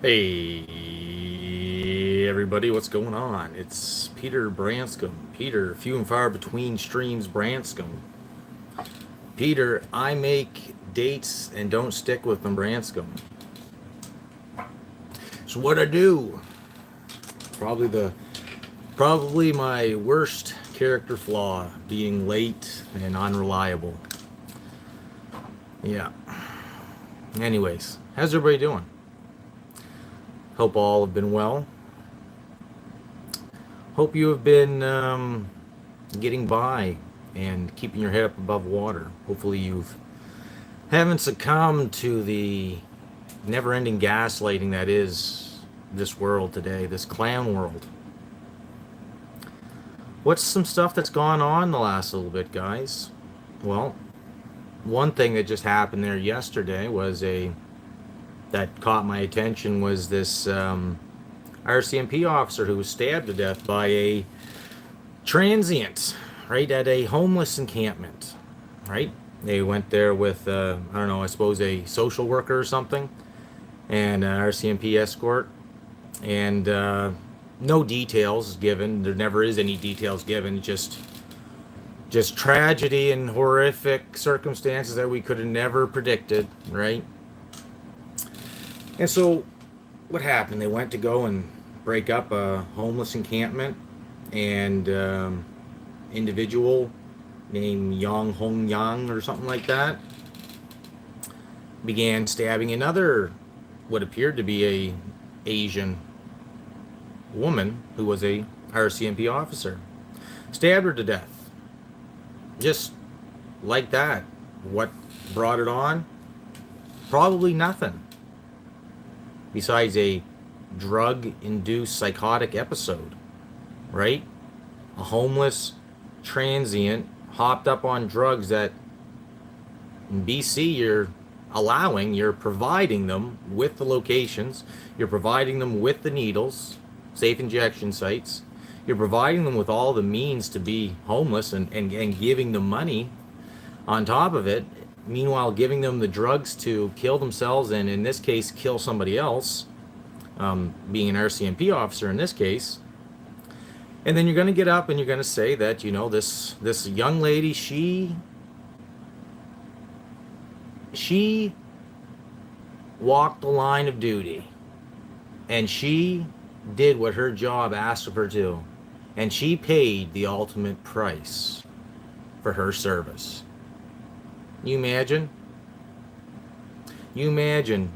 Hey, everybody, what's going on? It's Peter Branscombe. Peter, few and far between streams Branscombe. Peter, I make dates and don't stick with them Branscombe. So what I do? Probably the probably my worst character flaw, being late and unreliable. Yeah. Anyways, how's everybody doing? Hope all have been well. Hope you have been getting by and keeping your head up above water. Hopefully you've haven't succumbed to the never-ending gaslighting that is this world today, this clown world. What's some stuff that's gone on the last little bit, guys? Well, one thing that just happened there yesterday was a that caught my attention was this RCMP officer who was stabbed to death by a transient, right, at a homeless encampment, right? They went there with, I don't know, I suppose a social worker or something, and an RCMP escort, and no details given. There never is any details given. Just tragedy and horrific circumstances that we could have never predicted, right? And so, what happened? They went to go and break up a homeless encampment, and individual named Yang Hong Yang or something like that began stabbing another, what appeared to be a Asian woman who was a RCMP officer. Stabbed her to death. Just like that. What brought it on? Probably nothing. Besides a drug-induced psychotic episode, right? A homeless transient hopped up on drugs that in BC you're providing them with the locations, you're providing them with the needles, safe injection sites, you're providing them with all the means to be homeless and giving them money on top of it, meanwhile giving them the drugs to kill themselves and in this case kill somebody else, being an RCMP officer in this case. And then you're going to get up and you're going to say that, you know, this young lady, she walked the line of duty and she did what her job asked of her to do, and she paid the ultimate price for her service. You imagine? You imagine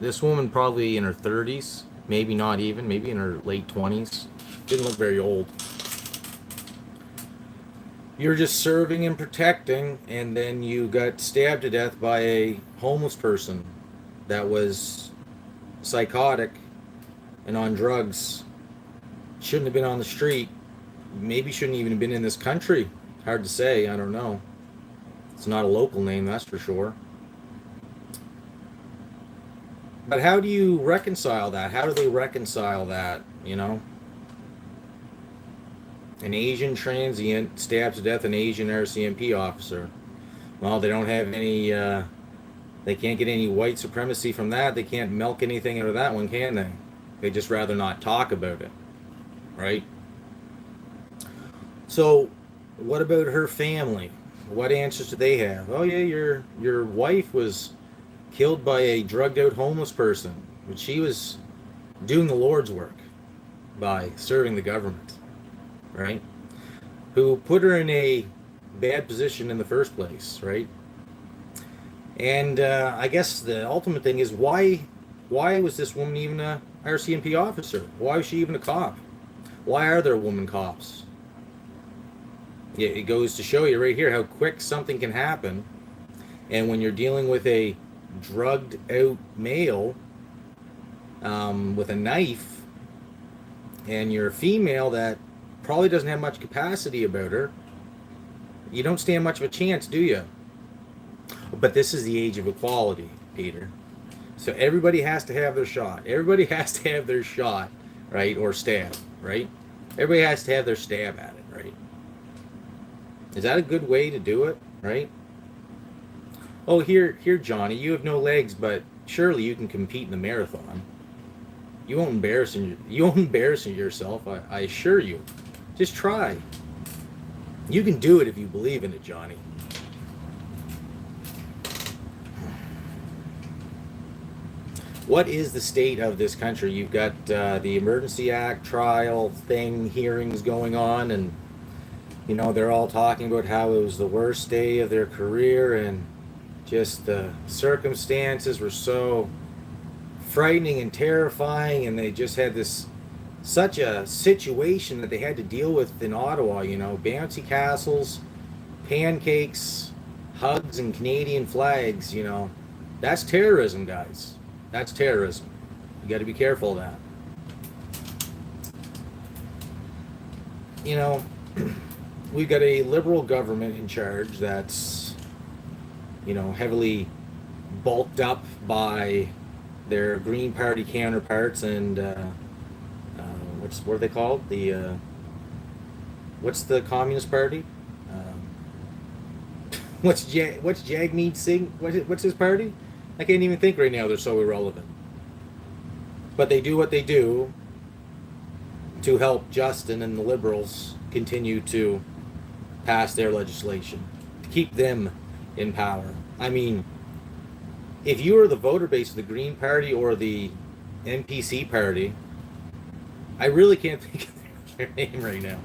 this woman probably in her 30s, maybe not even, maybe in her late 20s. Didn't look very old. You're just serving and protecting, and then you got stabbed to death by a homeless person that was psychotic and on drugs. Shouldn't have been on the street. Maybe shouldn't even have been in this country. Hard to say, I don't know. It's not a local name, that's for sure. But how do you reconcile that? How do they reconcile that, you know? An Asian transient stabs to death an Asian RCMP officer. Well, they don't have any, they can't get any white supremacy from that. They can't milk anything out of that one, can they? They'd just rather not talk about it, right? So, what about her family? What answers do they have? Oh yeah, your wife was killed by a drugged out homeless person, but she was doing the Lord's work by serving the government, right? Who put her in a bad position in the first place, right? And I guess the ultimate thing is why was this woman even a RCMP officer? Why was she even a cop? Why are there women cops? Yeah, it goes to show you right here how quick something can happen, and when you're dealing with a drugged out male with a knife, and you're a female that probably doesn't have much capacity about her, you don't stand much of a chance, do you? But this is the age of equality, Peter. So everybody has to have their shot. Everybody has to have their shot, right? Or stab, right? Everybody has to have their stab at it, right? Is that a good way to do it, right? Oh, here, Johnny, you have no legs, but surely you can compete in the marathon. You won't embarrass yourself. I assure you. Just try. You can do it if you believe in it, Johnny. What is the state of this country? You've got the Emergency Act trial thing, hearings going on, and they're all talking about how it was the worst day of their career, and just the circumstances were so frightening and terrifying, and they just had such a situation that they had to deal with in Ottawa. Bouncy castles, pancakes, hugs, and Canadian flags. That's terrorism, guys. That's terrorism. You got to be careful of that. We've got a liberal government in charge that's, heavily bulked up by their Green Party counterparts, and what are they called? What's the Communist Party? What's Jagmeet Singh? What's his party? I can't even think right now. They're so irrelevant. But they do what they do to help Justin and the Liberals continue to pass their legislation, to keep them in power. I mean, if you are the voter base of the Green Party or the NPC Party, I really can't think of their name right now.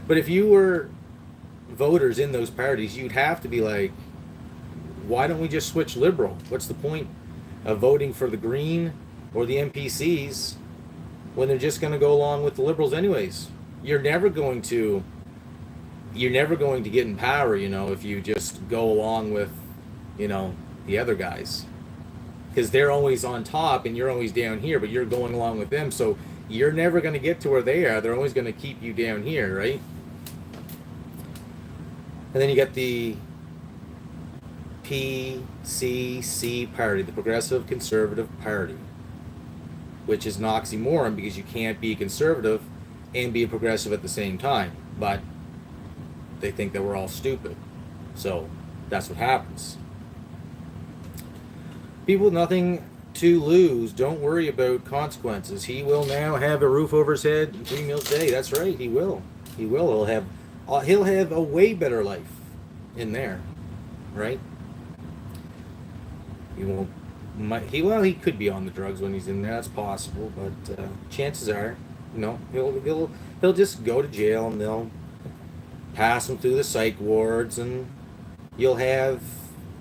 But if you were voters in those parties, you'd have to be like, why don't we just switch Liberal? What's the point of voting for the Green or the NPCs when they're just going to go along with the Liberals anyways? You're never going to get in power, if you just go along with, the other guys. Because they're always on top and you're always down here, but you're going along with them. So you're never going to get to where they are. They're always going to keep you down here, right? And then you got the PCC Party, the Progressive Conservative Party, which is an oxymoron because you can't be a conservative and be a progressive at the same time. But they think that we're all stupid. So that's what happens. People with nothing to lose, don't worry about consequences. He will now have a roof over his head and 3 meals a day. That's right, he will. He'll have a way better life in there, right? He could be on the drugs when he's in there. That's possible, but chances are, he'll just go to jail and they'll pass him through the psych wards, and you'll have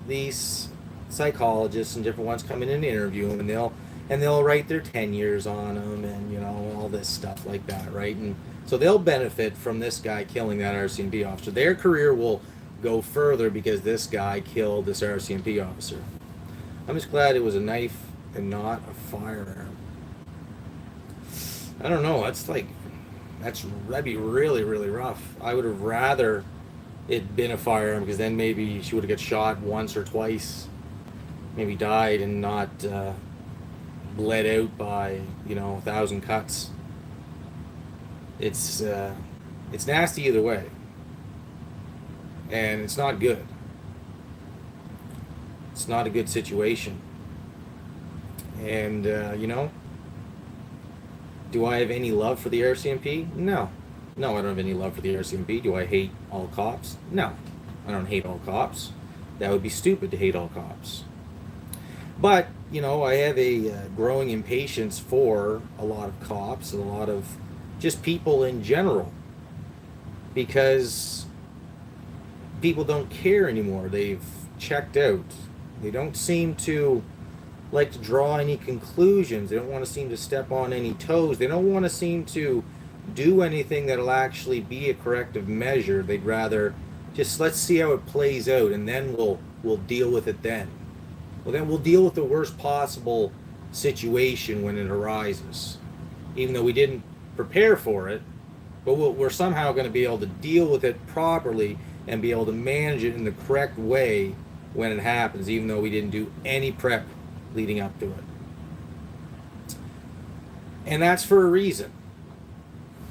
these psychologists and different ones come in and interview him, and they'll write their tenures on him, and all this stuff like that, right? And so they'll benefit from this guy killing that RCMP officer. Their career will go further because this guy killed this RCMP officer. I'm just glad it was a knife and not a firearm. I don't know. That'd be really, really rough. I would have rather it been a firearm, because then maybe she would have got shot once or twice, maybe died and not bled out by 1,000 cuts. It's nasty either way, and it's not good. It's not a good situation. And do I have any love for the RCMP? No, I don't have any love for the RCMP. Do I hate all cops? No, I don't hate all cops. That would be stupid to hate all cops. But I have a growing impatience for a lot of cops and a lot of just people in general, because people don't care anymore. They've checked out. They don't seem to like to draw any conclusions. They don't want to seem to step on any toes. They don't want to seem to do anything that'll actually be a corrective measure. They'd rather just, let's see how it plays out, and then we'll deal with it then. Well, then we'll deal with the worst possible situation when it arises, even though we didn't prepare for it. But we're somehow going to be able to deal with it properly and be able to manage it in the correct way when it happens, even though we didn't do any prep leading up to it. And that's for a reason.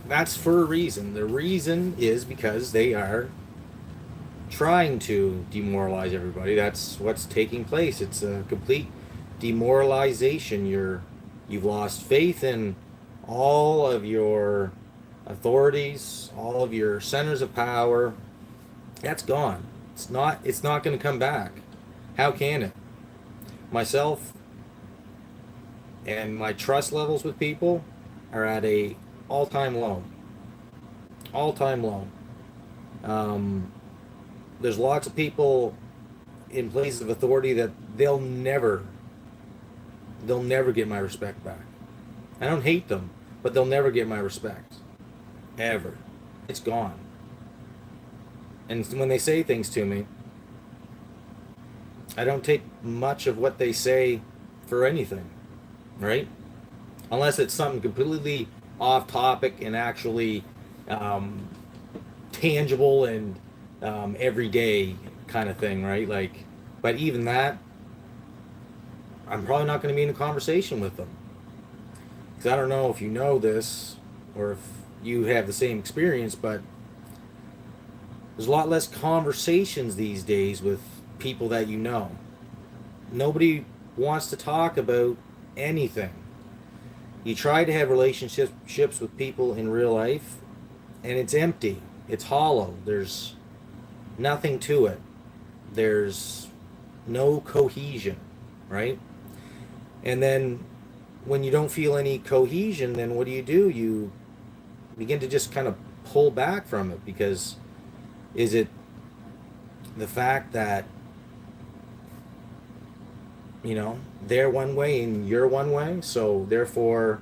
The reason is because they are trying to demoralize everybody. That's what's taking place. It's a complete demoralization. You're You've lost faith in all of your authorities, all of your centers of power. That's gone. It's not going to come back. How can it? Myself and my trust levels with people are at a all-time low. All-time low. Um, there's lots of people in places of authority that they'll never get my respect back. I don't hate them, but they'll never get my respect. Ever. It's gone. And when they say things to me, I don't take much of what they say for anything, right? Unless it's something completely off topic and actually um, tangible and everyday kind of thing, right? Like, but even that, I'm probably not going to be in a conversation with them. Because I don't know if you know this or if you have the same experience, but there's a lot less conversations these days with people that you know. Nobody wants to talk about anything. You try to have relationships with people in real life, and it's empty. It's hollow. There's nothing to it. There's no cohesion, right? And then when you don't feel any cohesion, then what do? You begin to just kind of pull back from it, because is it the fact that, they're one way and you're one way, so therefore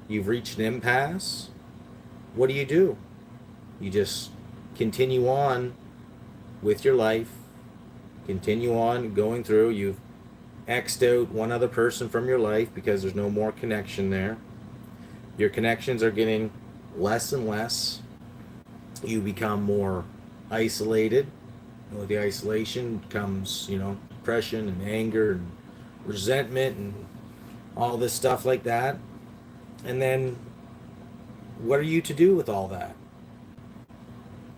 you've reached an impasse? What do? You just continue on with your life, continue on going through. You've X'd out one other person from your life because there's no more connection there. Your connections are getting less and less. You become more isolated. With the isolation comes, depression and anger and resentment and all this stuff like that. And then what are you to do with all that?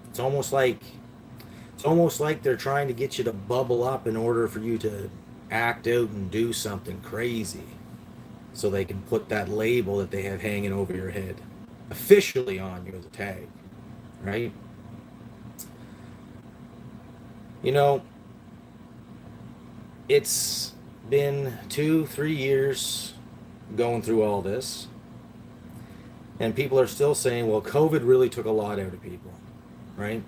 It's almost like they're trying to get you to bubble up in order for you to act out and do something crazy, so they can put that label that they have hanging over your head officially on you as a tag, right? It's been 2-3 years going through all this, and people are still saying, well, COVID really took a lot out of people, right?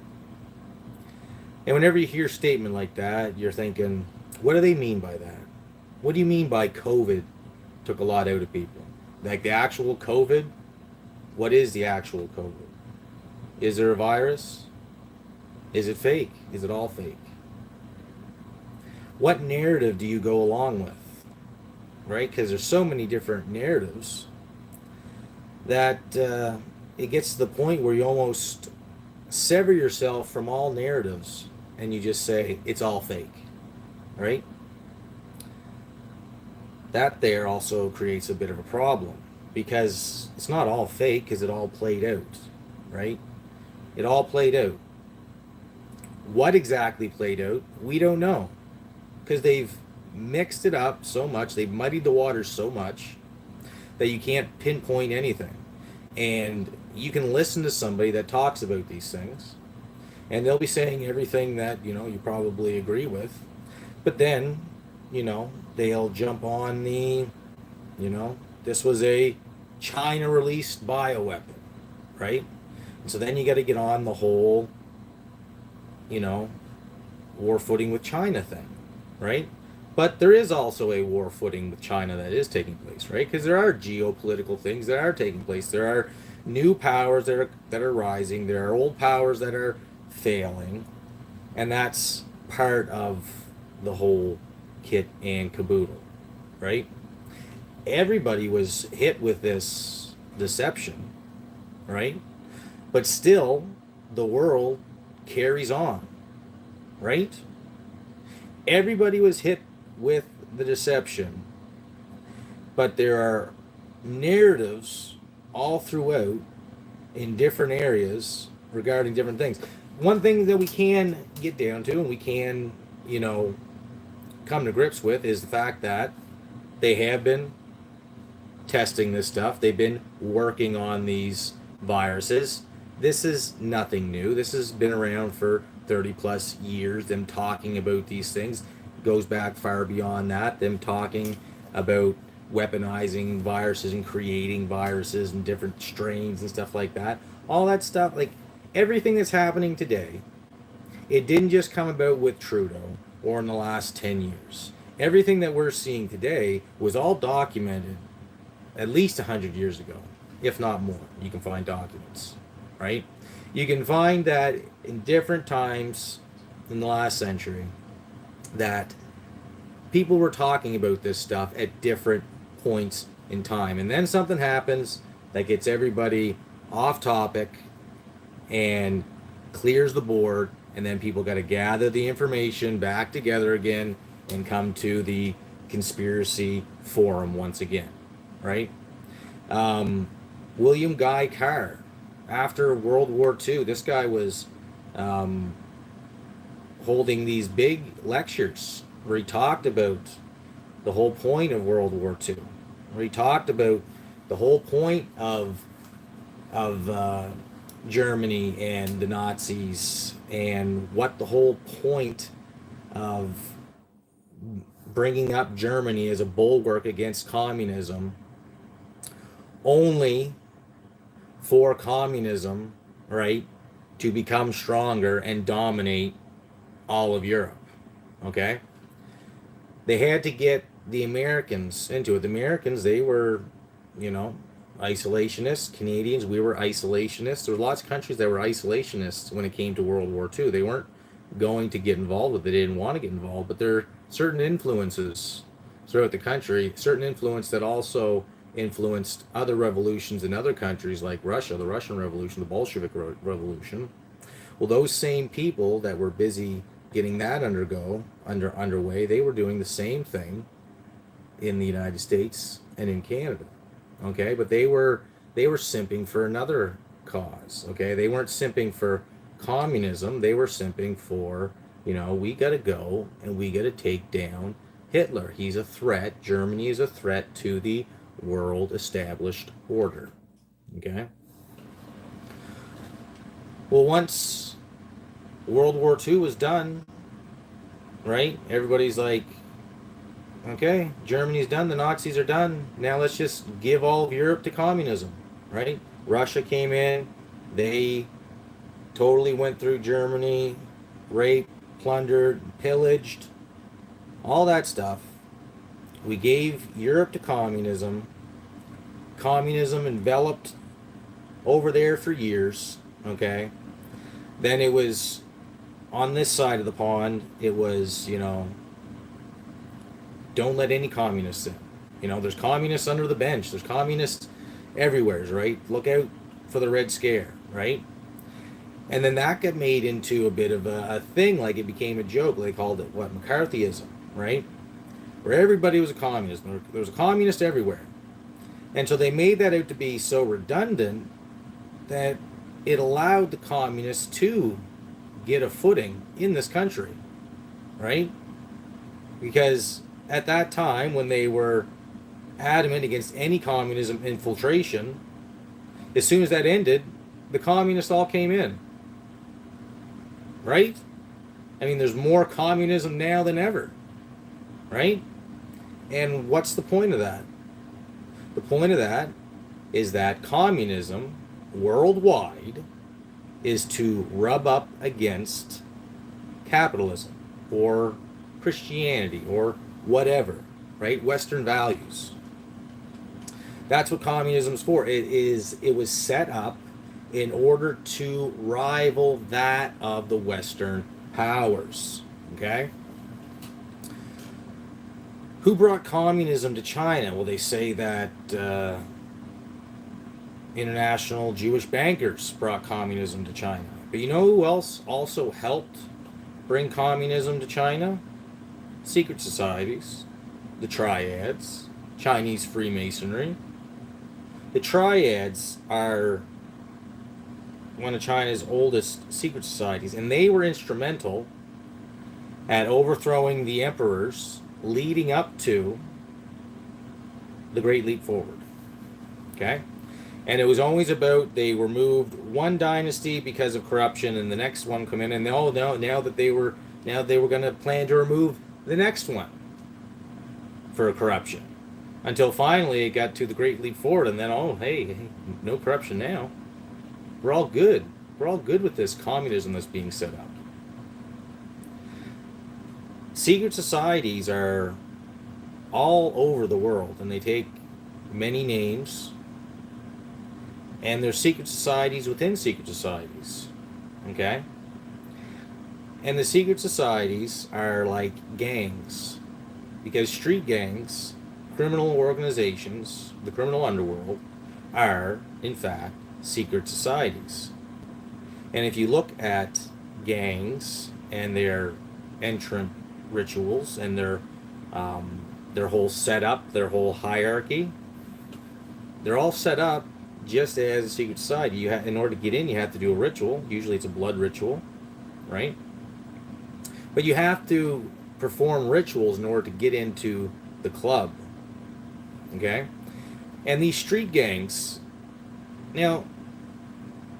And whenever you hear a statement like that, you're thinking, what do they mean by that? What do you mean by COVID took a lot out of people? Like the actual COVID? What is the actual COVID? Is there a virus? Is it fake? Is it all fake? What narrative do you go along with? Right? Because there's so many different narratives that it gets to the point where you almost sever yourself from all narratives and you just say it's all fake, right? That there also creates a bit of a problem, because it's not all fake, because it all played out, right? It all played out. What exactly played out, we don't know, because they've mixed it up so much, they've muddied the waters so much that you can't pinpoint anything. And you can listen to somebody that talks about these things, and they'll be saying everything that, you probably agree with. But then, they'll jump on this was a China released bioweapon, right? And so then you got to get on the whole, war footing with China thing, right? But there is also a war footing with China that is taking place, right? Because there are geopolitical things that are taking place. There are new powers that are rising. There are old powers that are failing, and that's part of the whole kit and caboodle, right? Everybody was hit with this deception, right? But still, the world carries on, right? Everybody was hit with the deception, but there are narratives all throughout in different areas regarding different things. One thing that we can get down to, and we can, come to grips with, is the fact that they have been testing this stuff. They've been working on these viruses. This is nothing new. This has been around for 30 plus years. Them talking about these things goes back far beyond that. Them talking about weaponizing viruses and creating viruses and different strains and stuff like that. All that stuff, like everything that's happening today, it didn't just come about with Trudeau or in the last 10 years. Everything that we're seeing today was all documented at least 100 years ago, if not more. You can find documents, right? You can find that in different times in the last century that people were talking about this stuff at different points in time. And then something happens that gets everybody off topic and clears the board, and then people got to gather the information back together again and come to the conspiracy forum once again, right? William Guy Carr, after World War II, this guy was holding these big lectures where he talked about the whole point of World War II, where he talked about the whole point of Germany and the Nazis, and what the whole point of bringing up Germany as a bulwark against communism, only for communism, right, to become stronger and dominate all of Europe. Okay? They had to get the Americans into it. The Americans, they were, isolationists. Canadians, we were isolationists. There were lots of countries that were isolationists when it came to World War II. They weren't going to get involved with it. They didn't want to get involved, but there are certain influences throughout the country, certain influence that also influenced other revolutions in other countries like Russia, the Russian Revolution, the Bolshevik Revolution. Well, those same people that were busy getting that underway, they were doing the same thing in the United States and in Canada. Okay, but they were simping for another cause. Okay, they weren't simping for communism. They were simping for, we got to go and we got to take down Hitler. He's a threat. Germany is a threat to the world established order. Okay. Well, once World War II was done, right? Everybody's like, okay, Germany's done, the Nazis are done. Now let's just give all of Europe to communism, right? Russia came in, they totally went through Germany, raped, plundered, pillaged, all that stuff. We gave Europe to communism. Communism enveloped over there for years, okay? Then it was on this side of the pond, it was, don't let any communists in. There's communists under the bench. There's communists everywhere, right? Look out for the Red Scare, right? And then that got made into a bit of a thing, like it became a joke. They called it, McCarthyism, right? Where everybody was a communist. There was a communist everywhere. And so they made that out to be so redundant that it allowed the communists to get a footing in this country, right? Because at that time, when they were adamant against any communism infiltration, as soon as that ended, the communists all came in, right? I mean, there's more communism now than ever, right? And what's the point of that? The point of that is that communism worldwide is to rub up against capitalism or Christianity or whatever, right? Western values. That's what communism's for. It was set up in order to rival that of the Western powers. Okay? Who brought communism to China? Well, they say that international Jewish bankers brought communism to China. But you know who else also helped bring communism to China? Secret societies, the triads, Chinese Freemasonry. The triads are one of China's oldest secret societies, and they were instrumental at overthrowing the emperors leading up to the Great Leap Forward. Okay? And it was always about they removed one dynasty because of corruption, and the next one come in, and now that they were going to plan to remove the next one for corruption, until finally it got to the Great Leap Forward, and then hey, no corruption now. We're all good. We're all good with this communism that's being set up. Secret societies are all over the world, and they take many names. And there's secret societies within secret societies. Okay? And the secret societies are like gangs. Because street gangs, criminal organizations, the criminal underworld, are, in fact, secret societies. And if you look at gangs and their entrant rituals and their whole setup, their whole hierarchy, they're all set up just as a secret society. In order to get in, you have to do a ritual. Usually it's a blood ritual, right? But you have to perform rituals in order to get into the club, okay? And these street gangs, now,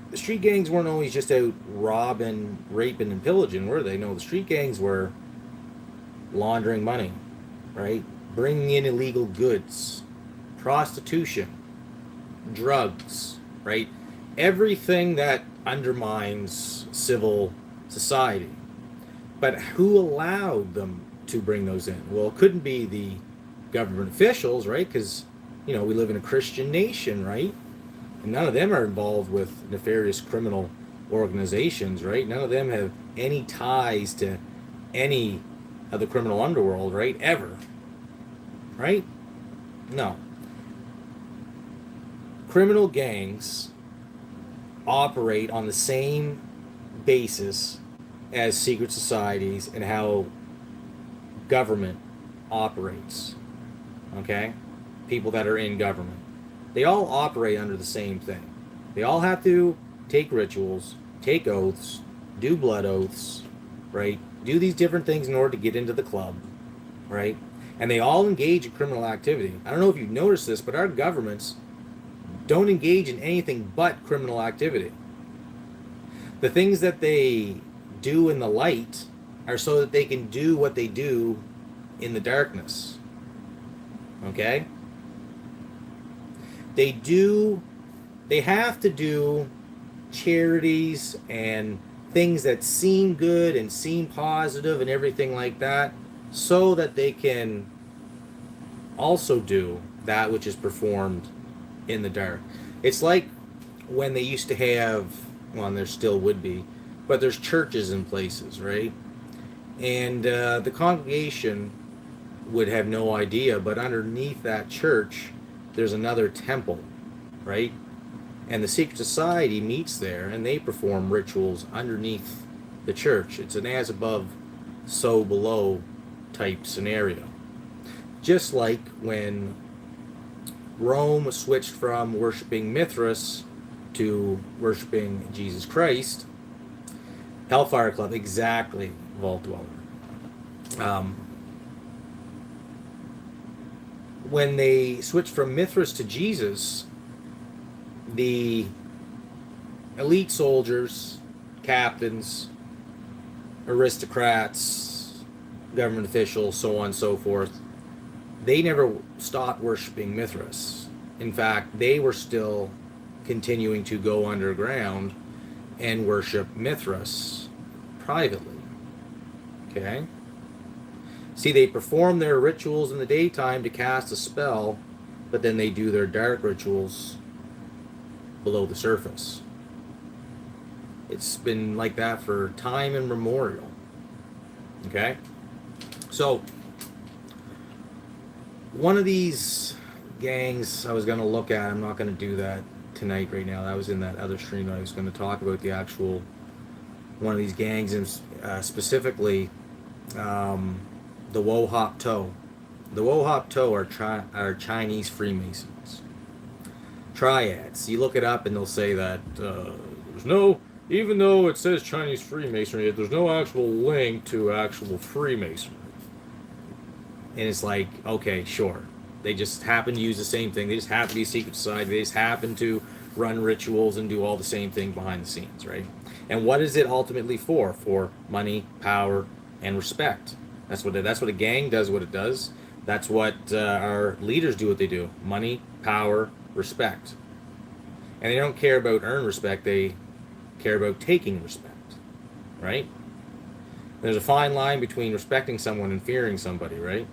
the street gangs weren't always just out robbing, raping, and pillaging, were they? No, the street gangs were laundering money, right? Bringing in illegal goods, prostitution, drugs, right? Everything that undermines civil society. But who allowed them to bring those in? Well, it couldn't be the government officials, right? Because, we live in a Christian nation, right? And none of them are involved with nefarious criminal organizations, right? None of them have any ties to any of the criminal underworld, right? Ever. Right? No. Criminal gangs operate on the same basis as secret societies and how government operates. Okay? People that are in government. They all operate under the same thing. They all have to take rituals, take oaths, do blood oaths, right? Do these different things in order to get into the club, right? And they all engage in criminal activity. I don't know if you've noticed this, but our governments don't engage in anything but criminal activity. The things that they do in the light are so that they can do what they do in the darkness. Okay? They have to do charities and things that seem good and seem positive and everything like that, so that they can also do that which is performed in the dark. It's like when they used to have, well, and there still would be, but there's churches in places, right? And the congregation would have no idea, but underneath that church, there's another temple, right? And the secret society meets there, and they perform rituals underneath the church. It's an as above, so below type scenario. Just like when Rome switched from worshiping Mithras to worshiping Jesus Christ, Hellfire Club, exactly, Vault Dweller. When they switched from Mithras to Jesus, the elite soldiers, captains, aristocrats, government officials, so on and so forth, they never stopped worshiping Mithras. In fact, they were still continuing to go underground and worship Mithras privately. Okay? See, they perform their rituals in the daytime to cast a spell, but then they do their dark rituals below the surface. It's been like that for time immemorial. Okay? So, one of these gangs I was going to look at, I'm not going to do that tonight right now. That was in that other stream that I was going to talk about the actual one of these gangs, and specifically the Wo Hop To. The Wo Hop To are Chinese Freemasons. Triads. You look it up and they'll say that there's no, even though it says Chinese Freemasonry, there's no actual link to actual Freemasonry. And it's like, okay, sure. They just happen to use the same thing. They just happen to be a secret society. They just happen to run rituals and do all the same thing behind the scenes, right? And what is it ultimately for? For money, power, and respect. That's what a gang does. What it does. That's what our leaders do. What they do: money, power, respect. And they don't care about earned respect. They care about taking respect, right? There's a fine line between respecting someone and fearing somebody, right?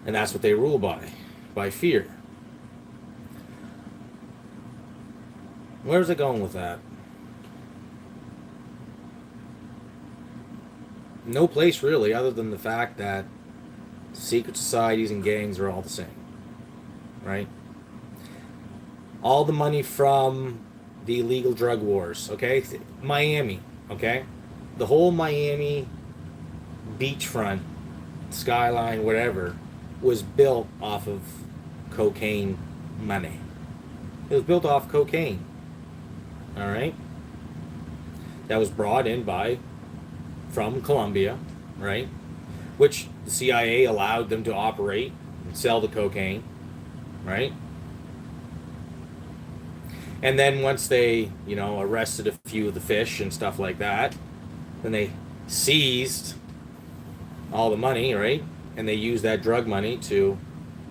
And that's what they rule by fear. Where's it going with that? No place really, other than the fact that secret societies and gangs are all the same, right? All the money from the illegal drug wars, okay? Miami, okay? The whole Miami beachfront, skyline, whatever, was built off of cocaine money. It was built off cocaine, all right? That was brought in from Colombia, right? Which the CIA allowed them to operate and sell the cocaine, right? And then once they, arrested a few of the fish and stuff like that, then they seized all the money, right? And they used that drug money to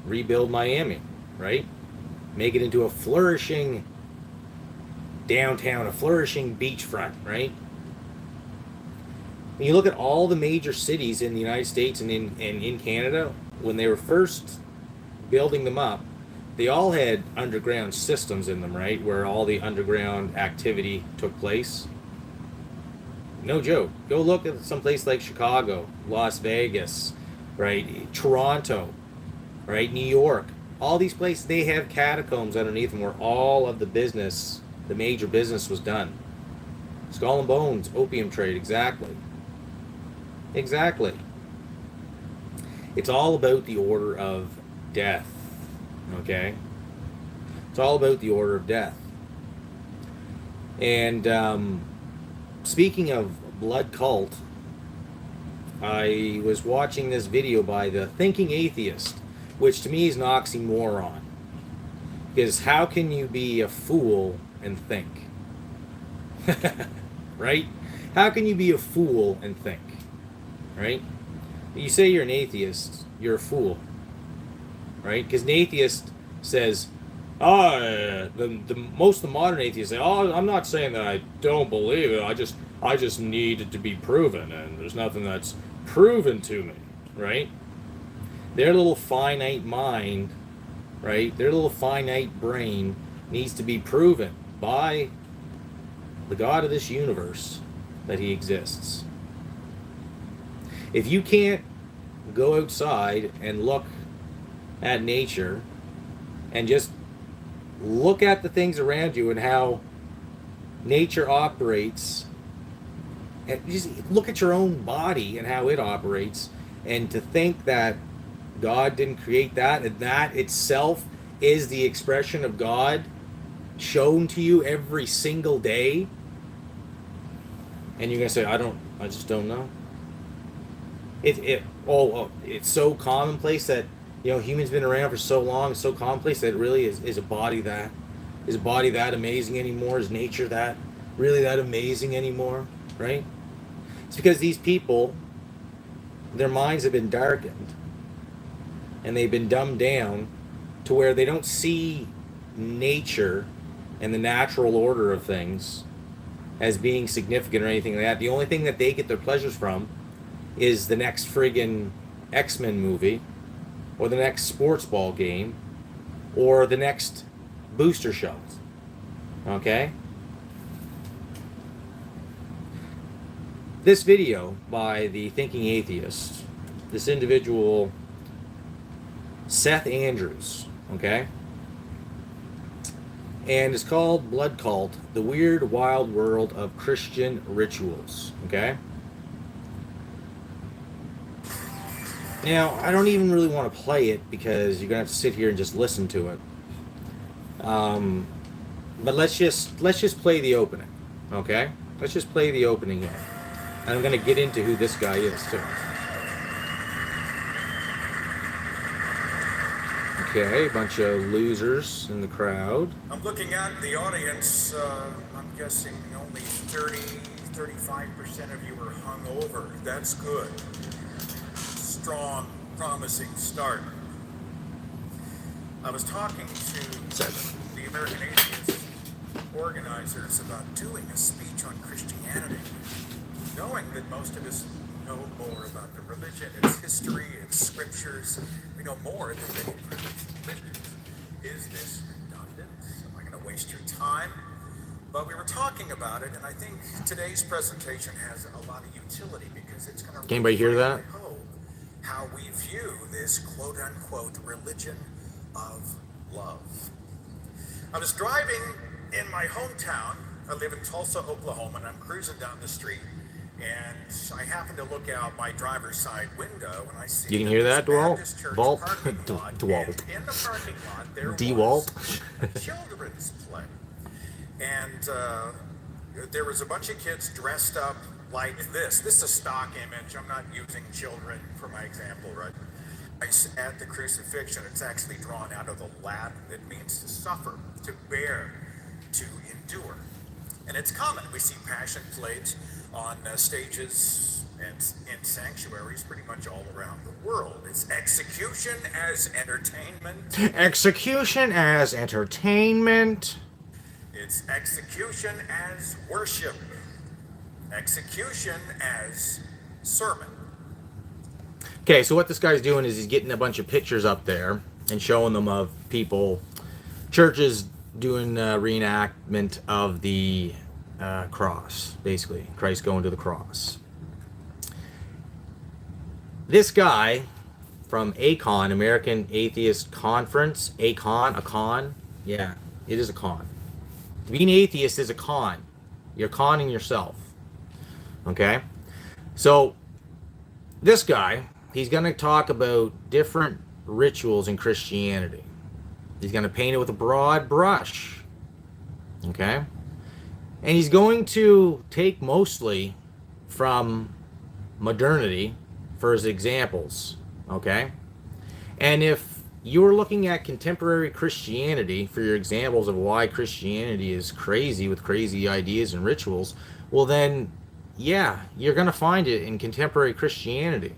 rebuild Miami, right? Make it into a flourishing downtown, a flourishing beachfront, right? When you look at all the major cities in the United States and in Canada, when they were first building them up, they all had underground systems in them, right? Where all the underground activity took place. No joke. Go look at some place like Chicago, Las Vegas, right? Toronto, right? New York. All these places, they have catacombs underneath them where all of the major business was done. Skull and Bones, opium trade, exactly. Exactly. It's all about the order of death. Okay? It's all about the order of death. And speaking of blood cult, I was watching this video by the Thinking Atheist, which to me is an oxymoron. Because how can you be a fool and think? Right? How can you be a fool and think? Right? You say you're an atheist, you're a fool. Right? Because an atheist says, most of the modern atheists say, I'm not saying that I don't believe it, I just need it to be proven, and there's nothing that's proven to me, right? Their little finite mind, right? Their little finite brain needs to be proven by the God of this universe that he exists. If you can't go outside and look at nature and just look at the things around you and how nature operates, and just look at your own body and how it operates, and to think that God didn't create that, and that itself is the expression of God shown to you every single day, and you're gonna say, I just don't know. It's so commonplace that humans been around for so long, it's so commonplace that it really is a body that amazing anymore? Is nature that really that amazing anymore? Right? It's because these people, their minds have been darkened and they've been dumbed down to where they don't see nature and the natural order of things as being significant or anything like that. The only thing that they get their pleasures from is the next friggin' X-Men movie, or the next sports ball game, or the next booster shot. Okay? This video by the Thinking Atheist, this individual, Seth Andrews, okay? And it's called Blood Cult, The Weird Wild World of Christian Rituals, okay? Now, I don't even really want to play it because you're going to have to sit here and just listen to it. But let's just play the opening, okay? Let's just play the opening here. And I'm going to get into who this guy is, too. Okay, a bunch of losers in the crowd. I'm looking at the audience. I'm guessing only 35% of you are hungover. That's good. Strong, promising start. I was talking to the American Atheist organizers about doing a speech on Christianity, knowing that most of us know more about the religion, its history, its scriptures. We know more than many religions. Is this redundant? Am I going to waste your time? But we were talking about it, and I think today's presentation has a lot of utility because it's going to. Can anybody hear that? I hope how we view this quote-unquote religion of love. I was driving in my hometown. I live in Tulsa, Oklahoma, and I'm cruising down the street, and I happen to look out my driver's side window, and I see you can hear that, DeWalt? DeWalt? DeWalt. In the parking lot, there DeWalt. was a children's play. And there was a bunch of kids dressed up like this. This is a stock image. I'm not using children for my example, right? At the crucifixion, it's actually drawn out of the Latin. It means to suffer, to bear, to endure. And it's common. We see passion plays on stages and in sanctuaries pretty much all around the world. It's execution as entertainment. Execution as entertainment. It's execution as worship. Execution as sermon. Okay, so what this guy's doing is he's getting a bunch of pictures up there and showing them of people, churches doing reenactment of the cross, basically, Christ going to the cross. This guy from ACON, American Atheist Conference, a con, yeah, it is a con. Being atheist is a con. You're conning yourself. Okay? So, this guy, he's going to talk about different rituals in Christianity. He's going to paint it with a broad brush. Okay? And he's going to take mostly from modernity for his examples. Okay? And if you're looking at contemporary Christianity for your examples of why Christianity is crazy with crazy ideas and rituals, well then, yeah, you're going to find it in contemporary Christianity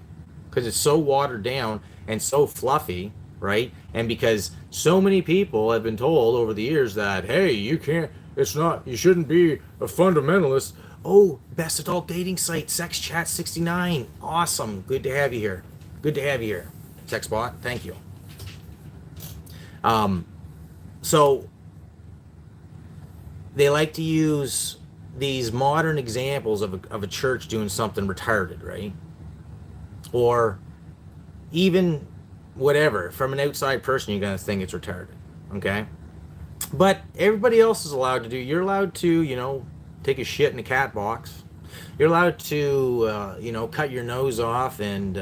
because it's so watered down and so fluffy, right? And because so many people have been told over the years that, hey, you shouldn't be a fundamentalist. Oh, best adult dating site, Sex Chat 69. Awesome. Good to have you here. Good to have you here. TechSpot, thank you. So they like to use these modern examples of a church doing something retarded, right? Or even whatever. From an outside person, you're going to think it's retarded, okay? But everybody else is allowed to do. You're allowed to, take a shit in a cat box. You're allowed to, cut your nose off and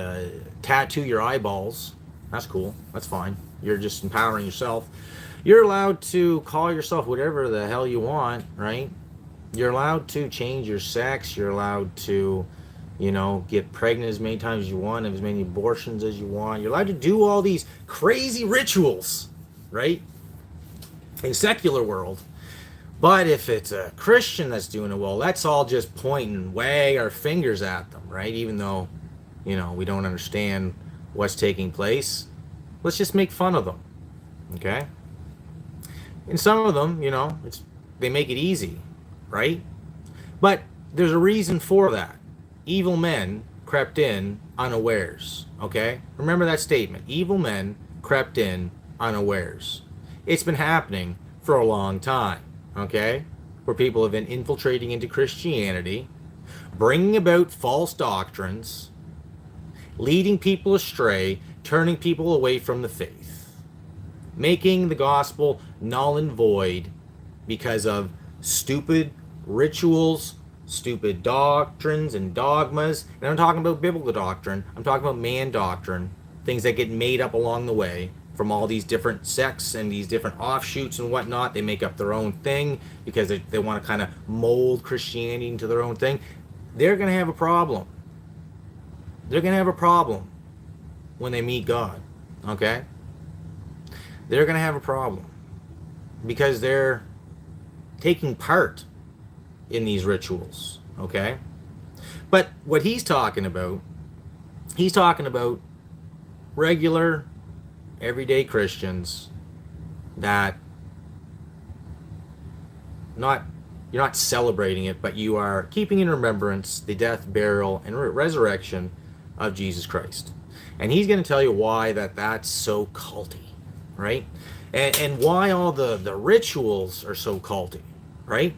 tattoo your eyeballs. That's cool. That's fine. You're just empowering yourself. You're allowed to call yourself whatever the hell you want, right? You're allowed to change your sex. You're allowed to, get pregnant as many times as you want, have as many abortions as you want. You're allowed to do all these crazy rituals, right? In secular world. But if it's a Christian that's doing it, well, let's all just point and wag our fingers at them, right? Even though, we don't understand what's taking place. Let's just make fun of them, okay? And some of them, they make it easy, right? But there's a reason for that. Evil men crept in unawares, okay? Remember that statement. Evil men crept in unawares. It's been happening for a long time, okay? Where people have been infiltrating into Christianity, bringing about false doctrines, leading people astray, turning people away from the faith, making the gospel null and void because of stupid rituals, stupid doctrines and dogmas. And I'm talking about biblical doctrine. I'm talking about man doctrine, things that get made up along the way from all these different sects and these different offshoots and whatnot. They make up their own thing because they want to kind of mold Christianity into their own thing. They're going to have a problem. They're going to have a problem when they meet God, okay? they're going to have a problem because they're taking part in these rituals, okay? But what he's talking about regular, everyday Christians that you're not celebrating it, but you are keeping in remembrance the death, burial, and resurrection of Jesus Christ. And he's going to tell you why that's so culty, right? And why all the rituals are so culty, right?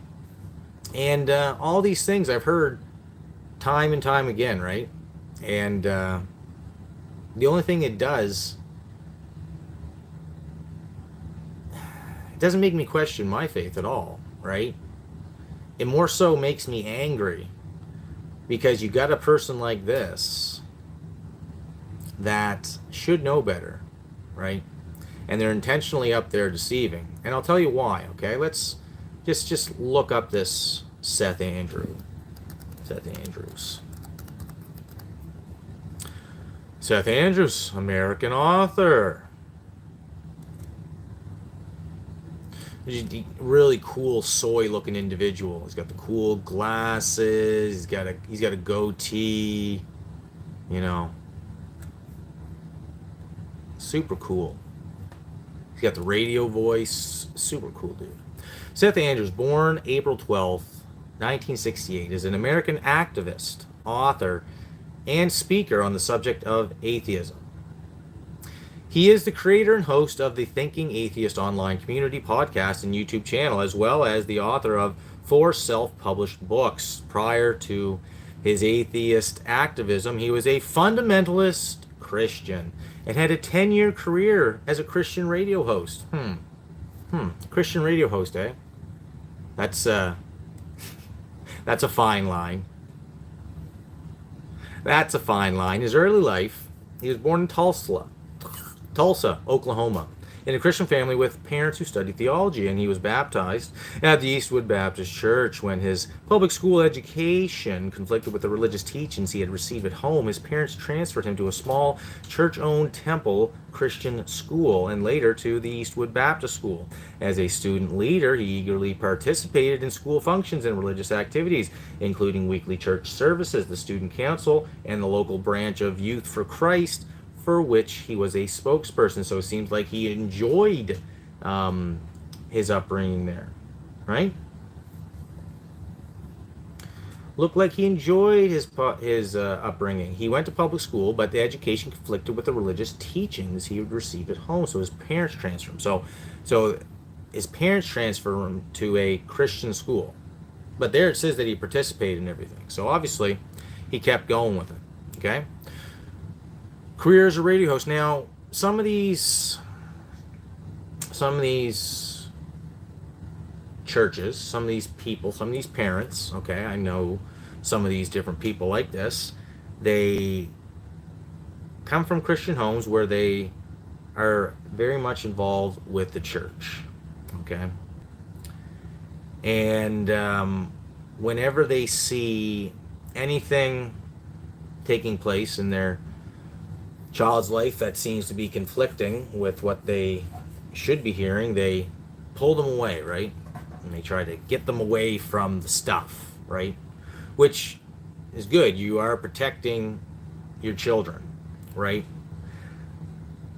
And all these things I've heard time and time again, right? And the only thing it does, it doesn't make me question my faith at all, right? It more so makes me angry because you got a person like this that should know better, right? And they're intentionally up there deceiving. And I'll tell you why, okay? Let's just look up this Seth Andrews. Seth Andrews, American author. Really cool soy-looking individual. He's got the cool glasses. He's got a goatee. You know, super cool. He's got the radio voice. Super cool dude. Seth Andrews, born April 12th, 1968, is an American activist, author, and speaker on the subject of atheism. He is the creator and host of the Thinking Atheist online community podcast and YouTube channel, as well as the author of 4 self-published books. Prior to his atheist activism, he was a fundamentalist Christian and had a 10-year career as a Christian radio host. Christian radio host, eh? That's a fine line. That's a fine line. His early life, he was born in Tulsa, Oklahoma, in a Christian family with parents who studied theology, and he was baptized at the Eastwood Baptist Church. When his public school education conflicted with the religious teachings he had received at home, his parents transferred him to a small church-owned temple Christian school and later to the Eastwood Baptist School. As a student leader, he eagerly participated in school functions and religious activities, including weekly church services, the student council, and the local branch of Youth for Christ, for which he was a spokesperson. So it seems like he enjoyed his upbringing there, right? Looked like he enjoyed his upbringing. He went to public school, but the education conflicted with the religious teachings he would receive at home. So his parents transferred him. So his parents transferred him to a Christian school, but there it says that he participated in everything. So obviously, he kept going with it. Okay. Career as a radio host. Now, some of these churches, some of these people, some of these parents, okay, I know some of these different people like this, they come from Christian homes where they are very much involved with the church, okay? And whenever they see anything taking place in their child's life that seems to be conflicting with what they should be hearing, they pull them away, right? And they try to get them away from the stuff, right? Which is good. You are protecting your children, right?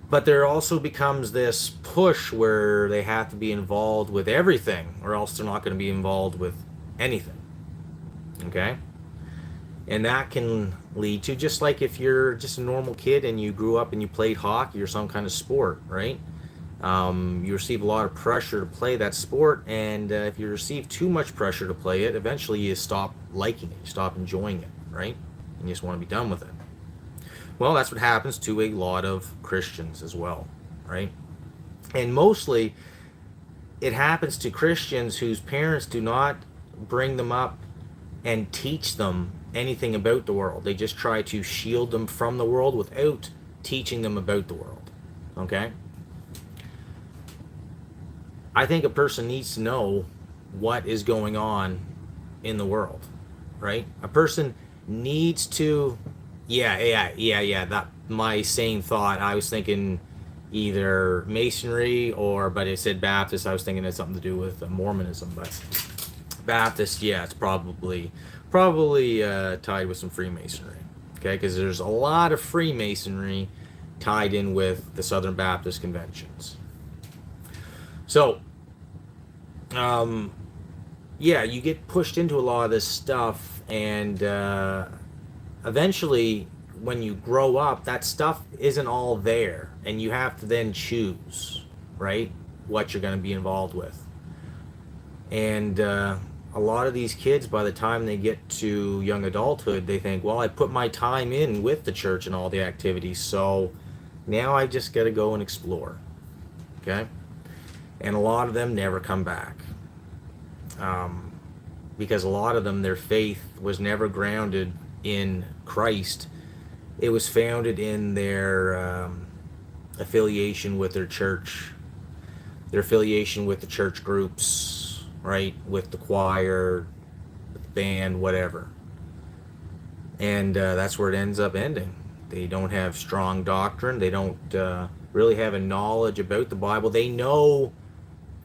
But there also becomes this push where they have to be involved with everything, or else they're not going to be involved with anything, okay? And that can lead to, just like if you're just a normal kid and you grew up and you played hockey or some kind of sport, right? You receive a lot of pressure to play that sport, and if you receive too much pressure to play it, eventually you stop liking it, you stop enjoying it, right? And you just want to be done with it. Well, that's what happens to a lot of Christians as well, right? And mostly it happens to Christians whose parents do not bring them up and teach them anything about the world. They just try to shield them from the world without teaching them about the world. Okay? I think a person needs to know what is going on in the world, right? A person needs to, that my same thought. I was thinking either Masonry but it said Baptist. I was thinking it had something to do with Mormonism, but Baptist, yeah, it's probably tied with some Freemasonry. Okay, because there's a lot of Freemasonry tied in with the Southern Baptist conventions. So, yeah, you get pushed into a lot of this stuff, and eventually, when you grow up, that stuff isn't all there, and you have to then choose, right, what you're going to be involved with. And a lot of these kids, by the time they get to young adulthood, they think, well, I put my time in with the church and all the activities, so now I just got to go and explore. Okay? And a lot of them never come back. Because a lot of them, their faith was never grounded in Christ. It was founded in their affiliation with their church, their affiliation with the church groups, right? With the choir, with the band, whatever. And that's where it ends up ending. They don't have strong doctrine. They don't really have a knowledge about the Bible. They know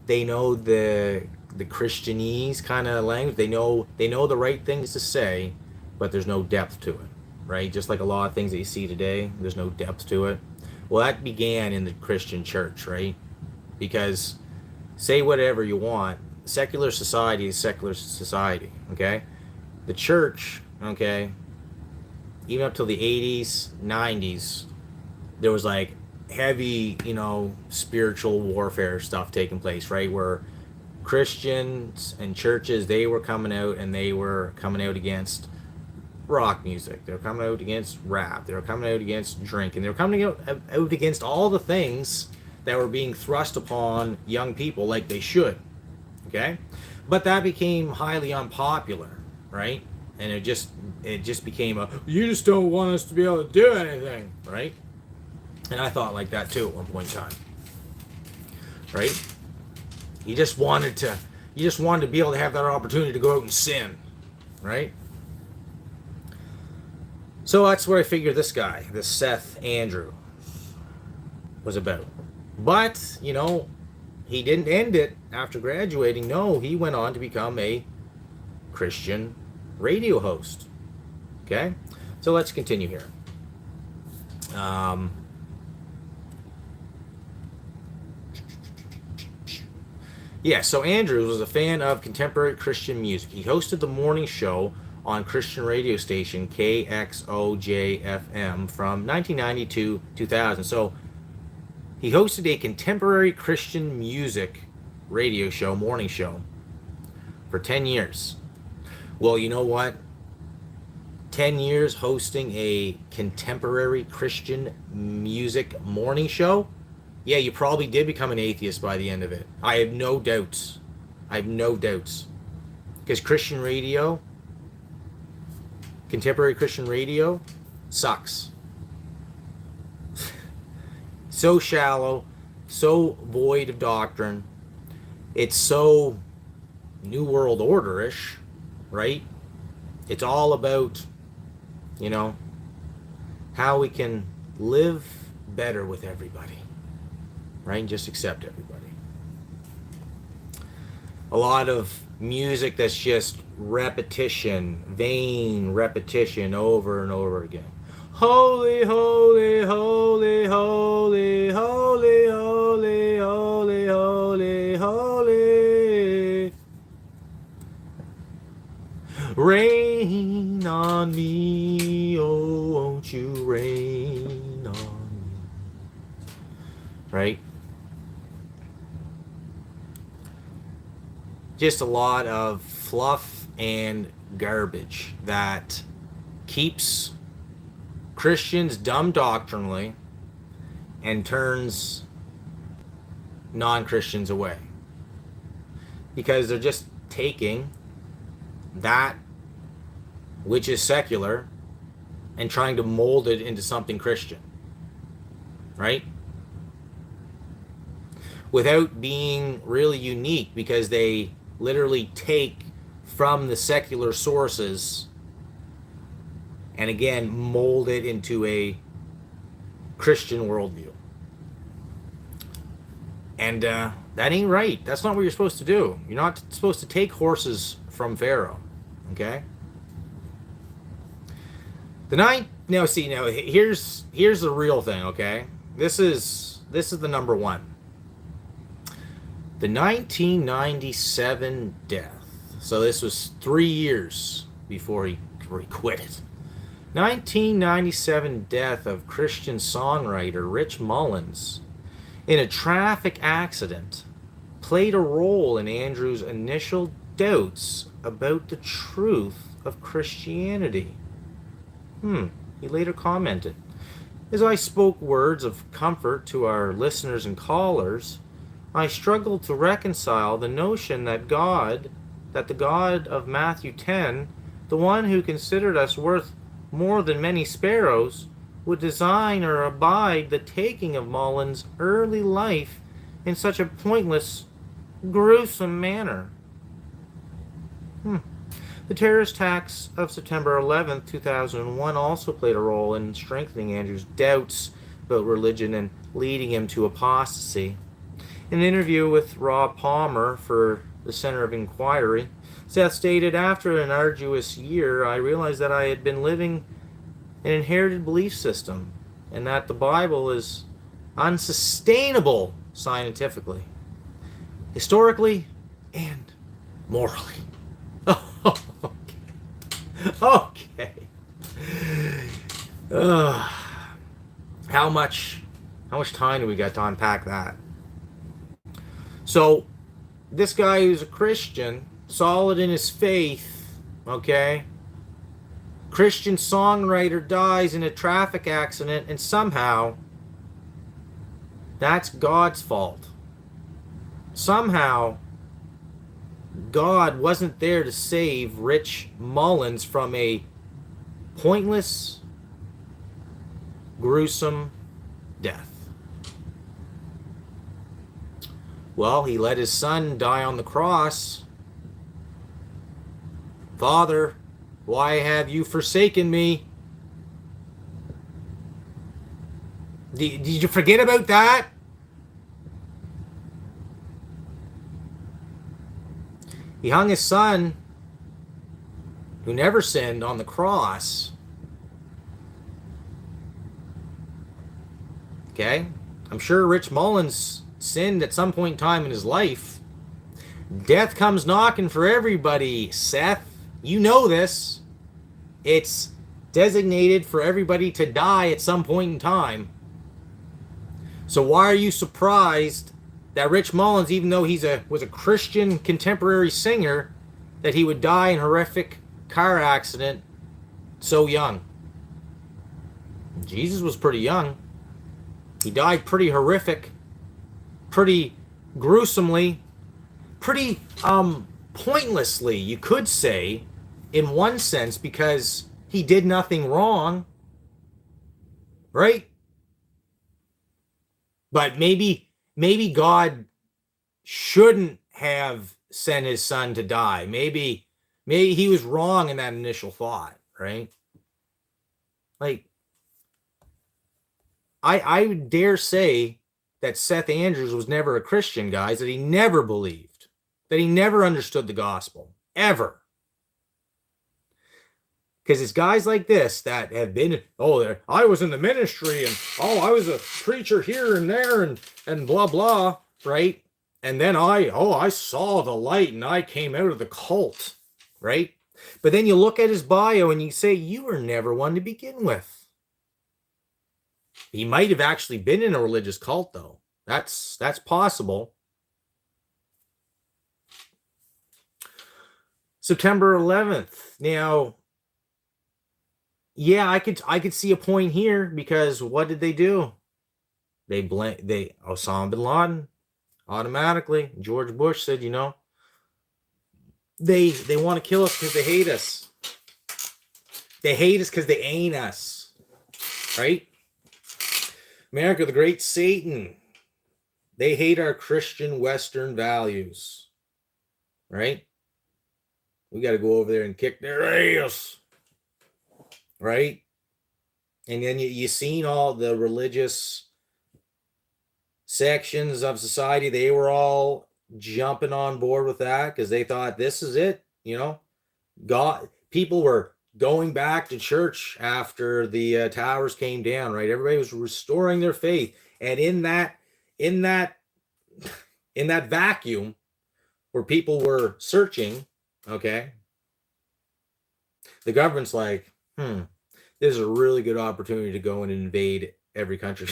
the Christianese kind of language. They know the right things to say, but there's no depth to it, right? Just like a lot of things that you see today, there's no depth to it. Well, that began in the Christian church, right? Because say whatever you want, secular society is secular society, okay? The church, okay, even up till the 80s, 90s, there was like heavy, spiritual warfare stuff taking place, right? Where Christians and churches, they were coming out against rock music. They were coming out against rap. They were coming out against drinking. They were coming out against all the things that were being thrust upon young people like they should. Okay? But that became highly unpopular, right? And it just became you just don't want us to be able to do anything, right? And I thought like that too at one point in time. Right? You just wanted to be able to have that opportunity to go out and sin, right? So that's what I figured this Seth Andrew, was about. But, he didn't end it after graduating. No, he went on to become a Christian radio host. Okay? So let's continue here. So Andrews was a fan of contemporary Christian music. He hosted the morning show on Christian radio station KXOJ-FM from 1990 to 2000. So he hosted a contemporary Christian music radio show, morning show, for 10 years. Well, you know what? 10 years hosting a contemporary Christian music morning show? Yeah, you probably did become an atheist by the end of it. I have no doubts. Because Christian radio, contemporary Christian radio, sucks. So shallow, so void of doctrine. It's so New World Order-ish, right? It's all about, how we can live better with everybody. Right? And just accept everybody. A lot of music that's just vain repetition over and over again. Holy, holy, holy, holy, holy, holy, holy, holy, holy. Rain on me, oh, won't you rain on me. Right? Just a lot of fluff and garbage that keeps Christians dumb doctrinally and turns non-Christians away. Because they're just taking that which is secular and trying to mold it into something Christian. Right? Without being really unique, because they literally take from the secular sources and again mold it into a Christian worldview. And that ain't right. That's not what you're supposed to do. You're not supposed to take horses from Pharaoh. Okay? Now here's the real thing, okay? This is the number one. The 1997 death. So this was 3 years before he quit it. 1997 death of Christian songwriter Rich Mullins in a traffic accident played a role in Andrew's initial doubts about the truth of Christianity. He later commented, as I spoke words of comfort to our listeners and callers, I struggled to reconcile the notion that the God of Matthew 10, the one who considered us worth more than many sparrows, would design or abide the taking of Mullins' early life in such a pointless, gruesome manner. The terrorist attacks of September 11, 2001 also played a role in strengthening Andrew's doubts about religion and leading him to apostasy. In an interview with Rob Palmer for the Center of Inquiry, Seth stated, after an arduous year, I realized that I had been living an inherited belief system and that the Bible is unsustainable scientifically, historically, and morally. Okay. How much time do we got to unpack that? So, this guy who's a Christian, solid in his faith, okay? Christian songwriter dies in a traffic accident, and somehow that's God's fault. Somehow God wasn't there to save Rich Mullins from a pointless, gruesome death. Well, he let his son die on the cross. Father, why have you forsaken me? Did you forget about that? He hung his son, who never sinned, on the cross. Okay? I'm sure Rich Mullins sinned at some point in time in his life. Death comes knocking for everybody, Seth. You know this. It's designated for everybody to die at some point in time. So why are you surprised that Rich Mullins, even though was a Christian contemporary singer, that he would die in a horrific car accident so young? Jesus was pretty young. He died pretty horrific, pretty gruesomely, pretty pointlessly, you could say, in one sense, because he did nothing wrong, right? But maybe God shouldn't have sent his son to die. Maybe he was wrong in that initial thought, right? Like, I would dare say that Seth Andrews was never a Christian, guys, that he never believed, that he never understood the gospel, ever. Because it's guys like this that have been, I was in the ministry, and I was a preacher here and there, and blah, blah, right? And then I saw the light, and I came out of the cult, right? But then you look at his bio, and you say, you were never one to begin with. He might have actually been in a religious cult, though. That's possible. September 11th. Now, yeah, I could see a point here, because what did they do? Osama bin Laden, automatically. George Bush said, they want to kill us because they hate us. They hate us because they ain't us, right? America, the great Satan. They hate our Christian Western values, right? We got to go over there and kick their ass, right? And then you seen all the religious sections of society, they were all jumping on board with that because they thought this is it. God, people were going back to church after the towers came down, right? Everybody was restoring their faith, and in that vacuum where people were searching, okay, the government's like, this is a really good opportunity to go and invade every country,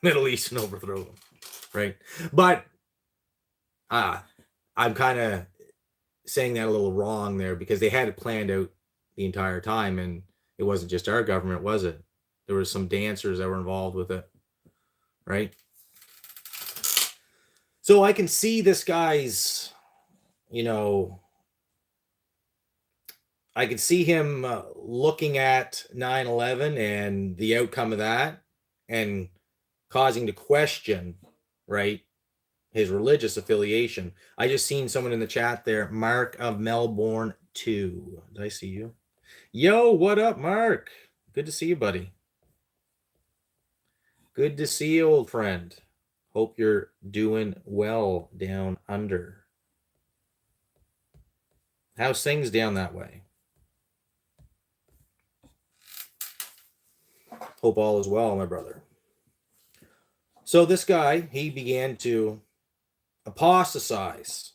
Middle East, and overthrow them, right? But I'm kind of saying that a little wrong there because they had it planned out the entire time, and it wasn't just our government, was it? There were some dancers that were involved with it, right? So I can see this guy's, I could see him looking at 9/11 and the outcome of that and causing to question, right, his religious affiliation. I just seen someone in the chat there, Mark of Melbourne 2. Did I see you? Yo, what up, Mark? Good to see you, buddy. Good to see you, old friend. Hope you're doing well down under. How's things down that way? Hope all is well, my brother. So this guy, he began to apostatize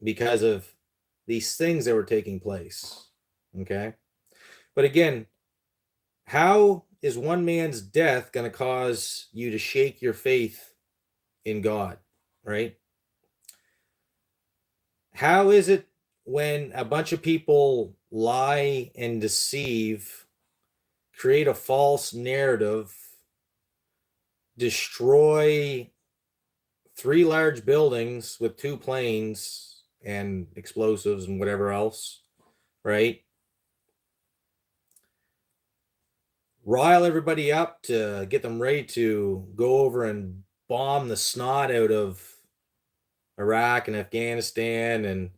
because of these things that were taking place. Okay? But again, how is one man's death going to cause you to shake your faith in God, right? How is it when a bunch of people lie and deceive, create a false narrative, destroy 3 large buildings with 2 planes and explosives and whatever else, right? Rile everybody up to get them ready to go over and bomb the snot out of Iraq and Afghanistan and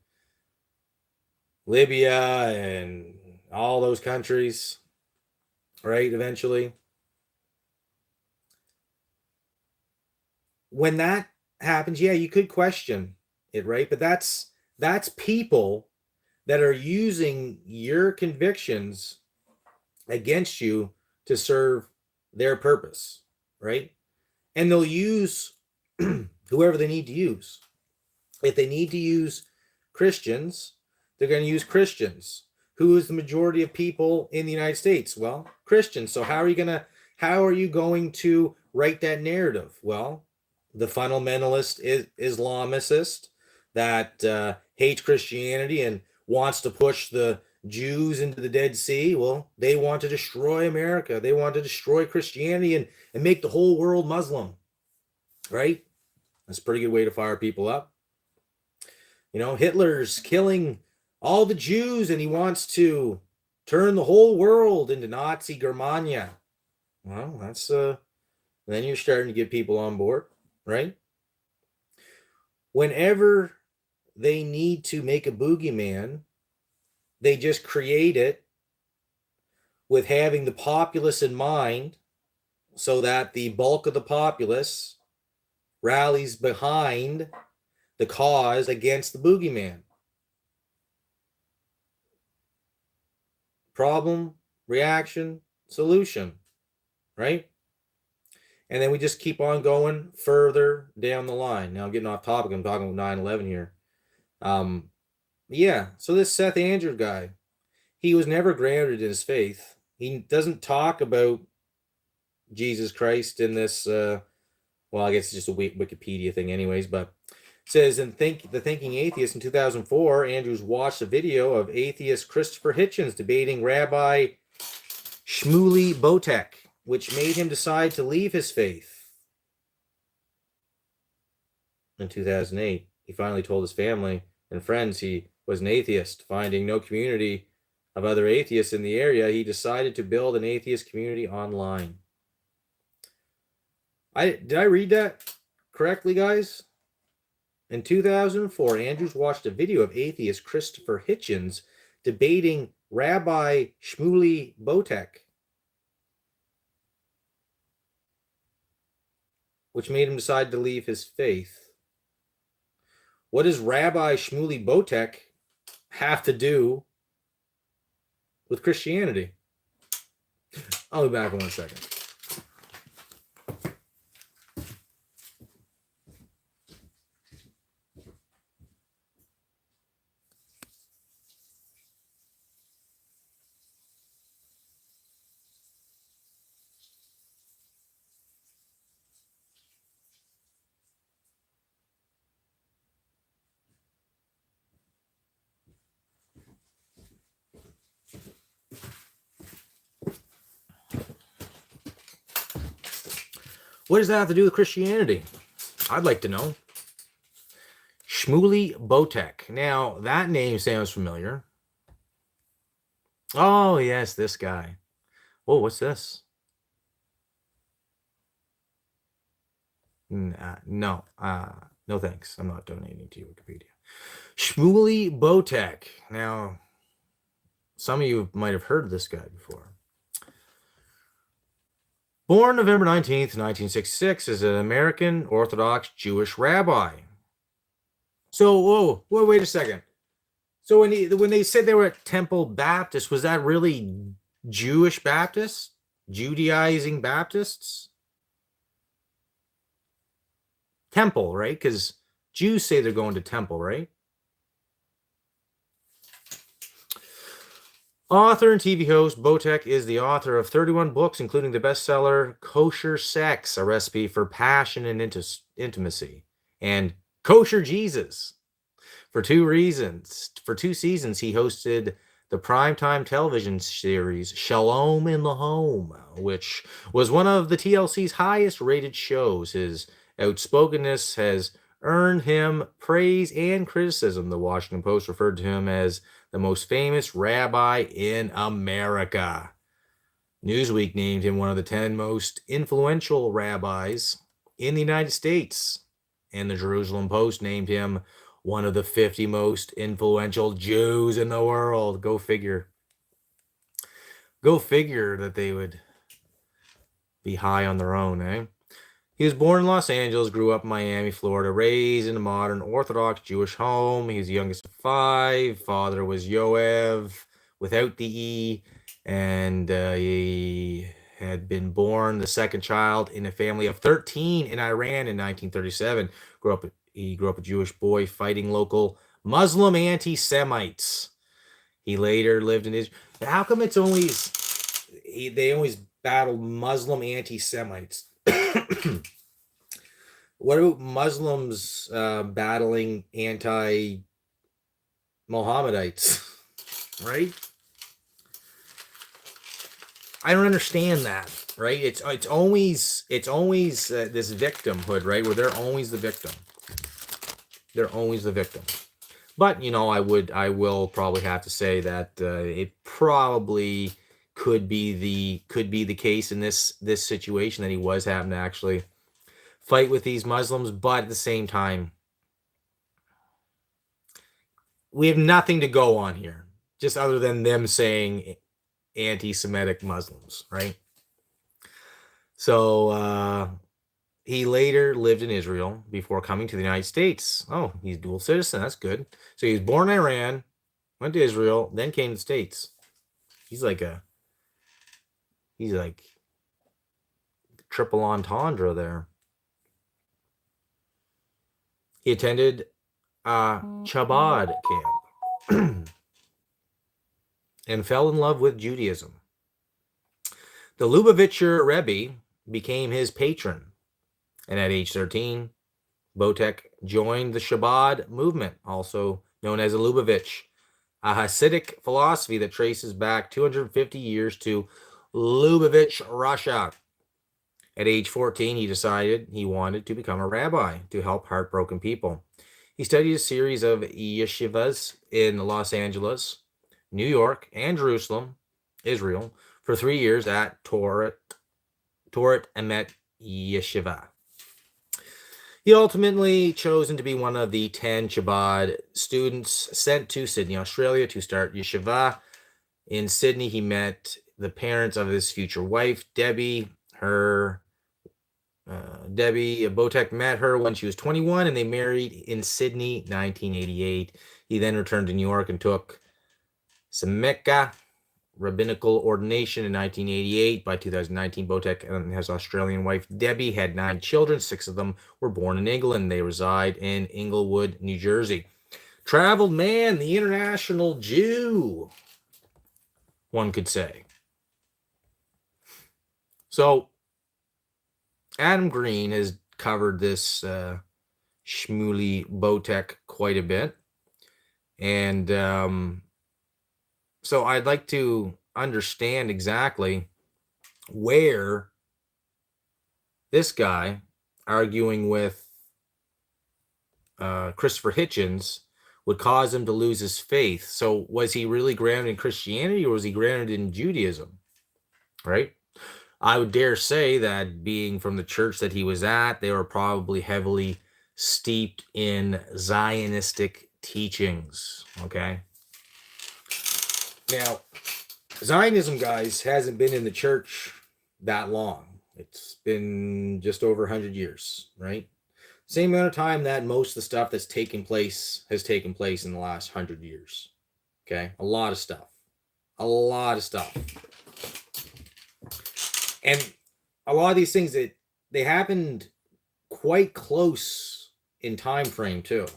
Libya and all those countries, right? Eventually. When that happens, yeah, you could question it, right? But that's people that are using your convictions against you to serve their purpose, right? And they'll use whoever they need to use. If they need to use Christians, they're going to use Christians. Who is the majority of people in the United States? Well, Christians. So how are you going to write that narrative? Well, the fundamentalist Islamicist that hates Christianity and wants to push the Jews into the Dead Sea. Well, they want to destroy America. They want to destroy Christianity and make the whole world Muslim, right? That's a pretty good way to fire people up. Hitler's killing all the Jews and he wants to turn the whole world into Nazi Germania. Well, that's then you're starting to get people on board, right? Whenever they need to make a boogeyman, they just create it with having the populace in mind so that the bulk of the populace rallies behind the cause against the boogeyman. Problem, reaction, solution, right? And then we just keep on going further down the line. Now I'm getting off topic. I'm talking about 9/11 here. Yeah, so this Seth Andrews guy, he was never grounded in his faith. He doesn't talk about Jesus Christ in this, well, I guess it's just a Wikipedia thing anyways, but it says in The Thinking Atheist in 2004, Andrews watched a video of atheist Christopher Hitchens debating Rabbi Shmuley Boteach, which made him decide to leave his faith. In 2008, he finally told his family and friends he was an atheist. Finding no community of other atheists in the area, he decided to build an atheist community online. Did I read that correctly, guys? In 2004, Andrews watched a video of atheist Christopher Hitchens debating Rabbi Shmuley Boteach. which made him decide to leave his faith. What does Rabbi Shmuley Botek have to do with Christianity? I'll be back in 1 second. What does that have to do with Christianity? I'd like to know. Shmuley Botek. Now, that name sounds familiar. Oh, yes, this guy. Oh, what's this? No, thanks. I'm not donating to Wikipedia. Shmuley Botek. Now, some of you might have heard of this guy before. Born November 19th, 1966, is an American Orthodox Jewish rabbi. So, wait a second. So when they said they were at Temple Baptist, was that really Jewish Baptists? Judaizing Baptists? Temple, right? Because Jews say they're going to temple, right? Author and TV host, Botek is the author of 31 books, including the bestseller Kosher Sex, a recipe for passion and intimacy, and Kosher Jesus. For two seasons, he hosted the primetime television series Shalom in the Home, which was one of the TLC's highest rated shows. His outspokenness has earned him praise and criticism. The Washington Post referred to him as the most famous rabbi in America. Newsweek named him one of the 10 most influential rabbis in the United States. And the Jerusalem Post named him one of the 50 most influential Jews in the world. Go figure. Go figure that they would be high on their own, eh? He was born in Los Angeles, grew up in Miami, Florida, raised in a modern Orthodox Jewish home. He was the youngest of 5. Father was Yoav, without the E, and he had been born the second child in a family of 13 in Iran in 1937. He grew up a Jewish boy fighting local Muslim anti-Semites. He later lived in Israel. How come it's always they always battle Muslim anti-Semites? What about Muslims battling anti-Mohammedites? Right? I don't understand that. Right? It's always this victimhood, right? Where they're always the victim. They're always the victim. But I will probably have to say that it probably could be the case in this situation that he was having to actually fight with these Muslims, but at the same time, we have nothing to go on here, just other than them saying anti-Semitic Muslims, right? So he later lived in Israel before coming to the United States. Oh, he's dual citizen. That's good. So he was born in Iran, went to Israel, then came to the States. He's like triple entendre there. He attended Chabad camp and fell in love with Judaism. The Lubavitcher Rebbe became his patron, and at age 13, Botek joined the Chabad movement, also known as the Lubavitch, a Hasidic philosophy that traces back 250 years to Lubavitch, Russia. At age 14, he decided he wanted to become a rabbi to help heartbroken people. He studied a series of yeshivas in Los Angeles, New York, and Jerusalem, Israel, for 3 years at Torah Emet Yeshiva. He ultimately chosen to be one of the 10 Chabad students sent to Sydney, Australia to start yeshiva. In Sydney, he met the parents of his future wife, Debbie. Her Debbie Botek met her when she was 21, and they married in Sydney, 1988. He then returned to New York and took Semeka rabbinical ordination in 1988. By 2019, Botek and his Australian wife Debbie had 9 children. 6 of them were born in England. They reside in Inglewood, New Jersey. Traveled man, the international Jew, one could say. So Adam Green has covered this Shmuley Botek quite a bit. And so I'd like to understand exactly where this guy arguing with Christopher Hitchens would cause him to lose his faith. So was he really grounded in Christianity, or was he grounded in Judaism? Right? I would dare say that, being from the church that he was at, they were probably heavily steeped in Zionistic teachings. Okay. Now, Zionism, guys, hasn't been in the church that long. It's been just over 100 years, right? Same amount of time that most of the stuff that's taken place has taken place in the last 100 years. Okay? A lot of stuff. A lot of stuff. And a lot of these things, they happened quite close in time frame too,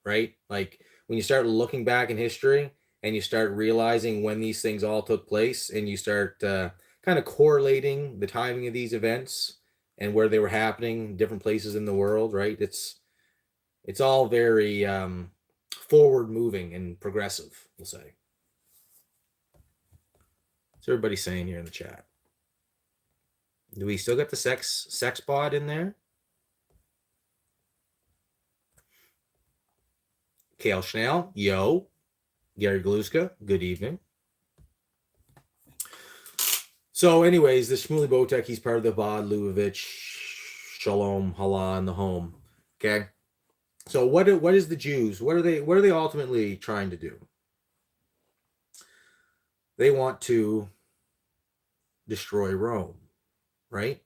right? Like when you start looking back in history and you start realizing when these things all took place, and you start kind of correlating the timing of these events and where they were happening, different places in the world, right? It's all very forward moving and progressive, we'll say. What's everybody saying here in the chat? Do we still got the sex pod in there? Kale Schnell, yo. Gary Gluska, good evening. So anyways, the Shmuley Botek, he's part of the Vod Lubavitch Shalom Hala in the home. Okay. So what is the Jews? What are they ultimately trying to do? They want to destroy Rome, right?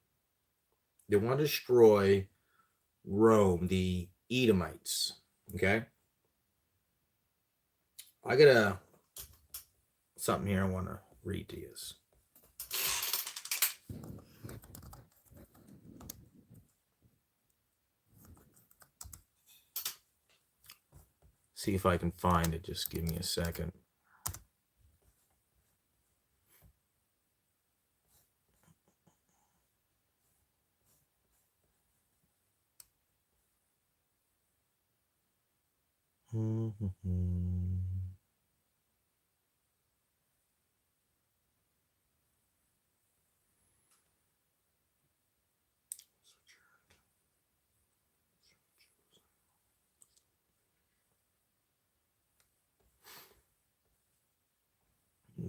They want to destroy Rome, the Edomites. Okay. I got something here I want to read to you. See if I can find it. Just give me a second.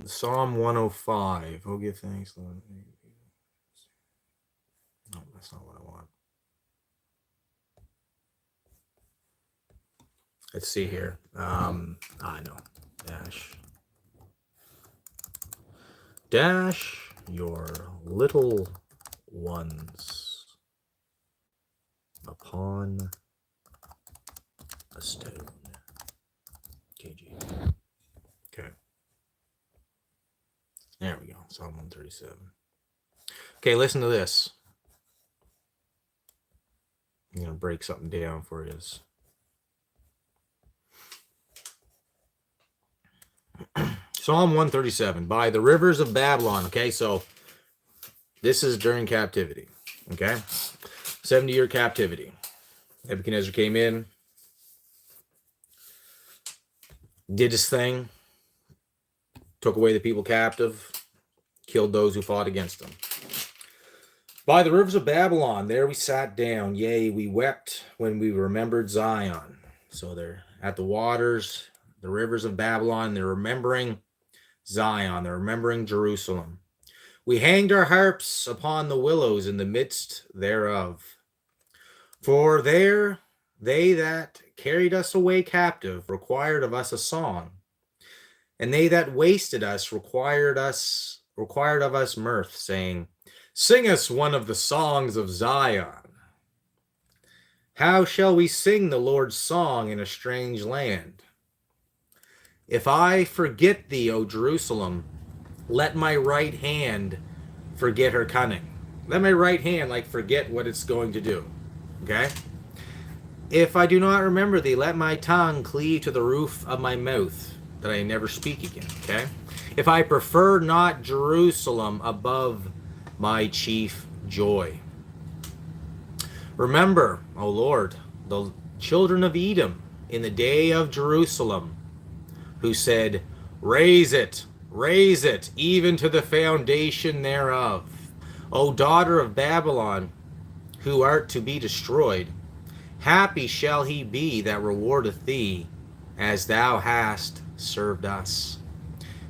Psalm 105. Oh, give thanks, Lord. No, that's not what I want. Let's see here. I know. Dash your little ones upon a stone. KG. Okay. There we go. Psalm 137. Okay, listen to this. I'm going to break something down for you. Psalm 137. By the rivers of Babylon. Okay, so this is during captivity. Okay, 70-year captivity. Nebuchadnezzar came in, did his thing, took away the people captive, killed those who fought against him. By the rivers of Babylon, there we sat down. Yea, we wept when we remembered Zion. So they're at the waters, the rivers of Babylon. They're remembering Zion. They're remembering Jerusalem. We hanged our harps upon the willows in the midst thereof. For there they that carried us away captive required of us a song, and they that wasted us required of us mirth, saying, Sing us one of the songs of Zion. How shall we sing the Lord's song in a strange land? If I forget thee, O Jerusalem, let my right hand forget her cunning. Let my right hand forget what it's going to do. Okay? If I do not remember thee, let my tongue cleave to the roof of my mouth, that I never speak again. Okay? If I prefer not Jerusalem above my chief joy. Remember, O Lord, the children of Edom in the day of Jerusalem, who said, raise it, even to the foundation thereof. O daughter of Babylon, who art to be destroyed, happy shall he be that rewardeth thee, as thou hast served us.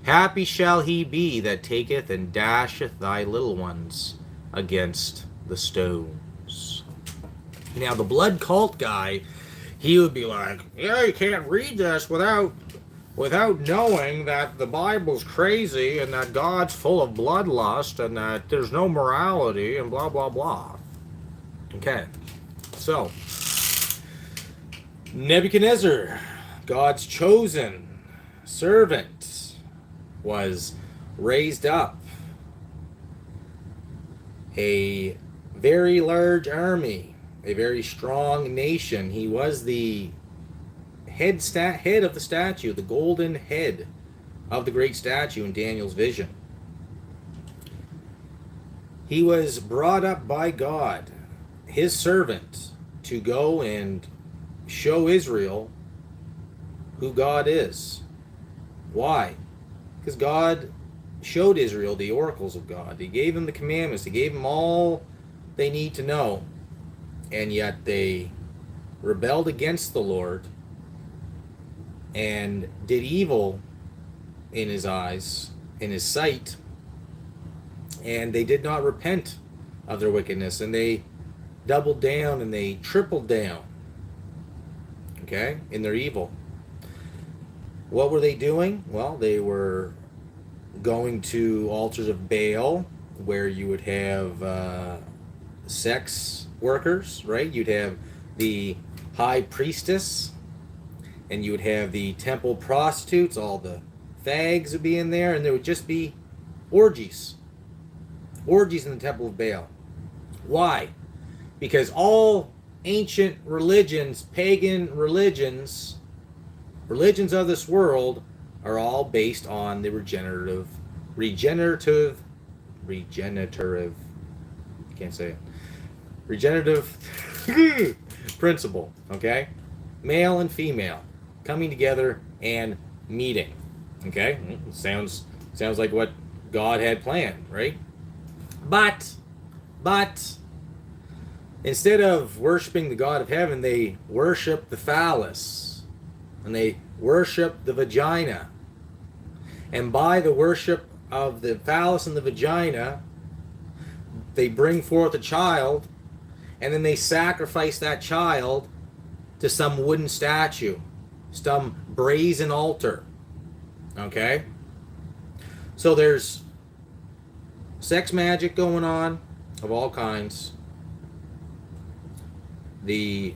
Happy shall he be that taketh and dasheth thy little ones against the stones. Now, the blood cult guy, he would be like, yeah, you can't read this without knowing that the Bible's crazy and that God's full of bloodlust and that there's no morality and blah, blah, blah. Okay, so Nebuchadnezzar, God's chosen servant, was raised up. A very large army, a very strong nation. He was the head of the statue, the golden head of the great statue in Daniel's vision. He was brought up by God, his servant, to go and show Israel who God is. Why? Because God showed Israel the oracles of God. He gave them the commandments. He gave them all they need to know. And yet they rebelled against the Lord and did evil in his eyes, in his sight, and they did not repent of their wickedness, and they doubled down and they tripled down, okay, in their evil. What were they doing? Well, they were going to altars of Baal, where you would have sex workers, right? You'd have the high priestess, and you would have the temple prostitutes, all the fags would be in there, and there would just be orgies. Orgies in the temple of Baal. Why? Because all ancient religions, pagan religions of this world are all based on the regenerative, can't say it, regenerative principle, okay? Male and female coming together and meeting, okay? Sounds like what God had planned, right? But instead of worshiping the God of heaven, they worship the phallus, and they worship the vagina. And by the worship of the phallus and the vagina, they bring forth a child, and then they sacrifice that child to some wooden statue, some brazen altar. Okay? So there's sex magic going on of all kinds. The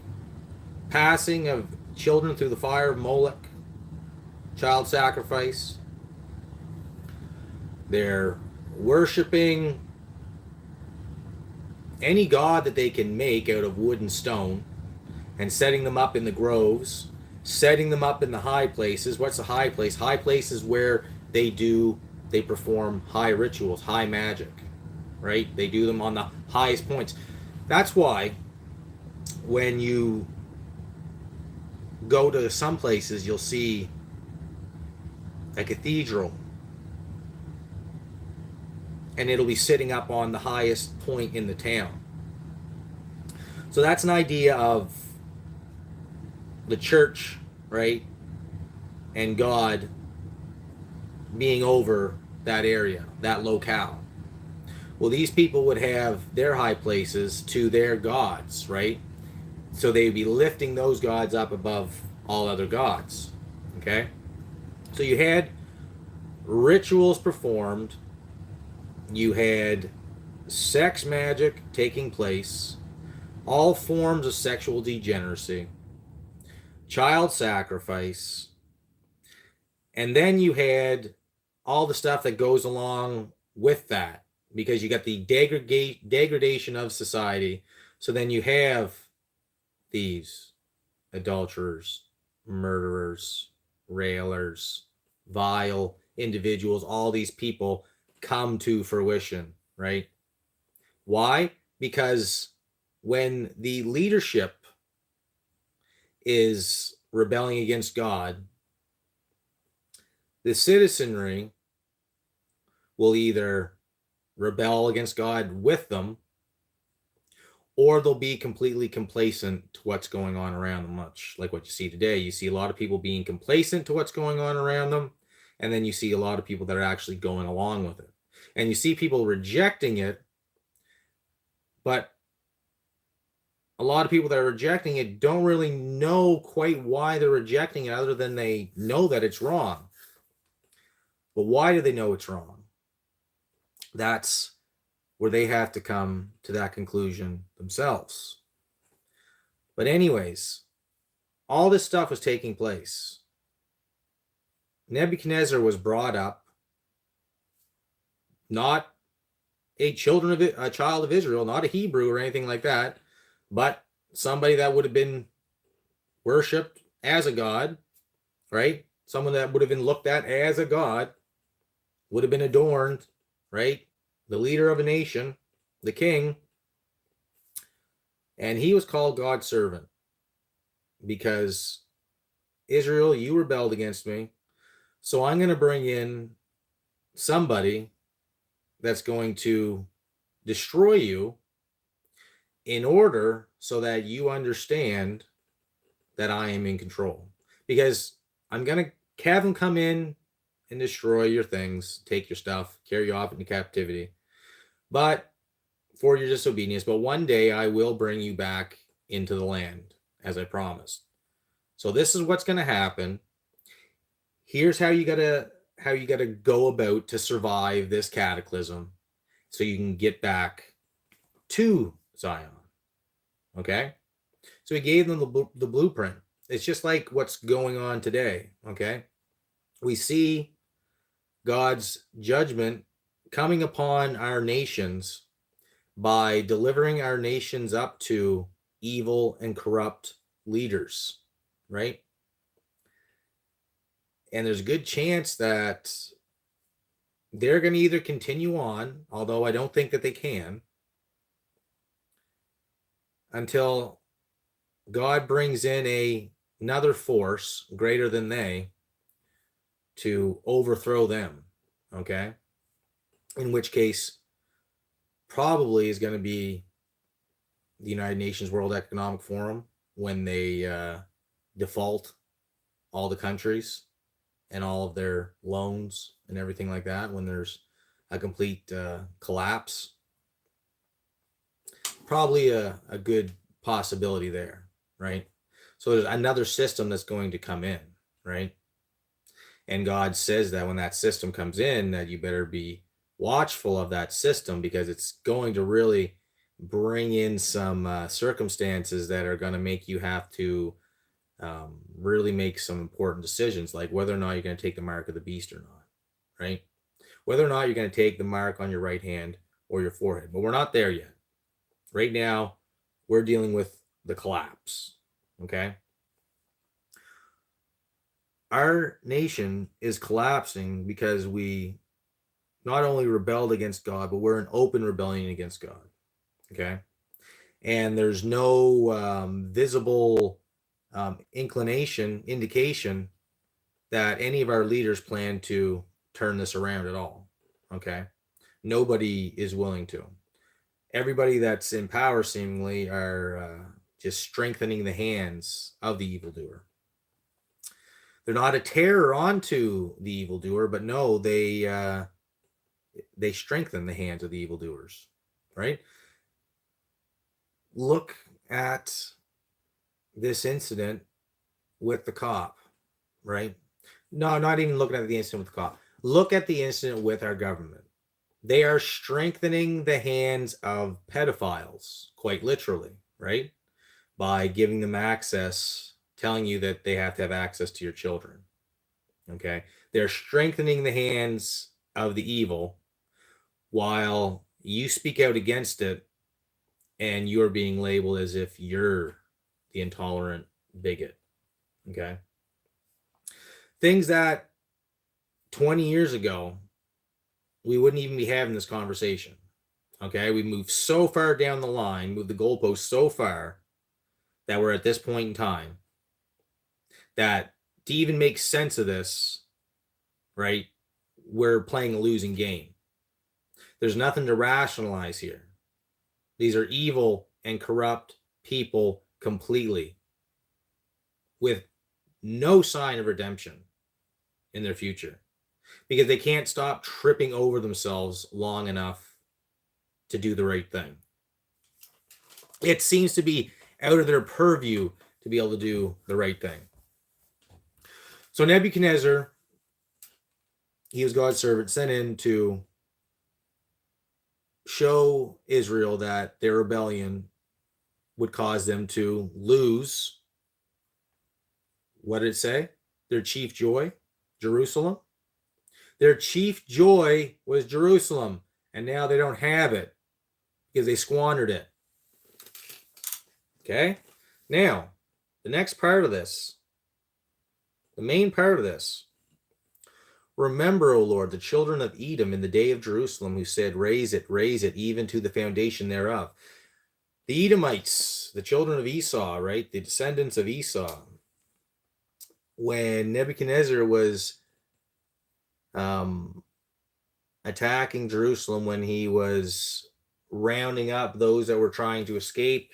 passing of children through the fire of Moloch, child sacrifice. They're worshiping any god that they can make out of wood and stone and setting them up in the groves, setting them up in the high places. What's a high place? High place is where they perform high rituals, high magic, right? They do them on the highest points. That's why when you go to some places, you'll see a cathedral, and it'll be sitting up on the highest point in the town. So that's an idea of the church, right, and God being over that area, that locale. Well, these people would have their high places to their gods, right? So they'd be lifting those gods up above all other gods, okay? So you had rituals performed, you had sex magic taking place, all forms of sexual degeneracy, child sacrifice, and then you had all the stuff that goes along with that because you got the degradation of society. So then you have thieves, adulterers, murderers, railers, vile individuals, all these people come to fruition, right? Why? Because when the leadership is rebelling against God, the citizenry will either rebel against God with them, or they'll be completely complacent to what's going on around them, much like what you see today. You see a lot of people being complacent to what's going on around them, and then you see a lot of people that are actually going along with it. And you see people rejecting it, but a lot of people that are rejecting it don't really know quite why they're rejecting it, other than they know that it's wrong. But why do they know it's wrong? That's where they have to come to that conclusion themselves. But anyways, all this stuff was taking place. Nebuchadnezzar was brought up, not a child of Israel, not a Hebrew or anything like that, but somebody that would have been worshipped as a god, right? Someone that would have been looked at as a god, would have been adorned, right? The leader of a nation, the king. And he was called God's servant because, Israel, you rebelled against me. So I'm going to bring in somebody that's going to destroy you in order so that you understand that I am in control. Because I'm going to have them come in and destroy your things, take your stuff, carry you off into captivity, but for your disobedience. But one day I will bring you back into the land, as I promised. So this is what's going to happen. Here's how you gotta go about to survive this cataclysm, so you can get back to Zion. Okay, so he gave them the blueprint. It's just like what's going on today. Okay, we see God's judgment coming upon our nations by delivering our nations up to evil and corrupt leaders, right? And there's a good chance that they're going to either continue on, although I don't think that they can, until God brings in another force greater than they to overthrow them, okay? In which case, probably is going to be the United Nations World Economic Forum, when they default all the countries and all of their loans and everything like that, when there's a complete collapse. Probably a good possibility there, right? So there's another system that's going to come in, right? And God says that when that system comes in, that you better be watchful of that system, because it's going to really bring in some circumstances that are going to make you have to really make some important decisions, like whether or not you're going to take the mark of the beast or not, right? Whether or not you're going to take the mark on your right hand or your forehead. But we're not there yet. Right now, we're dealing with the collapse, okay? Our nation is collapsing because we not only rebelled against God, but we're in open rebellion against God, okay? And there's no visible indication that any of our leaders plan to turn this around at all, okay? Nobody is willing to. Everybody that's in power seemingly are just strengthening the hands of the evildoer. They're not a terror onto the evildoer, but no, they strengthen the hands of the evildoers, right? Look at this incident with the cop, right? No, not even looking at the incident with the cop. Look at the incident with our government. They are strengthening the hands of pedophiles, quite literally, right? By giving them access, telling you that they have to have access to your children. Okay? They're strengthening the hands of the evil while you speak out against it and you're being labeled as if you're the intolerant bigot. Okay? Things that 20 years ago, we wouldn't even be having this conversation. Okay? We moved so far down the line, moved the goalpost so far that we're at this point in time that to even make sense of this, right, we're playing a losing game. There's nothing to rationalize here. These are evil and corrupt people completely with no sign of redemption in their future because they can't stop tripping over themselves long enough to do the right thing. It seems to be out of their purview to be able to do the right thing. So Nebuchadnezzar, he was God's servant, sent in to show Israel that their rebellion would cause them to lose, what did it say? Their chief joy, Jerusalem. Their chief joy was Jerusalem, and now they don't have it because they squandered it. Okay? Now, the next part of this, the main part of this, remember, O Lord, the children of Edom in the day of Jerusalem who said, raise it, even to the foundation thereof. The Edomites, the children of Esau, right? The descendants of Esau. When Nebuchadnezzar was attacking Jerusalem, when he was rounding up those that were trying to escape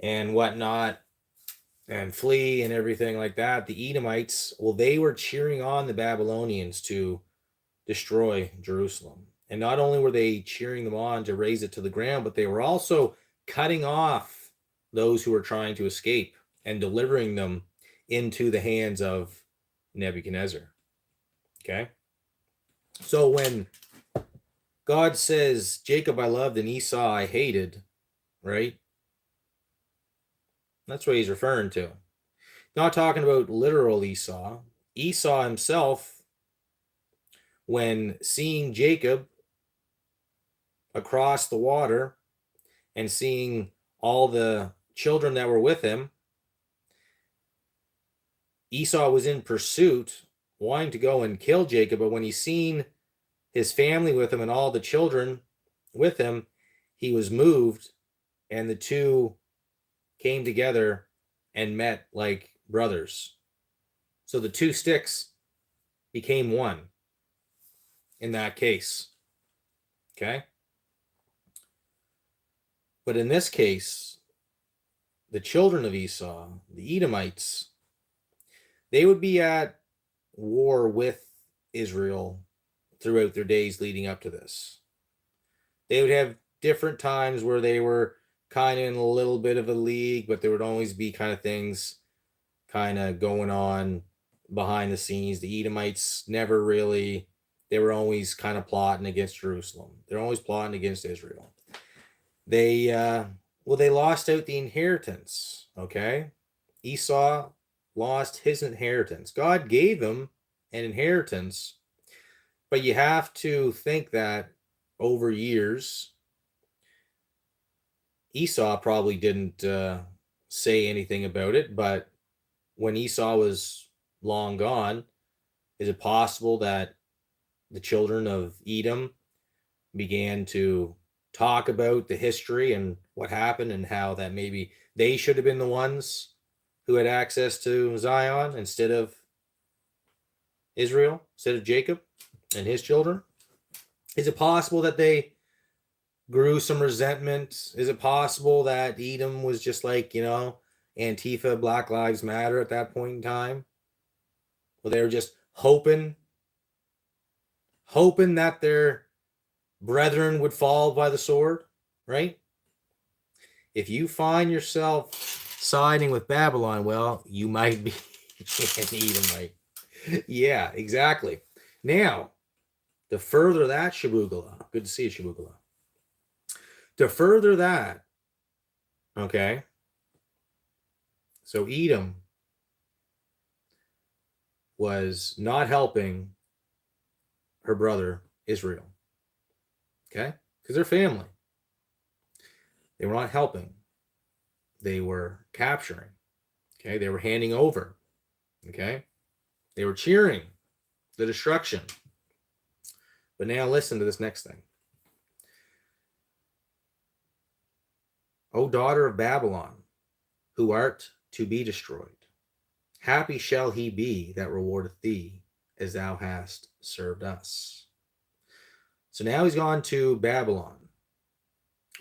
and whatnot and flee and everything like that, the Edomites, well, they were cheering on the Babylonians to destroy Jerusalem. And not only were they cheering them on to raise it to the ground, but they were also cutting off those who were trying to escape and delivering them into the hands of Nebuchadnezzar. Okay? So when God says, Jacob I loved and Esau I hated, right? That's what he's referring to. Not talking about literal Esau. Esau himself, when seeing Jacob across the water and seeing all the children that were with him, Esau was in pursuit, wanting to go and kill Jacob, but when he seen his family with him and all the children with him, he was moved, and the two came together and met like brothers. So the two sticks became one in that case. Okay? But in this case, the children of Esau, the Edomites, they would be at war with Israel throughout their days leading up to this. They would have different times where they were kind of in a little bit of a league, but there would always be kind of things kind of going on behind the scenes. The Edomites never really, they were always kind of plotting against Jerusalem. They're always plotting against Israel. They lost out the inheritance, okay? Esau lost his inheritance. God gave him an inheritance, but you have to think that over years, Esau probably didn't say anything about it, but when Esau was long gone, is it possible that the children of Edom began to talk about the history and what happened and how that maybe they should have been the ones who had access to Zion instead of Israel, instead of Jacob and his children? Is it possible that they grew some resentment? Is it possible that Edom was just like, Antifa, Black Lives Matter at that point in time? Well, they were just hoping that their brethren would fall by the sword, right? If you find yourself siding with Babylon, well, you might be an Edomite. Yeah, exactly. Now, To further that, Shabugala, good to see you, Shabugala. To further that, okay, so Edom was not helping her brother Israel, okay, because they're family. They were not helping. They were capturing, okay, they were handing over, okay, they were cheering the destruction. But now listen to this next thing. O daughter of Babylon, who art to be destroyed, happy shall he be that rewardeth thee as thou hast served us. So now he's gone to Babylon.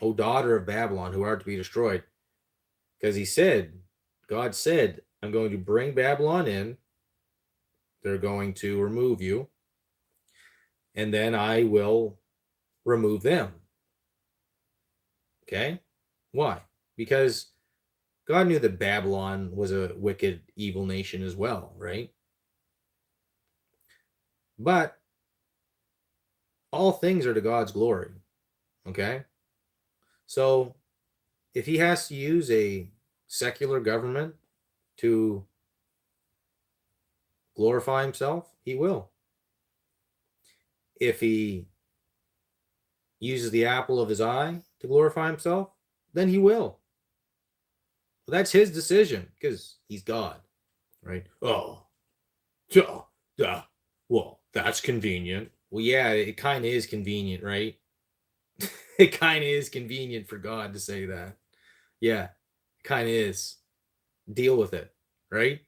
O daughter of Babylon, who art to be destroyed. Because he said, God said, I'm going to bring Babylon in. They're going to remove you. And then I will remove them. Okay? Why? Because God knew that Babylon was a wicked, evil nation as well, right? But all things are to God's glory. Okay? So if he has to use a secular government to glorify himself, he will. If he uses the apple of his eye to glorify himself, then he will. Well, that's his decision because he's God, right? Oh, yeah. Well, that's convenient. Well, yeah, it kind of is convenient, right? It kind of is convenient for God to say that. Yeah, it kind of is. Deal with it, right?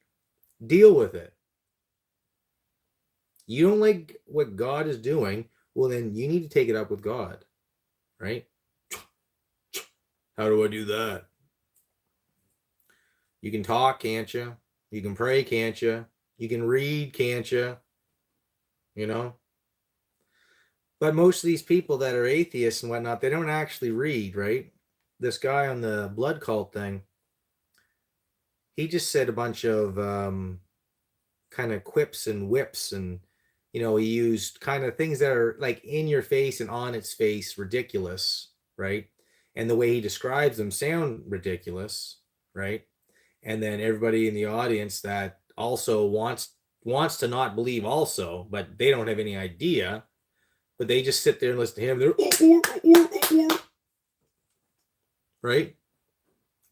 Deal with it. You don't like what God is doing, well, then you need to take it up with God, right? How do I do that? You can talk, can't you? You can pray, can't you? You can read, can't you? You know? But most of these people that are atheists and whatnot, they don't actually read, right? This guy on the blood cult thing, he just said a bunch of kind of quips and whips, and he used kind of things that are like in your face and on its face ridiculous, right? And the way he describes them sound ridiculous, right? And then everybody in the audience that also wants to not believe also, but they don't have any idea, but they just sit there and listen to him. They're right?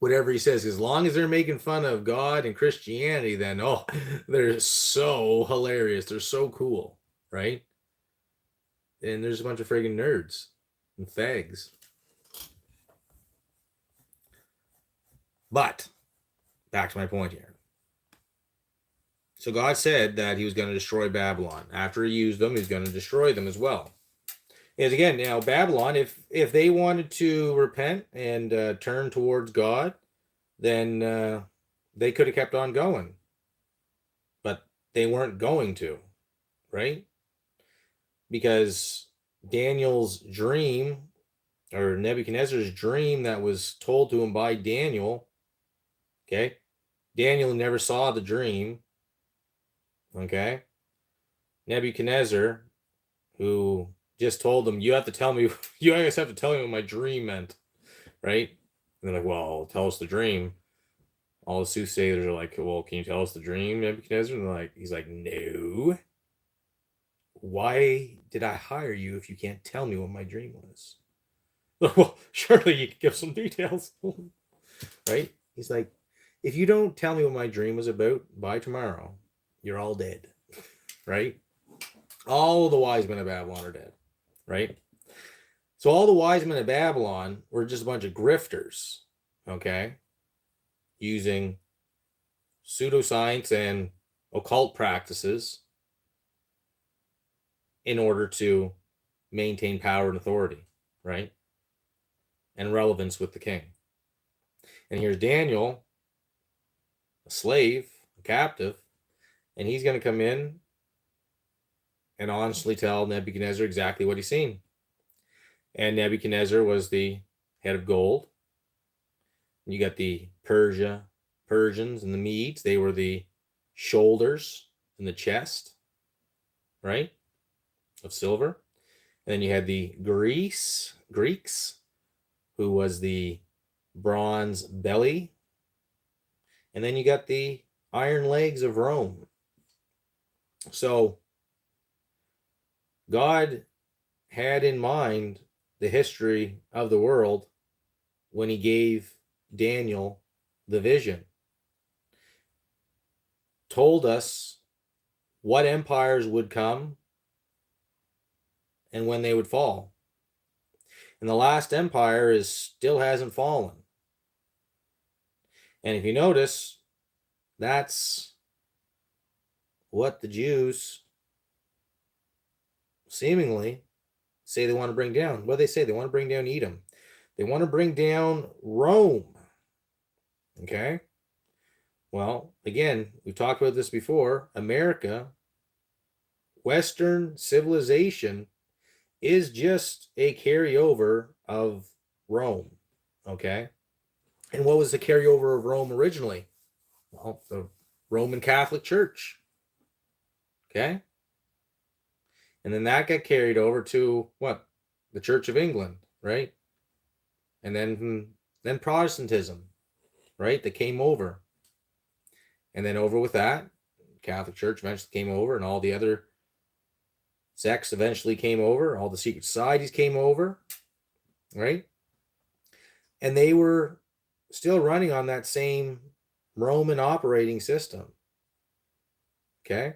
Whatever he says, as long as they're making fun of God and Christianity, then they're so hilarious. They're so cool, right? And there's a bunch of friggin' nerds and fags. But back to my point here. So God said that he was going to destroy Babylon. After he used them, he's going to destroy them as well. And again, now Babylon, if they wanted to repent and turn towards God, then they could have kept on going. But they weren't going to, right? Because Daniel's dream, or Nebuchadnezzar's dream that was told to him by Daniel, okay? Daniel never saw the dream, okay? Nebuchadnezzar, who just told them, you guys have to tell me what my dream meant, right? And they're like, well, tell us the dream. All the soothsayers are like, well, can you tell us the dream, Nebuchadnezzar? And he's like, no. Why did I hire you if you can't tell me what my dream was? Well, surely you could give some details, right? He's like, if you don't tell me what my dream was about by tomorrow, you're all dead, right? All the wise men of Babylon are dead, right? So all the wise men of Babylon were just a bunch of grifters, okay? Using pseudoscience and occult practices in order to maintain power and authority, right? And relevance with the king. And here's Daniel, a slave, a captive, and he's going to come in and honestly tell Nebuchadnezzar exactly what he's seen. And Nebuchadnezzar was the head of gold. You got the Persians and the Medes. They were the shoulders and the chest, right? of silver. And then you had the Greeks, who was the bronze belly. And then you got the iron legs of Rome. So God had in mind the history of the world when he gave Daniel the vision. Told us what empires would come and when they would fall. And the last empire still hasn't fallen. And if you notice, that's what the Jews seemingly say they want to bring down. What do they say? They want to bring down Edom. They want to bring down Rome. Okay? Well, again, we've talked about this before. America, Western civilization, is just a carryover of Rome. Okay? And what was the carryover of Rome originally? Well, the Roman Catholic Church. Okay? And then that got carried over to what? The Church of England, right? And then Protestantism, right? That came over. And then over with that, Catholic Church eventually came over, and all the other sects eventually came over. All the secret societies came over, right? And they were still running on that same Roman operating system. Okay?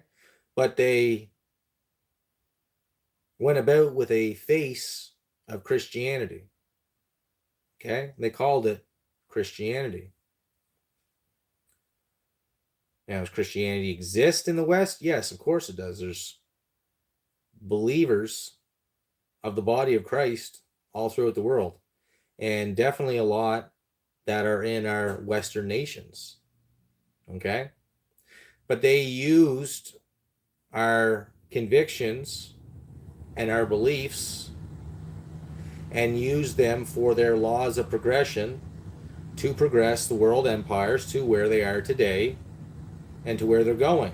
But they went about with a face of Christianity. Okay? They called it Christianity. Now, does Christianity exist in the West? Yes, of course it does. There's believers of the body of Christ all throughout the world, and definitely a lot that are in our Western nations. Okay? But they used our convictions and our beliefs and used them for their laws of progression to progress the world empires to where they are today and to where they're going.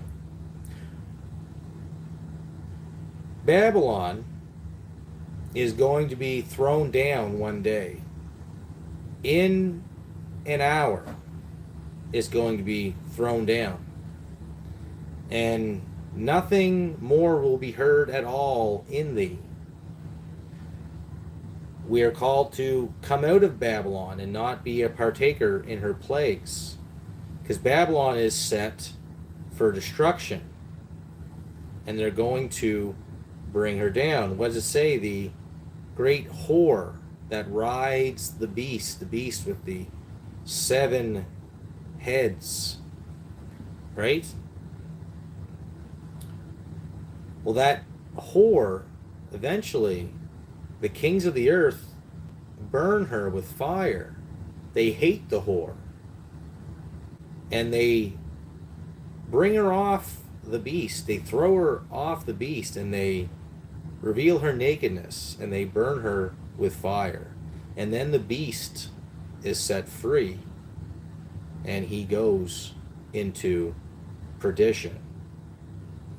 Babylon is going to be thrown down one day. In an hour, it's going to be thrown down. And nothing more will be heard at all in thee. We are called to come out of Babylon and not be a partaker in her plagues, because Babylon is set for destruction, and they're going to bring her down. What does it say? The great whore that rides the beast with the 7 heads, right? Well, that whore, eventually, the kings of the earth burn her with fire. They hate the whore. And they bring her off the beast. They throw her off the beast, and they reveal her nakedness, and they burn her with fire. And then the beast is set free, and he goes into perdition.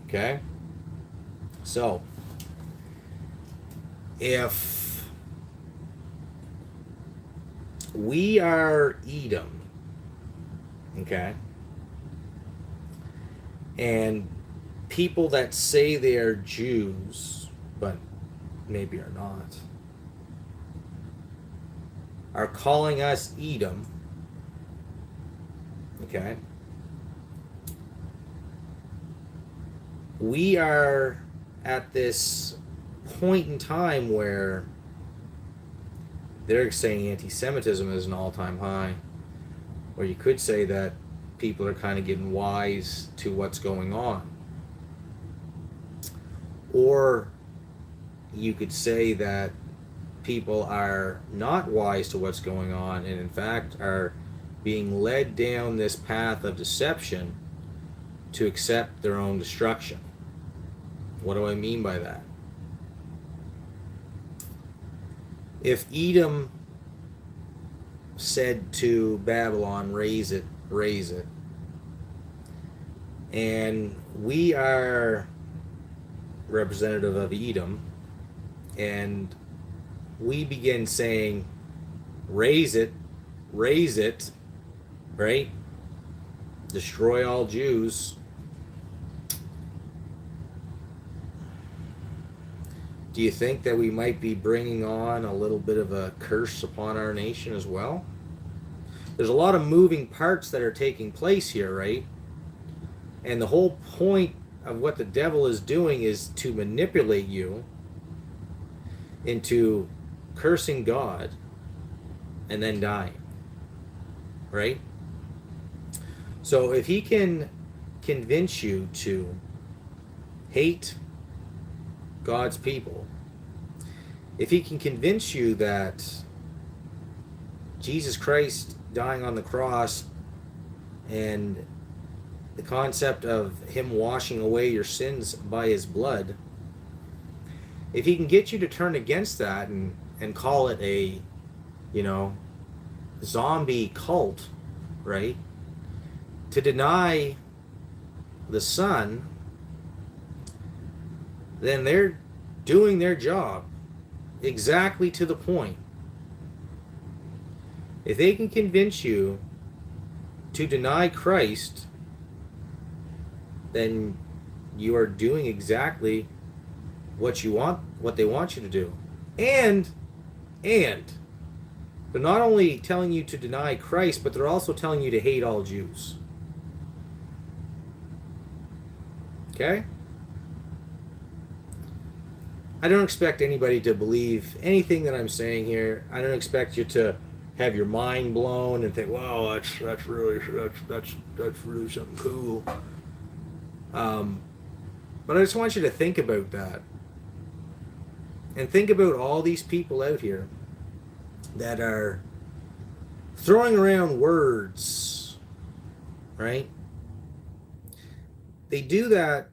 Okay? So, if we are Edom, okay, and people that say they are Jews, but maybe are not, are calling us Edom, okay, we are at this point in time where they're saying anti-Semitism is an all-time high, or you could say that people are kind of getting wise to what's going on. Or you could say that people are not wise to what's going on, and in fact are being led down this path of deception to accept their own destruction. What do I mean by that? If Edom said to Babylon, raise it, and we are representative of Edom, and we begin saying, raise it, right? Destroy all Jews. Do you think that we might be bringing on a little bit of a curse upon our nation as well? There's a lot of moving parts that are taking place here, right? And the whole point of what the devil is doing is to manipulate you into cursing God and then dying, right? So if he can convince you to hate God's people, if he can convince you that Jesus Christ dying on the cross and the concept of him washing away your sins by his blood, if he can get you to turn against that and call it a, zombie cult, right? To deny the Son, then they're doing their job exactly to the point. If they can convince you to deny Christ, then you are doing exactly what they want you to do. And they're not only telling you to deny Christ, but they're also telling you to hate all Jews. Okay? I don't expect anybody to believe anything that I'm saying here. I don't expect you to have your mind blown and think, "Wow, that's really something cool." But I just want you to think about that, and think about all these people out here that are throwing around words, right? They do that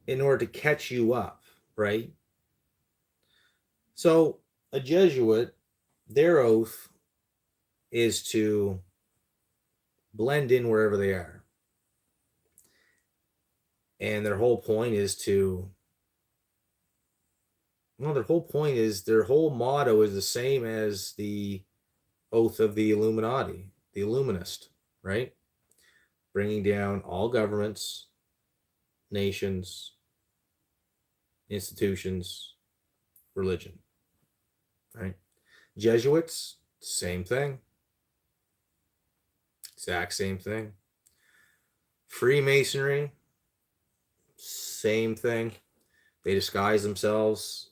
in order to catch you up, right? So a Jesuit, their oath is to blend in wherever they are. And their whole point is their whole motto is the same as the oath of the Illuminati, the Illuminist, right? Bringing down all governments, nations, institutions, religion, right? Jesuits, same thing. Exact same thing. Freemasonry, same thing. They disguise themselves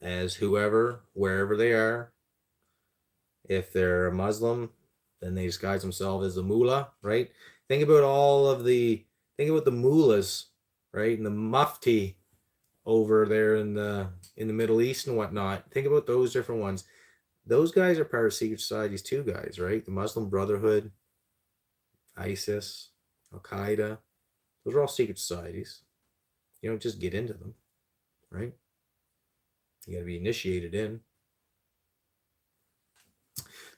as whoever, wherever they are. If they're a Muslim, then they disguise themselves as a mullah, right? Think about the mullahs, right? And the mufti over there in the Middle East and whatnot. Think about those different ones. Those guys are part of secret societies too, guys, right? The Muslim Brotherhood, ISIS, Al-Qaeda, those are all secret societies. You don't just get into them, right? You got to be initiated in.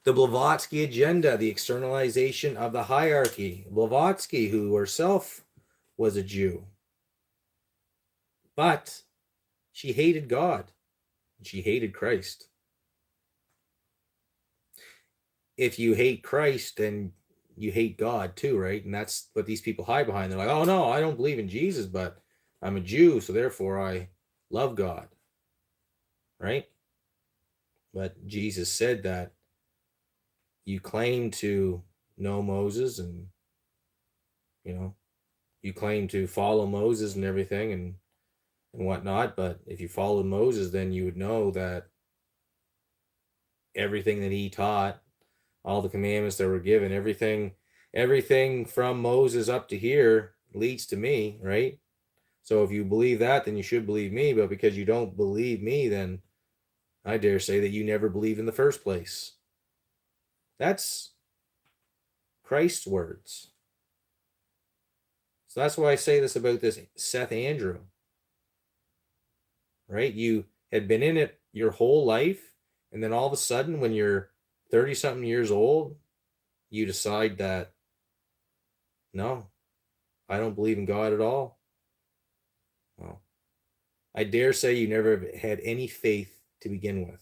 The Blavatsky agenda, the externalization of the hierarchy. Blavatsky, who herself was a Jew, but she hated God. She hated Christ. If you hate Christ, then you hate God too, right? And that's what these people hide behind. They're like, "Oh no, I don't believe in Jesus, but I'm a Jew, so therefore I love God." Right? But Jesus said that you claim to know Moses and, you claim to follow Moses and everything and whatnot, but if you followed Moses, then you would know that everything that he taught, all the commandments that were given, everything from Moses up to here leads to me, right? So if you believe that, then you should believe me. But because you don't believe me, then I dare say that you never believed in the first place. That's Christ's words. So that's why I say this about this Seth Andrew. Right? You had been in it your whole life, and then all of a sudden, when you're 30-something years old, you decide that, no, I don't believe in God at all. Well, I dare say you never had any faith to begin with.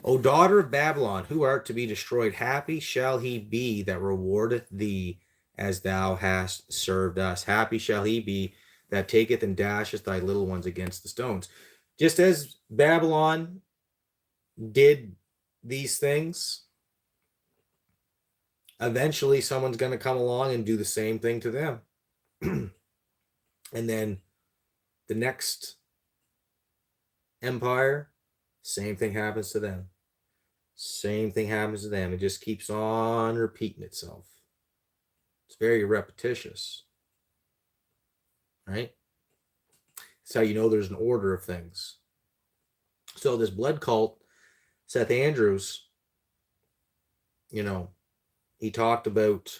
O daughter of Babylon, who art to be destroyed, happy shall he be that rewardeth thee as thou hast served us. Happy shall he be that taketh and dasheth thy little ones against the stones. Just as Babylon did these things, eventually someone's going to come along and do the same thing to them. And then the next empire, same thing happens to them. Same thing happens to them. It just keeps on repeating itself. It's very repetitious. Right? That's how you know there's an order of things. So this blood cult, Seth Andrews, he talked about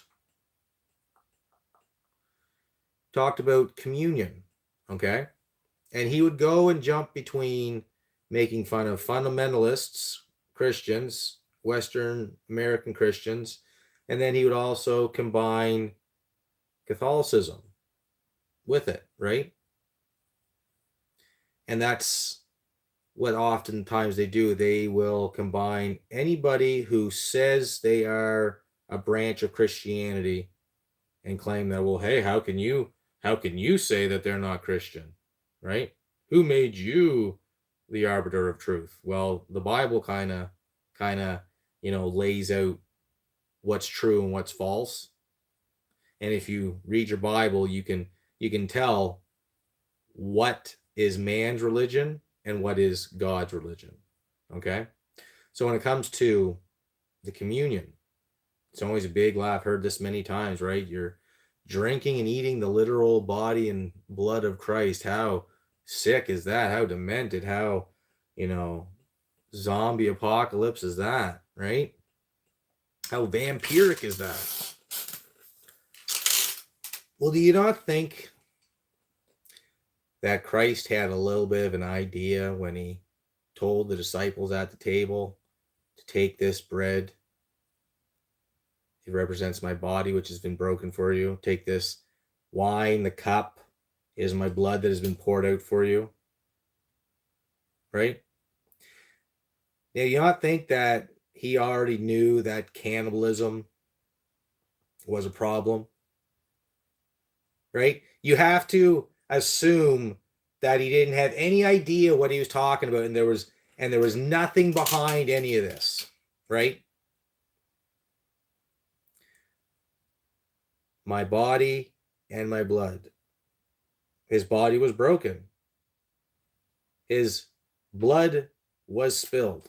communion, okay? And he would go and jump between making fun of fundamentalists, Christians, Western American Christians, and then he would also combine Catholicism with it, right? And that's what oftentimes they do. They will combine anybody who says they are a branch of Christianity and claim that, well, hey, how can you say that they're not Christian, right? Who made you the arbiter of truth? Well, the Bible kind of lays out what's true and what's false. And if you read your Bible, you can tell what is man's religion and what is God's religion. Okay? So when it comes to the communion, it's always a big laugh. I've heard this many times, right? You're drinking and eating the literal body and blood of Christ. How sick is that? How demented? How, zombie apocalypse is that, right? How vampiric is that? Well, do you not think that Christ had a little bit of an idea when he told the disciples at the table to take this bread? It represents my body, which has been broken for you. Take this wine, the cup, is my blood that has been poured out for you. Right? Now, you not think that he already knew that cannibalism was a problem? Right? You have to assume that he didn't have any idea what he was talking about, and there was nothing behind any of this, right? My body and my blood. His body was broken. His blood was spilled.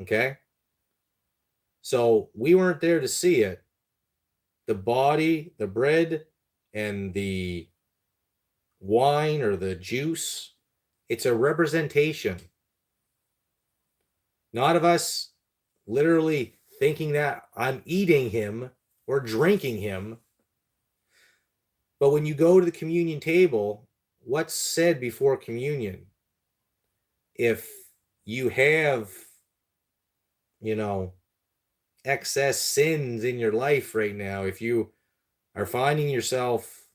Okay? So we weren't there to see it. The body, the bread, and the wine or the juice, it's a representation. Not of us literally thinking that I'm eating him or drinking him. But when you go to the communion table, what's said before communion? If you have, excess sins in your life right now, if you are finding yourself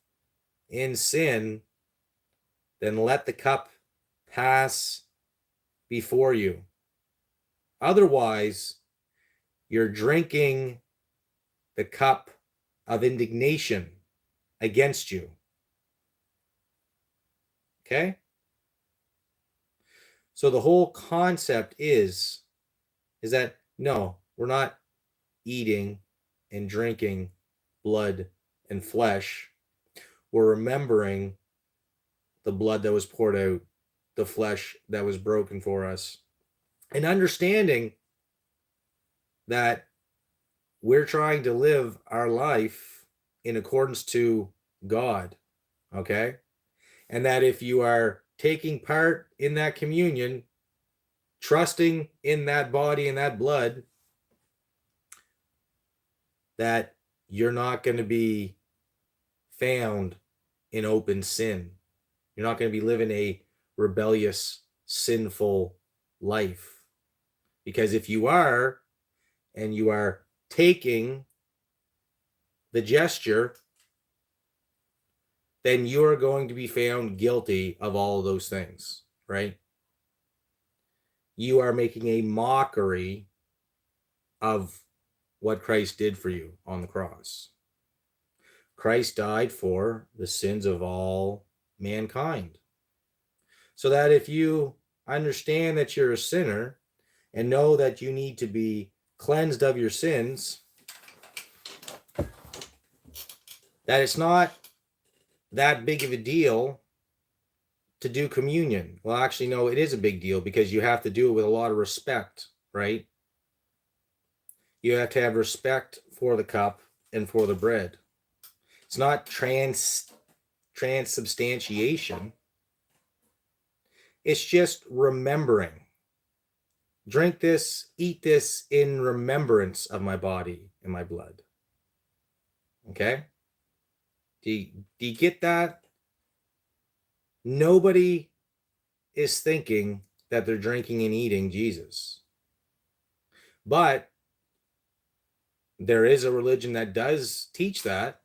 in sin, then let the cup pass before you. Otherwise, you're drinking the cup of indignation against you. Okay? So the whole concept is that, no, we're not eating and drinking blood and flesh. We're remembering the blood that was poured out, the flesh that was broken for us, and understanding that we're trying to live our life in accordance to God, okay? And that if you are taking part in that communion, trusting in that body and that blood, that you're not going to be found in open sin. You're not going to be living a rebellious, sinful life. Because if you are, and you are taking the gesture, then you are going to be found guilty of all of those things, right? You are making a mockery of what Christ did for you on the cross. Christ died for the sins of all mankind. So that if you understand that you're a sinner and know that you need to be cleansed of your sins, that it's not that big of a deal to do communion. Well, actually, no, it is a big deal because you have to do it with a lot of respect, right? You have to have respect for the cup and for the bread. It's not transubstantiation. It's just remembering. Drink this, eat this in remembrance of my body and my blood. Okay? Do you get that? Nobody is thinking that they're drinking and eating Jesus. But there is a religion that does teach that.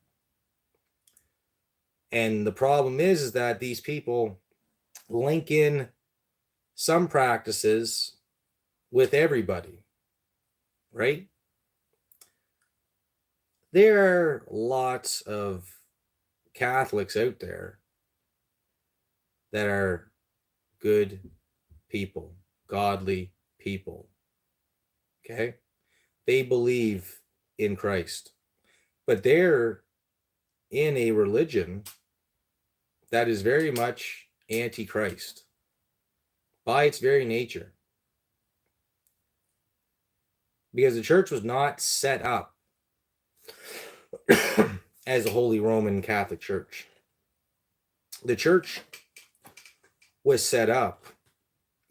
And the problem is that these people link in some practices with everybody, right? There are lots of Catholics out there that are good people, godly people, okay? They believe in Christ, but they're in a religion that is very much anti-Christ by its very nature. Because the church was not set up as a Holy Roman Catholic Church. The church was set up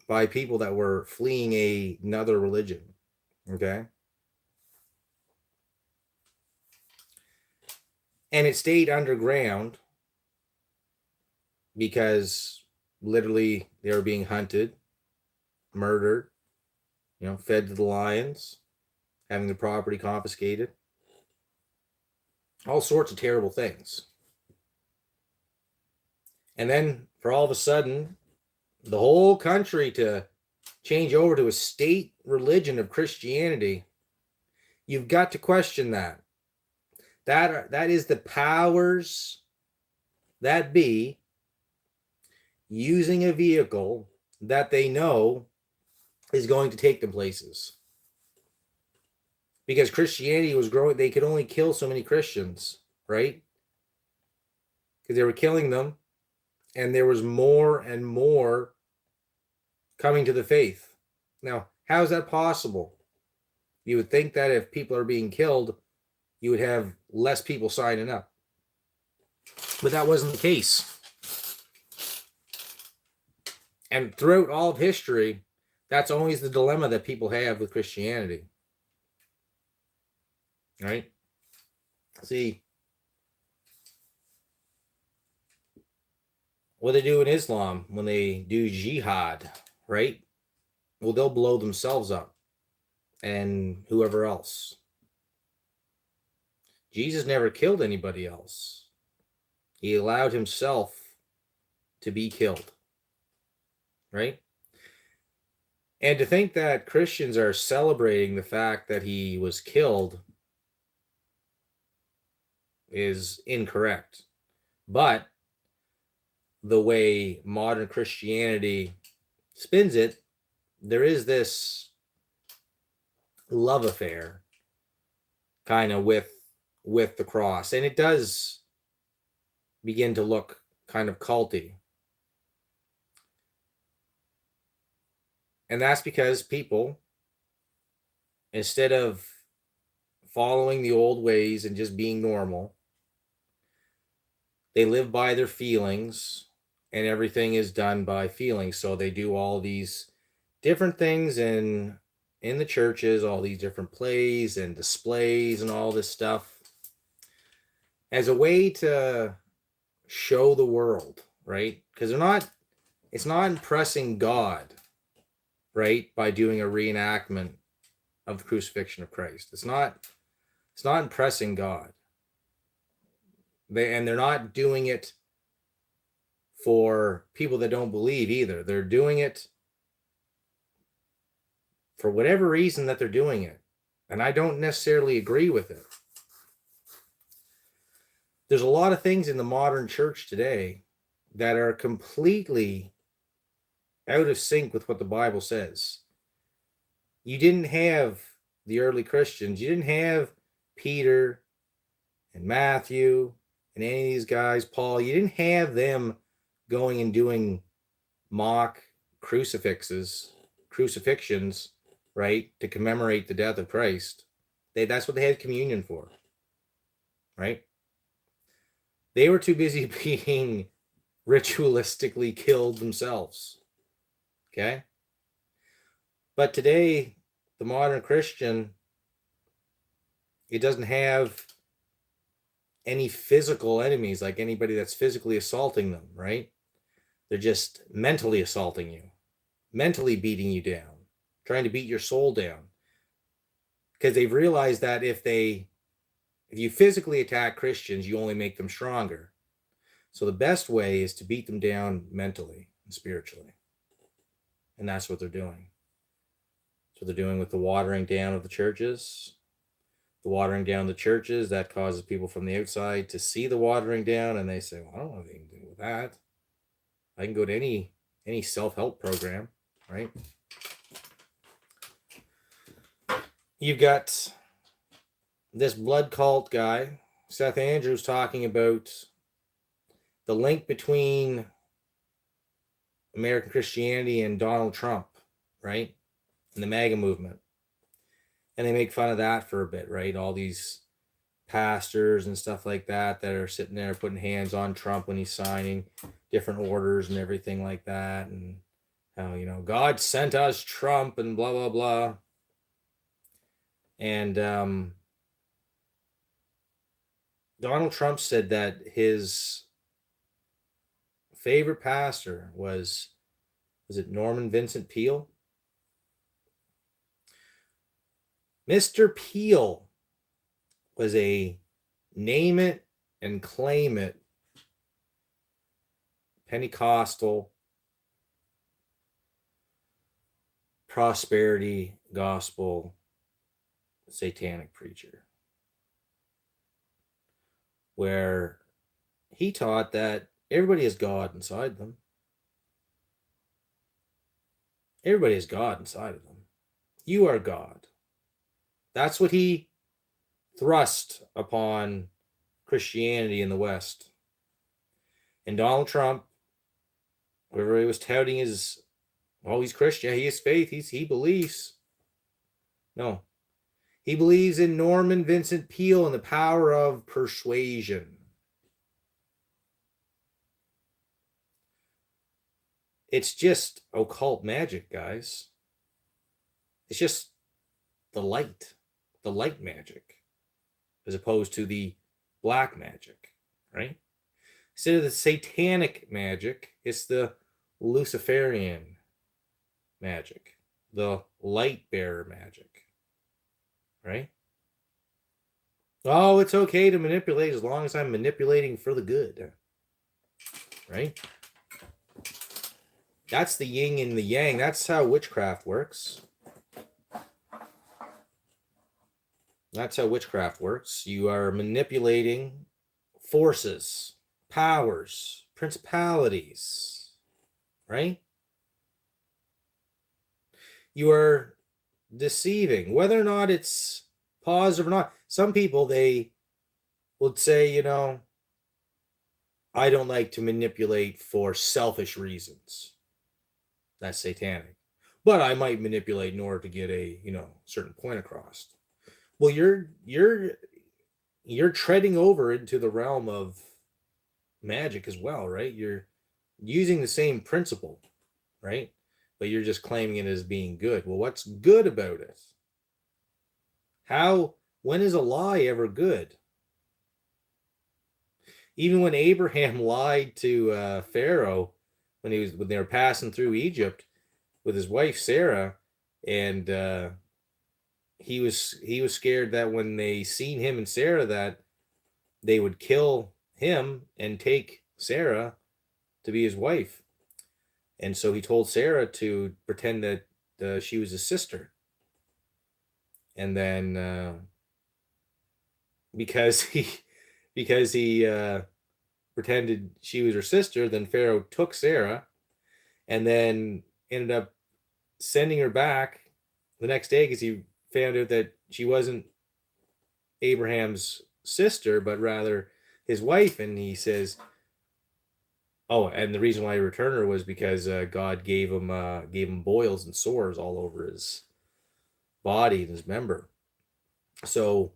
by people that were fleeing another religion, okay? And it stayed underground because literally they were being hunted, murdered, fed to the lions, having the property confiscated, all sorts of terrible things. And then for all of a sudden, the whole country to change over to a state religion of Christianity, you've got to question that. That is the powers that be using a vehicle that they know is going to take them places. Because Christianity was growing, they could only kill so many Christians, right? Because they were killing them, and there was more and more coming to the faith. Now, how is that possible? You would think that if people are being killed, you would have less people signing up. But that wasn't the case. And throughout all of history, that's always the dilemma that people have with Christianity. Right? See, what they do in Islam when they do jihad, right? Well, they'll blow themselves up and whoever else. Jesus never killed anybody else. He allowed himself to be killed, right? And to think that Christians are celebrating the fact that he was killed is incorrect. But the way modern Christianity spins it, there is this love affair kind of with the cross, and it does begin to look kind of culty. And that's because people, instead of following the old ways and just being normal, they live by their feelings, and everything is done by feelings. So they do all these different things in the churches, all these different plays and displays and all this stuff as a way to show the world, right? Because it's not impressing God, right, by doing a reenactment of the crucifixion of Christ. It's not impressing God. They're not doing it for people that don't believe either. They're doing it for whatever reason that they're doing it. And I don't necessarily agree with it. There's a lot of things in the modern church today that are completely out of sync with what the Bible says. You didn't have the early Christians. You didn't have Peter and Matthew and any of these guys, Paul. You didn't have them going and doing mock crucifixions, right, to commemorate the death of Christ. That's what they had communion for, right? They were too busy being ritualistically killed themselves, okay? But today, the modern Christian, it doesn't have any physical enemies, like anybody that's physically assaulting them, right? They're just mentally assaulting you, mentally beating you down, trying to beat your soul down. Because they've realized that if you physically attack Christians, you only make them stronger. So the best way is to beat them down mentally and spiritually. And that's what they're doing. That's what they're doing with the watering down of the churches. The watering down the churches, that causes people from the outside to see the watering down, and they say, well, I don't have anything to do with that. I can go to any self-help program, right? You've got this blood cult guy, Seth Andrews, talking about the link between American Christianity and Donald Trump, right? And the MAGA movement. And they make fun of that for a bit, right? All these pastors and stuff like that are sitting there putting hands on Trump when he's signing different orders and everything like that. And how, God sent us Trump and blah, blah, blah. And Donald Trump said that his favorite pastor was it Norman Vincent Peale? Mr. Peale was a name it and claim it Pentecostal prosperity gospel satanic preacher, where he taught that everybody has God inside them. Everybody has God inside of them. You are God. That's what he thrust upon Christianity in the West. And Donald Trump, whoever he was touting he's Christian, he has faith, he believes. No. He believes in Norman Vincent Peale and the power of persuasion. It's just occult magic, guys. It's just the light magic, as opposed to the black magic, right? Instead of the satanic magic, it's the Luciferian magic, the light bearer magic, right? Oh, it's okay to manipulate as long as I'm manipulating for the good, right? That's the yin and the yang. That's how witchcraft works. That's how witchcraft works. You are manipulating forces, powers, principalities, right? You are deceiving, whether or not it's positive or not. Some people, they would say, I don't like to manipulate for selfish reasons. That's satanic. But I might manipulate in order to get a, certain point across. Well, you're treading over into the realm of magic as well, right? You're using the same principle, right? But you're just claiming it as being good. Well, what's good about it? When is a lie ever good? Even when Abraham lied to Pharaoh when they were passing through Egypt with his wife Sarah, and he was scared that when they seen him and Sarah, that they would kill him and take Sarah to be his wife. And so he told Sarah to pretend that she was his sister. And then because he pretended she was her sister, then Pharaoh took Sarah and then ended up sending her back the next day because he found out that she wasn't Abraham's sister, but rather his wife. And he says, oh, and the reason why he returned her was because God gave him boils and sores all over his body and his member. So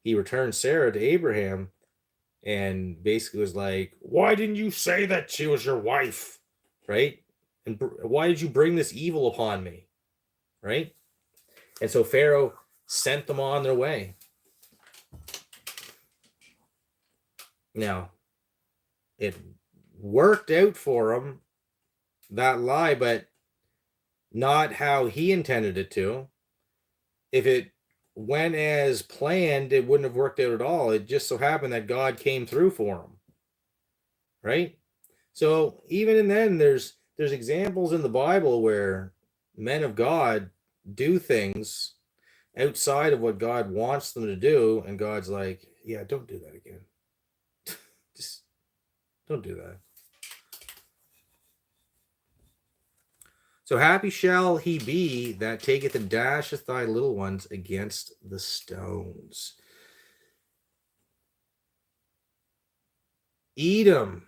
he returned Sarah to Abraham and basically was like, why didn't you say that she was your wife? Right? And why did you bring this evil upon me? Right? And so Pharaoh sent them on their way. Now, it worked out for him, that lie, but not how he intended it to. If it went as planned, it wouldn't have worked out at all. It just so happened that God came through for him. Right? So even in then, there's examples in the Bible where men of God do things outside of what God wants them to do, and God's like, yeah, don't do that again. Just don't do that. So happy shall he be that taketh and dasheth thy little ones against the stones. Edom,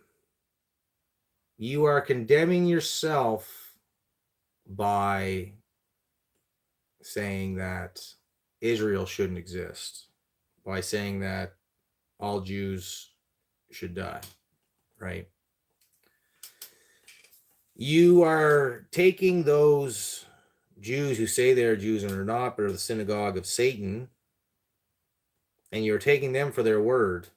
you are condemning yourself by saying that Israel shouldn't exist, by saying that all Jews should die, right? You are taking those Jews who say they're Jews and are not, but are the synagogue of Satan, and you're taking them for their word.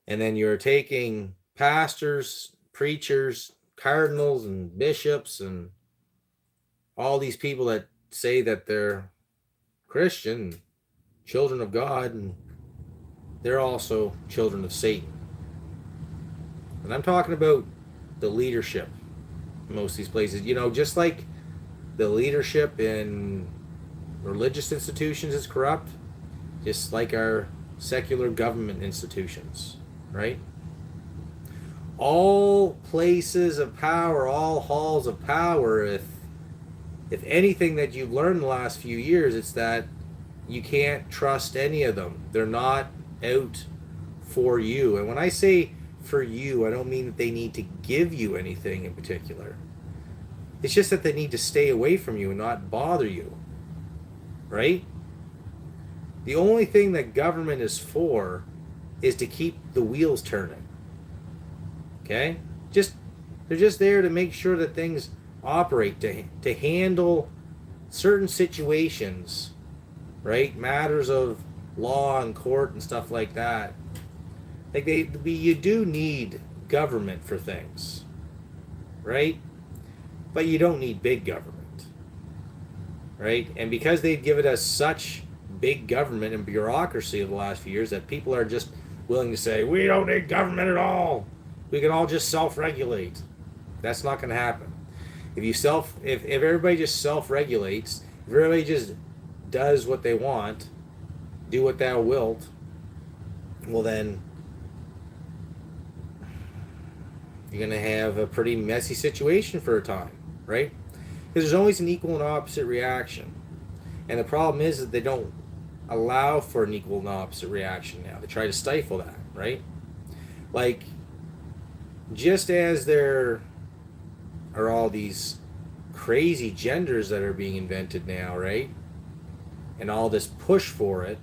And then you're taking pastors, preachers, cardinals, and bishops, and all these people that say that they're Christian, children of God, and they're also children of Satan. And I'm talking about the leadership in most of these places. You know, just like the leadership in religious institutions is corrupt, just like our secular government institutions, right? All places of power, all halls of power, if anything that you've learned in the last few years, it's that you can't trust any of them. They're not out for you. And when I say for you, I don't mean that they need to give you anything in particular. It's just that they need to stay away from you and not bother you, right? The only thing that government is for is to keep the wheels turning. Okay? They're just there to make sure that things operate, to handle certain situations, right? Matters of law and court and stuff like that. Like you do need government for things, right? But you don't need big government, right? And because they've given us such big government and bureaucracy over the last few years that people are just willing to say, we don't need government at all. We can all just self-regulate. That's not going to happen. If everybody just self-regulates, if everybody just does what they want, do what thou wilt, well then you're going to have a pretty messy situation for a time, right? Because there's always an equal and opposite reaction. And the problem is that they don't allow for an equal and opposite reaction now. They try to stifle that, right? Like, just as there are all these crazy genders that are being invented now, right? And all this push for it,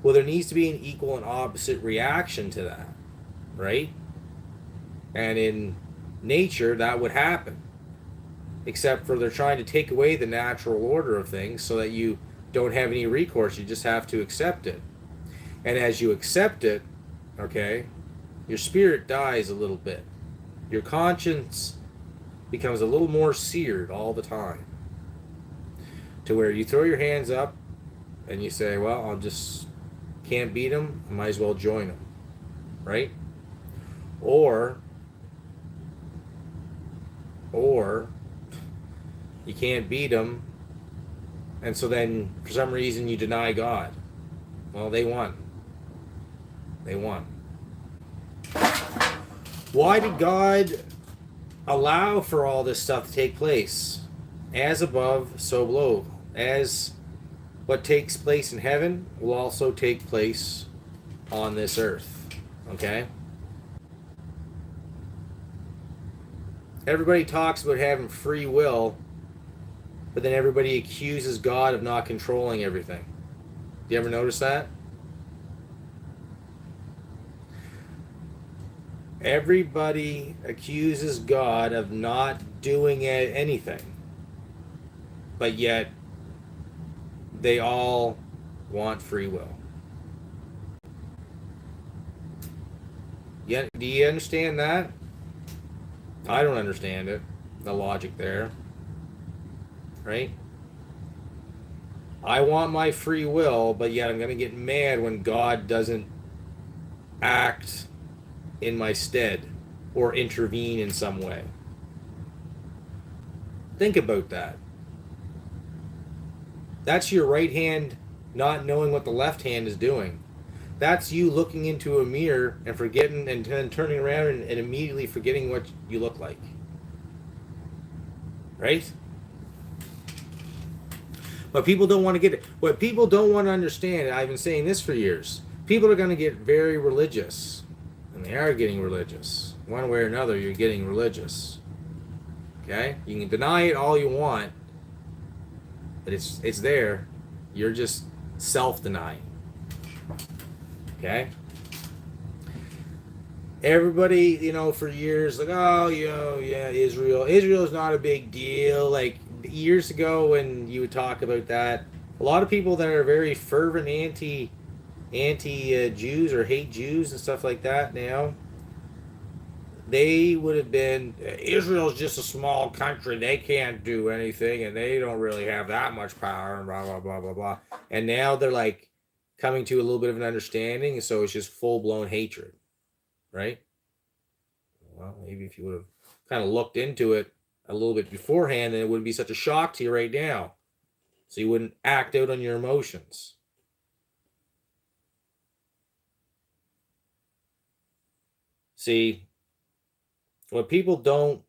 well, there needs to be an equal and opposite reaction to that, right? And in nature, that would happen. Except for they're trying to take away the natural order of things so that you don't have any recourse. You just have to accept it. And as you accept it, okay, your spirit dies a little bit. Your conscience becomes a little more seared all the time. To where you throw your hands up and you say, well, I'll just can't beat them, I might as well join them. right? Or you can't beat them, and so then for some reason you deny God. Well, they won. They won. Why did God allow for all this stuff to take place? As above, so below. As what takes place in heaven will also take place on this earth. Okay? Everybody talks about having free will, but then everybody accuses God of not controlling everything. Do you ever notice that? Everybody accuses God of not doing anything, but yet they all want free will. Yeah, do you understand that? I don't understand it. The logic there, right? I want my free will, but yet I'm going to get mad when God doesn't act in my stead or intervene in some way. Think about that. That's your right hand not knowing what the left hand is doing. That's you looking into a mirror and forgetting, and then turning around and immediately forgetting what you look like. Right? But people don't want to get it. What people don't want to understand, I've been saying this for years, people are going to get very religious. And they are getting religious. One way or another, you're getting religious. Okay? You can deny it all you want, but it's there. You're just self-denying. Okay? Everybody, for years, like, oh, yeah, Israel. Israel's not a big deal. Like, years ago when you would talk about that, a lot of people that are very fervent anti-Jews or hate Jews and stuff like that now, they would have been, Israel's just a small country. They can't do anything, and they don't really have that much power, and blah, blah, blah, blah, blah. And now they're like coming to a little bit of an understanding, so it's just full-blown hatred, right? Well, maybe if you would have kind of looked into it a little bit beforehand, then it wouldn't be such a shock to you right now. So you wouldn't act out on your emotions. See, what people don't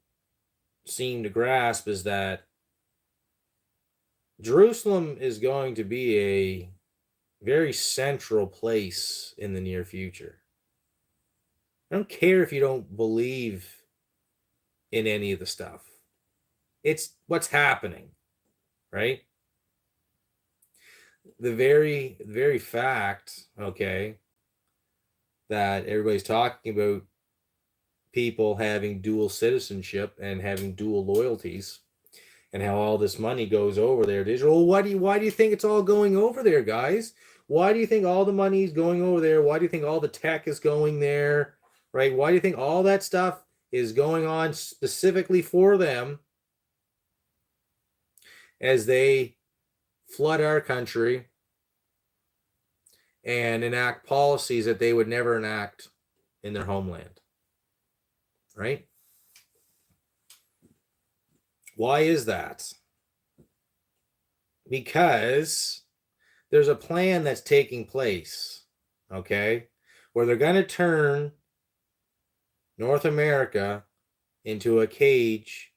seem to grasp is that Jerusalem is going to be a very central place in the near future. I don't care if you don't believe in any of the stuff. It's what's happening, right? The very fact, okay, that everybody's talking about people having dual citizenship and having dual loyalties, and how all this money goes over there to Israel. Why do you think it's all going over there, guys? Why do you think all the money is going over there? Why do you think all the tech is going there? Right? Why do you think all that stuff is going on specifically for them as they flood our country and enact policies that they would never enact in their homeland? Right? Why is that? Because there's a plan that's taking place, okay, where they're going to turn North America into a cage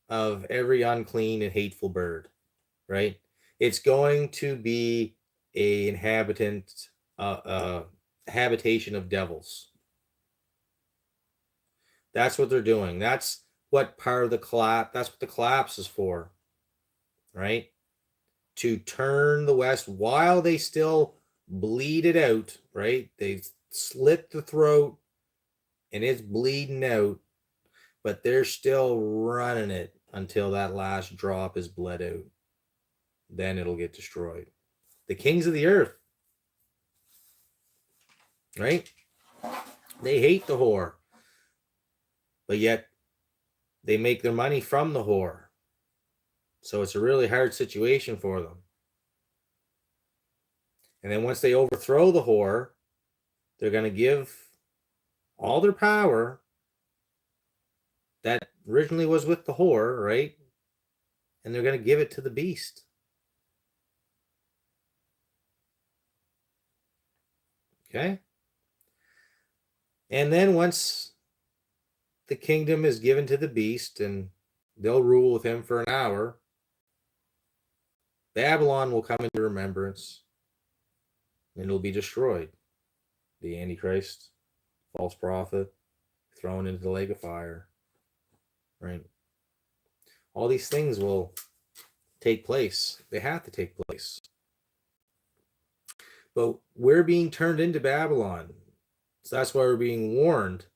of every unclean and hateful bird, right? It's going to be a habitation of devils. That's what they're doing. That's what part of the collapse, that's what the collapse is for, right? To turn the West while they still bleed it out, right? They slit the throat and it's bleeding out, but they're still running it until that last drop is bled out. Then it'll get destroyed. The kings of the earth, right? They hate the whore, but yet they make their money from the whore. So it's a really hard situation for them. And then once they overthrow the whore, They're going to give all their power that originally was with the whore, right? And they're going to give it to the beast. Okay? And then once the kingdom is given to the beast and they'll rule with him for an hour, Babylon will come into remembrance and it'll be destroyed. The Antichrist, false prophet, thrown into the lake of fire. Right? All these things will take place. They have to take place. But we're being turned into Babylon. So that's why we're being warned.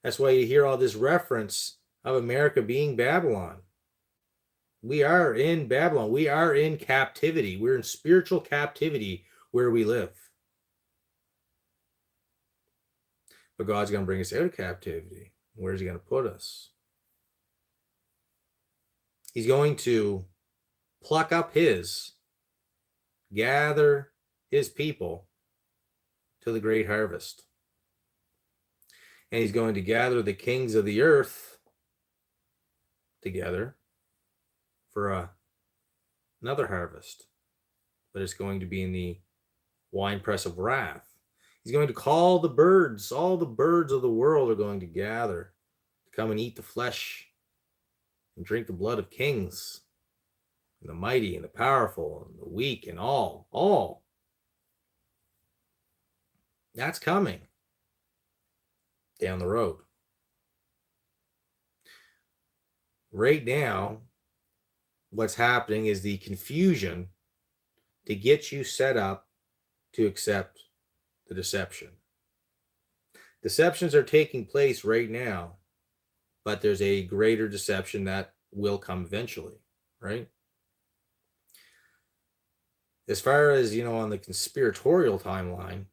That's why you hear all this reference of America being Babylon. We are in Babylon. We are in captivity. We're in spiritual captivity where we live. But God's going to bring us out of captivity. Where's he going to put us? He's going to pluck up gather his people to the great harvest. And he's going to gather the kings of the earth together for another harvest. But it's going to be in the winepress of wrath. He's going to call the birds. All the birds of the world are going to gather to come and eat the flesh and drink the blood of kings and the mighty and the powerful and the weak and all. That's coming down the road. Right now, what's happening is the confusion to get you set up to accept the deception. Deceptions are taking place right now, but there's a greater deception that will come eventually, right? As far as, on the conspiratorial timeline,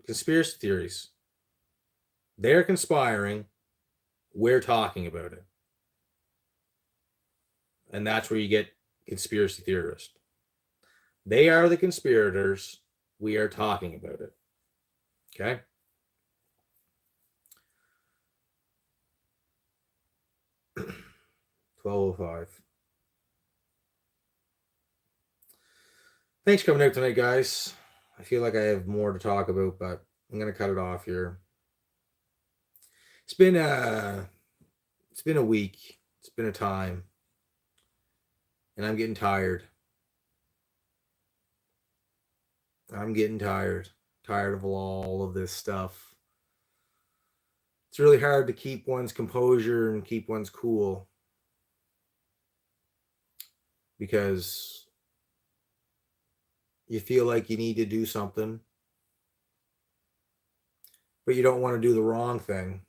conspiracy theories, they're conspiring, we're talking about it. And that's where you get conspiracy theorists. They are the conspirators, we are talking about it. Okay? $12:05. Thanks for coming out tonight, guys. I feel like I have more to talk about, but I'm going to cut it off here. It's been a week. It's been a time. And I'm getting tired. I'm getting tired of all of this stuff. It's really hard to keep one's composure and keep one's cool because you feel like you need to do something, but you don't want to do the wrong thing,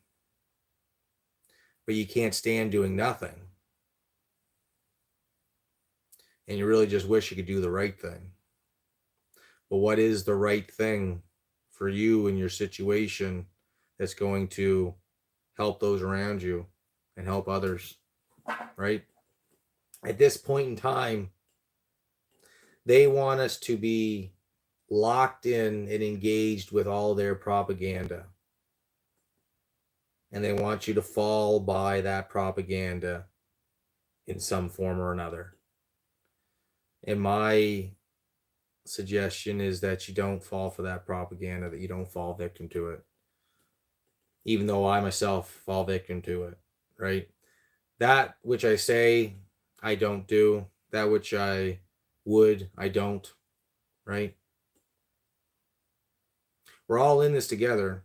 but you can't stand doing nothing. And you really just wish you could do the right thing. But what is the right thing for you in your situation that's going to help those around you and help others, right? At this point in time, they want us to be locked in and engaged with all their propaganda. And they want you to fall by that propaganda in some form or another. And my suggestion is that you don't fall for that propaganda, that you don't fall victim to it. Even though I myself fall victim to it, right? That which I say, I don't do. That which I would, I don't, right? We're all in this together.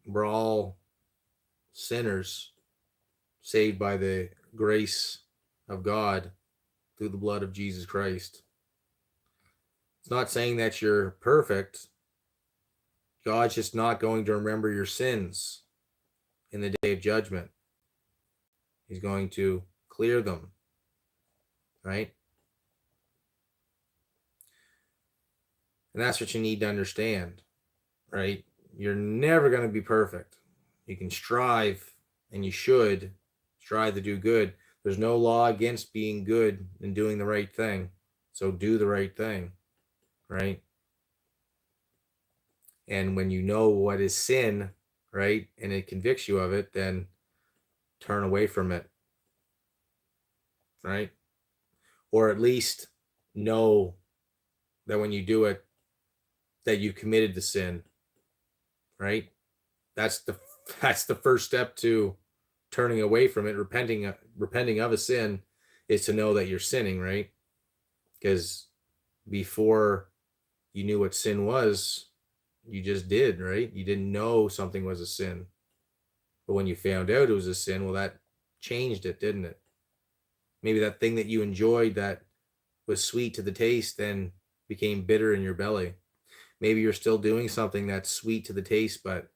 We're all sinners saved by the grace of God through the blood of Jesus Christ. It's not saying that you're perfect. God's just not going to remember your sins in the day of judgment. He's going to clear them, right? And that's what you need to understand, right? You're never going to be perfect. You can strive, and you should strive to do good. There's no law against being good and doing the right thing. So do the right thing, right? And when you know what is sin, right, and it convicts you of it, then turn away from it, right? Or at least know that when you do it, that you committed the sin, right? That's the first step to turning away from it. Repenting of a sin is to know that you're sinning, right? Because before you knew what sin was, you just did, right? You didn't know something was a sin. But when you found out it was a sin, well, that changed it, didn't it? Maybe that thing that you enjoyed that was sweet to the taste then became bitter in your belly. Maybe you're still doing something that's sweet to the taste, but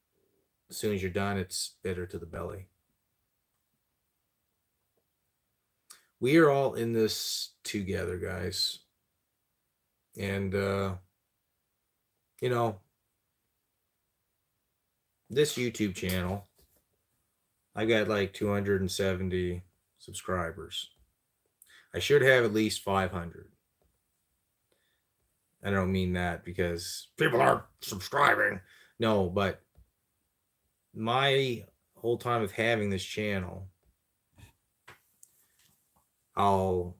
as soon as you're done, it's bitter to the belly. We are all in this together, guys. And, you know, this YouTube channel, I got like 270 subscribers. I should have at least 500. I don't mean that because people aren't subscribing. No, but my whole time of having this channel, I'll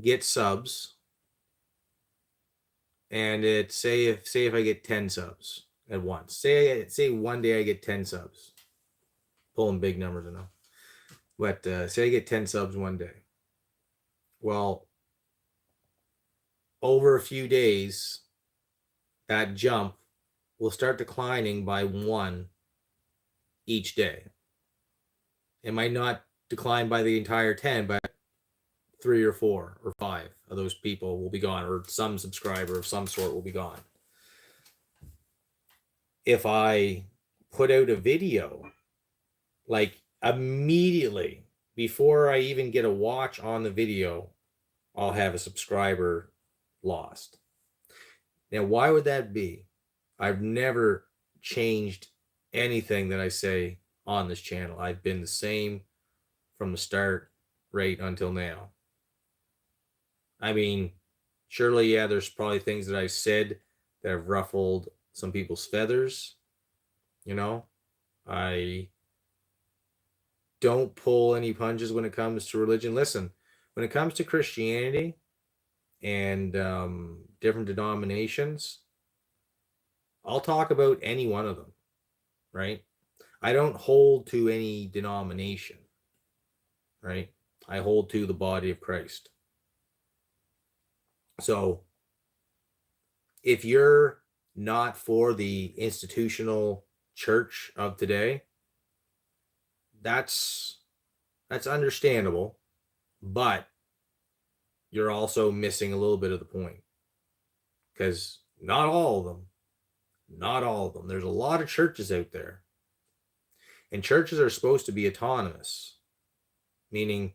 get subs, and it say if I get 10 subs at once. Say one day I get 10 subs. Pulling big numbers, I know. But say I get 10 subs one day. Well, over a few days, that jump will start declining by 1 each day. It might not decline by the entire 10, but 3 or 4 or 5 of those people will be gone, or some subscriber of some sort will be gone. If I put out a video, like immediately before I even get a watch on the video, I'll have a subscriber lost. Now, why would that be? I've never changed anything that I say on this channel. I've been the same from the start right until now. I mean, surely, yeah, there's probably things that I said that have ruffled some people's feathers. You know, I don't pull any punches when it comes to religion. Listen, when it comes to Christianity and different denominations, I'll talk about any one of them, right? I don't hold to any denomination, right? I hold to the body of Christ. So if you're not for the institutional church of today, that's understandable, but you're also missing a little bit of the point, because not all of them, there's a lot of churches out there, and churches are supposed to be autonomous, meaning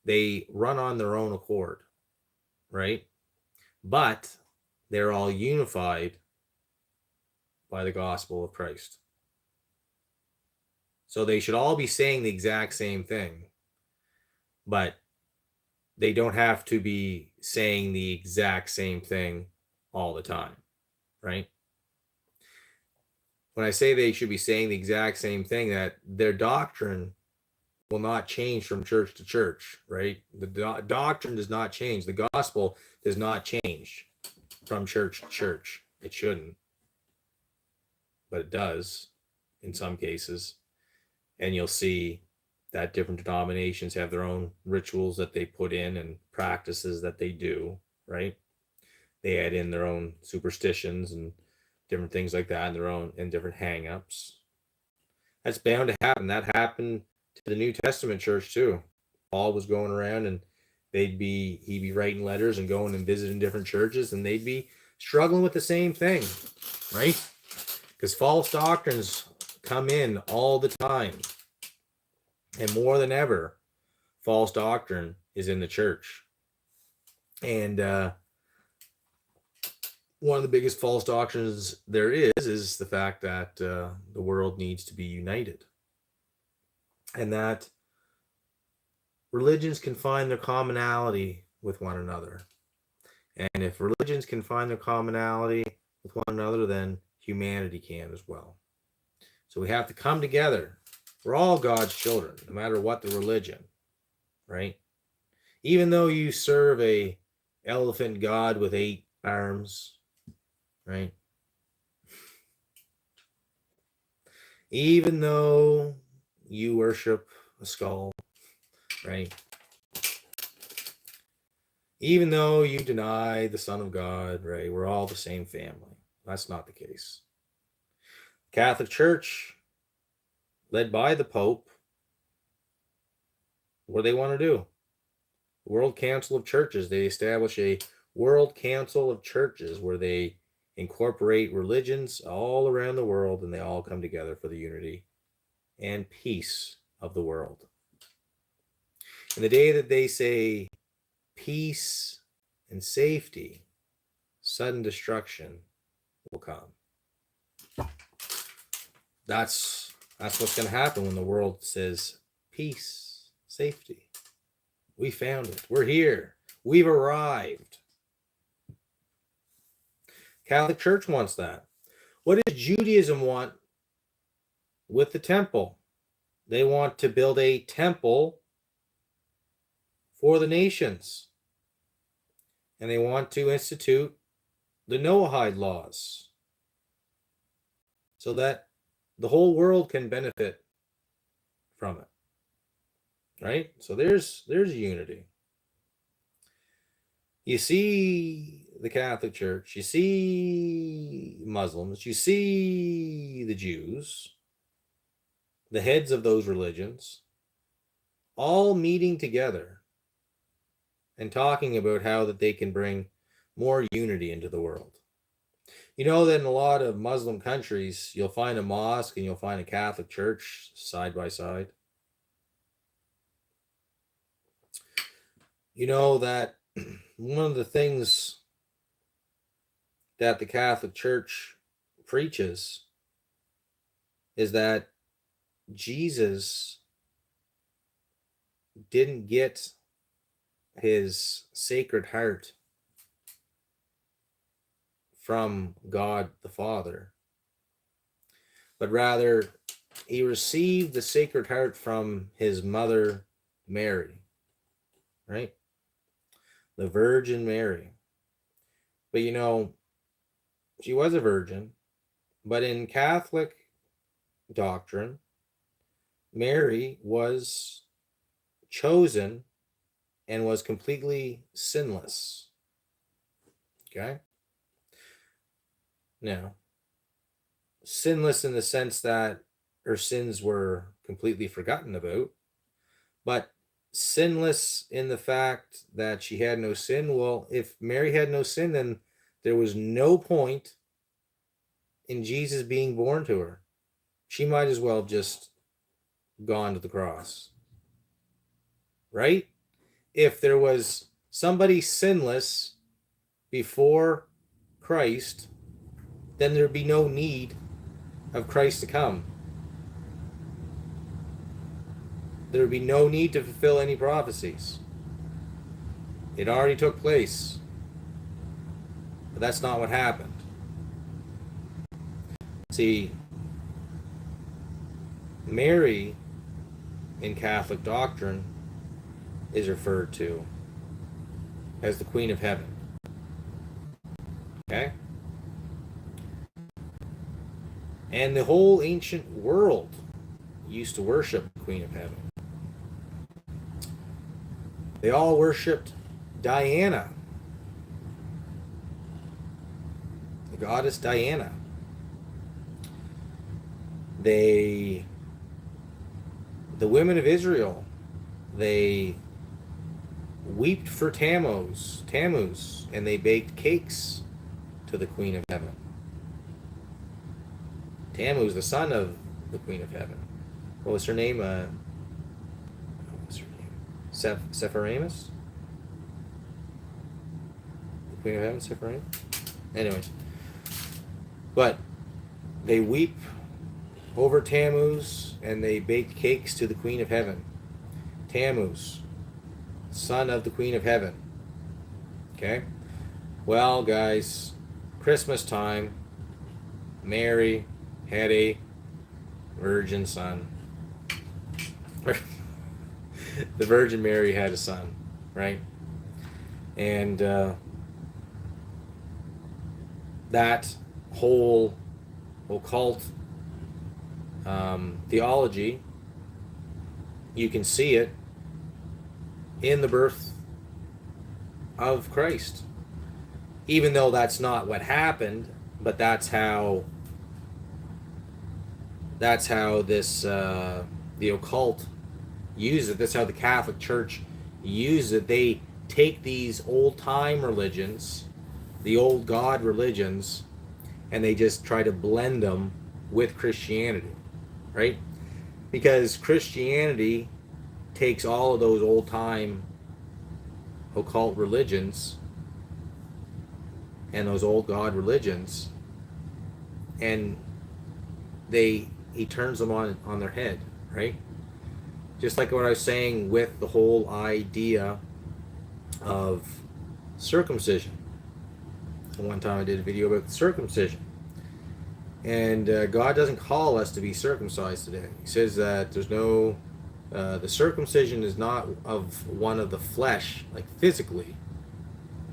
they run on their own accord, right? But they're all unified by the gospel of Christ. So they should all be saying the exact same thing, but they don't have to be saying the exact same thing all the time, right? When I say they should be saying the exact same thing, that their doctrine will not change from church to church, right? The doctrine does not change. The gospel does not change from church to church. It shouldn't, but it does in some cases. And you'll see that different denominations have their own rituals that they put in and practices that they do, right? They add in their own superstitions and different things like that, and their own and different hang-ups. That's bound to happen. That happened to the New Testament church too. Paul was going around, and he'd be writing letters and going and visiting different churches, and they'd be struggling with the same thing, right? Because false doctrines come in all the time, and more than ever, false doctrine is in the church. And one of the biggest false doctrines there is the fact that the world needs to be united, and that religions can find their commonality with one another. And if religions can find their commonality with one another, then humanity can as well. So we have to come together. We're all God's children, no matter what the religion, right? Even though you serve a elephant god with 8 arms, right? Even though you worship a skull, right? Even though you deny the Son of God, right? We're all the same family. That's not the case. Catholic Church, led by the Pope, what do they want to do? World Council of Churches. They establish a World Council of Churches where they incorporate religions all around the world, and they all come together for the unity and peace of the world. And the day that they say peace and safety, sudden destruction will come. That's what's going to happen when the world says peace, safety. We found it. We're here. We've arrived. Catholic Church wants that. What does Judaism want with the temple? They want to build a temple for the nations. And they want to institute the Noahide laws so that the whole world can benefit from it. Right? So there's unity. You see the Catholic Church, you see Muslims, you see the Jews, the heads of those religions, all meeting together and talking about how that they can bring more unity into the world. You know that in a lot of Muslim countries, you'll find a mosque and you'll find a Catholic church side by side. You know that one of the things that the Catholic Church preaches is that Jesus didn't get his sacred heart from God the Father, but rather he received the sacred heart from his mother Mary, right? The Virgin Mary. But you know, she was a virgin, but in Catholic doctrine, Mary was chosen and was completely sinless. Okay? Now, sinless in the sense that her sins were completely forgotten about, but sinless in the fact that she had no sin. Well, if Mary had no sin, then there was no point in Jesus being born to her. She might as well have just gone to the cross. Right? If there was somebody sinless before Christ, then there'd be no need of Christ to come. There would be no need to fulfill any prophecies. It already took place. But that's not what happened. See, Mary in Catholic doctrine is referred to as the Queen of Heaven. Okay? And the whole ancient world used to worship the Queen of Heaven. They all worshipped Diana, the goddess Diana. The women of Israel, they wept for Tammuz, and they baked cakes to the Queen of Heaven. Tammuz, the son of the Queen of Heaven. What was her name? Sepharvamus? The Queen of Heaven, Sepharvamus? Anyways. But they weep over Tammuz and they bake cakes to the Queen of Heaven. Tammuz, son of the Queen of Heaven. Okay? Well, guys, Christmas time, Mary had a virgin son. The Virgin Mary had a son, right? And that whole occult theology, you can see it in the birth of Christ. Even though that's not what happened, but that's how this the occult use it. That's how the Catholic Church uses it. They take these old time religions, the old God religions, and they just try to blend them with Christianity, right? Because Christianity takes all of those old time occult religions and those old God religions, and he turns them on their head, right? Just like what I was saying with the whole idea of circumcision. One time I did a video about circumcision. And God doesn't call us to be circumcised today. He says that there's no, the circumcision is not of one of the flesh, like physically,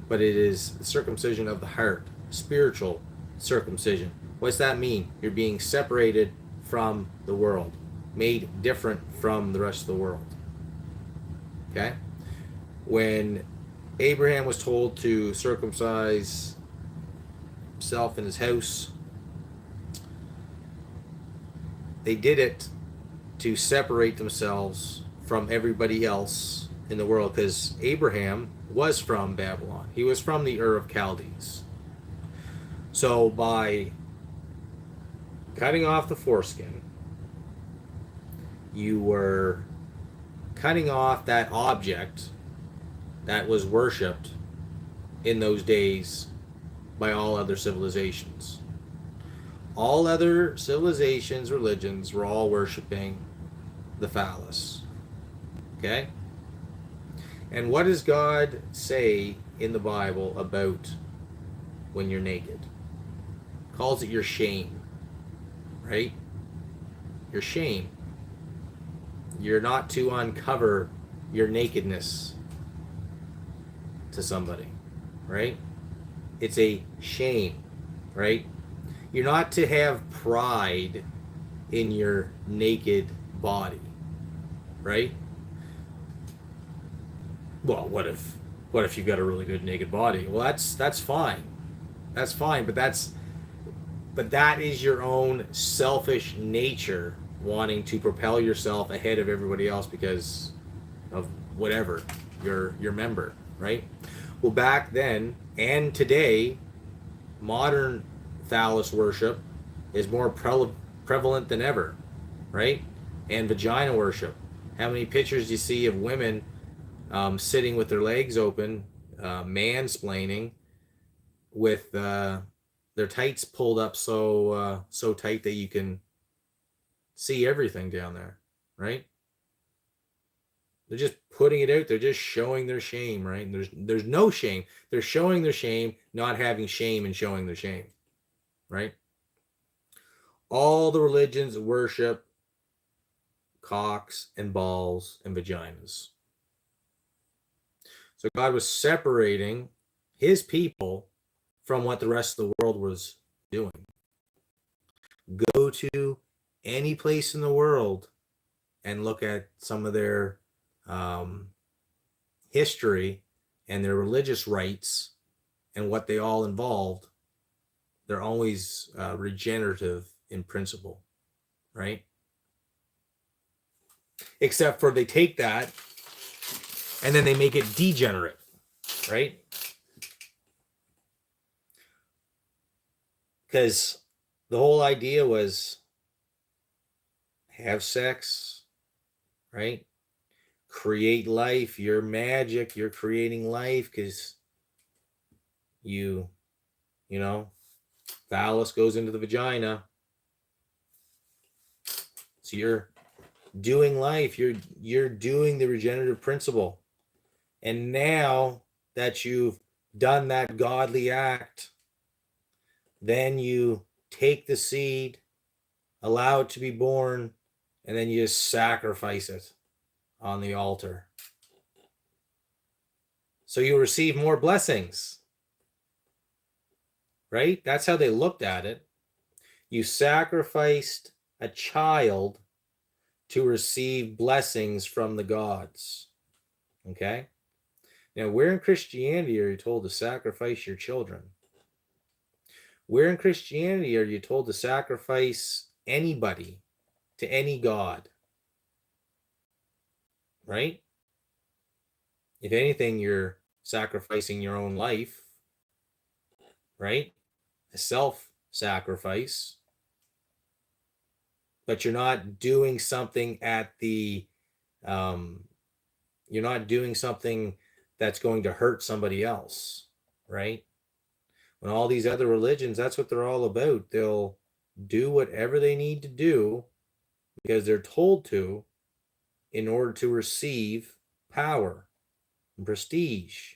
but it is the circumcision of the heart, spiritual circumcision. What's that mean? You're being separated from the world, made different from the rest of the world. Okay? When Abraham was told to circumcise himself and his house, they did it to separate themselves from everybody else in the world, because Abraham was from Babylon. He was from the Ur of Chaldees. So by cutting off the foreskin, you were cutting off that object that was worshipped in those days by all other civilizations. All other civilizations, religions, were all worshiping the phallus. Okay? And what does God say in the Bible about when you're naked? Calls it your shame. Right? Your shame. You're not to uncover your nakedness to somebody. Right? It's a shame. Right? You're not to have pride in your naked body, right? Well, what if you've got a really good naked body? Well, that's fine. That's fine, but that is your own selfish nature wanting to propel yourself ahead of everybody else because of whatever your member, right? Well, back then and today, modern phallus worship is more prevalent than ever, right? And vagina worship. How many pictures do you see of women sitting with their legs open, mansplaining, with their tights pulled up so tight that you can see everything down there, right? They're just putting it out. They're just showing their shame, right? And there's no shame. They're showing their shame, not having shame and showing their shame. Right? All the religions worship cocks and balls and vaginas. So God was separating his people from what the rest of the world was doing. Go to any place in the world and look at some of their history and their religious rites and what they all involved. They're always regenerative in principle, right? Except for they take that and then they make it degenerate, right? Because the whole idea was have sex, right? Create life. You're magic. You're creating life because you know, phallus goes into the vagina. So you're doing life. You're doing the regenerative principle. And now that you've done that godly act, then you take the seed, allow it to be born, and then you just sacrifice it on the altar. So you receive more blessings, right? That's how they looked at it. You sacrificed a child to receive blessings from the gods. Okay? Now, where in Christianity are you told to sacrifice your children? Where in Christianity are you told to sacrifice anybody to any god? Right? If anything, you're sacrificing your own life, right? A self-sacrifice. But you're not doing something at the, you're not doing something that's going to hurt somebody else, right? When all these other religions, that's what they're all about. They'll do whatever they need to do because they're told to in order to receive power and prestige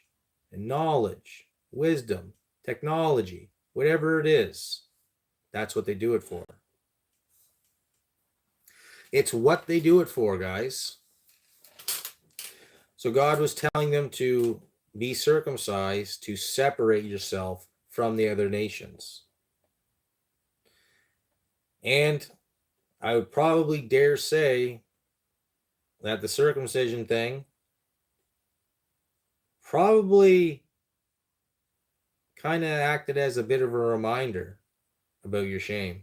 and knowledge, wisdom, technology, whatever it is. That's what they do it for. It's what they do it for, guys. So God was telling them to be circumcised, to separate yourself from the other nations. And I would probably dare say that the circumcision thing probably kind of acted as a bit of a reminder about your shame.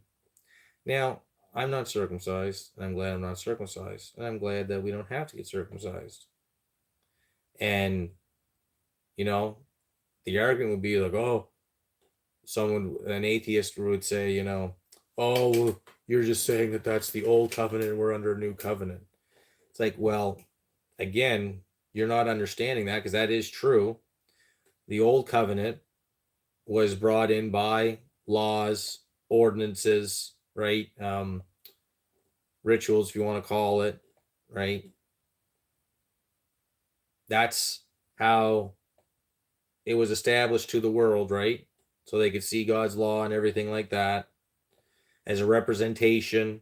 Now, I'm not circumcised, and I'm glad I'm not circumcised, and I'm glad that we don't have to get circumcised. And, you know, the argument would be like, oh, an atheist would say, you know, oh, well, you're just saying that that's the old covenant and we're under a new covenant. It's like, well, again, you're not understanding that because that is true. The old covenant was brought in by laws, ordinances, right? Rituals, if you want to call it, right? That's how it was established to the world, right? So they could see God's law and everything like that as a representation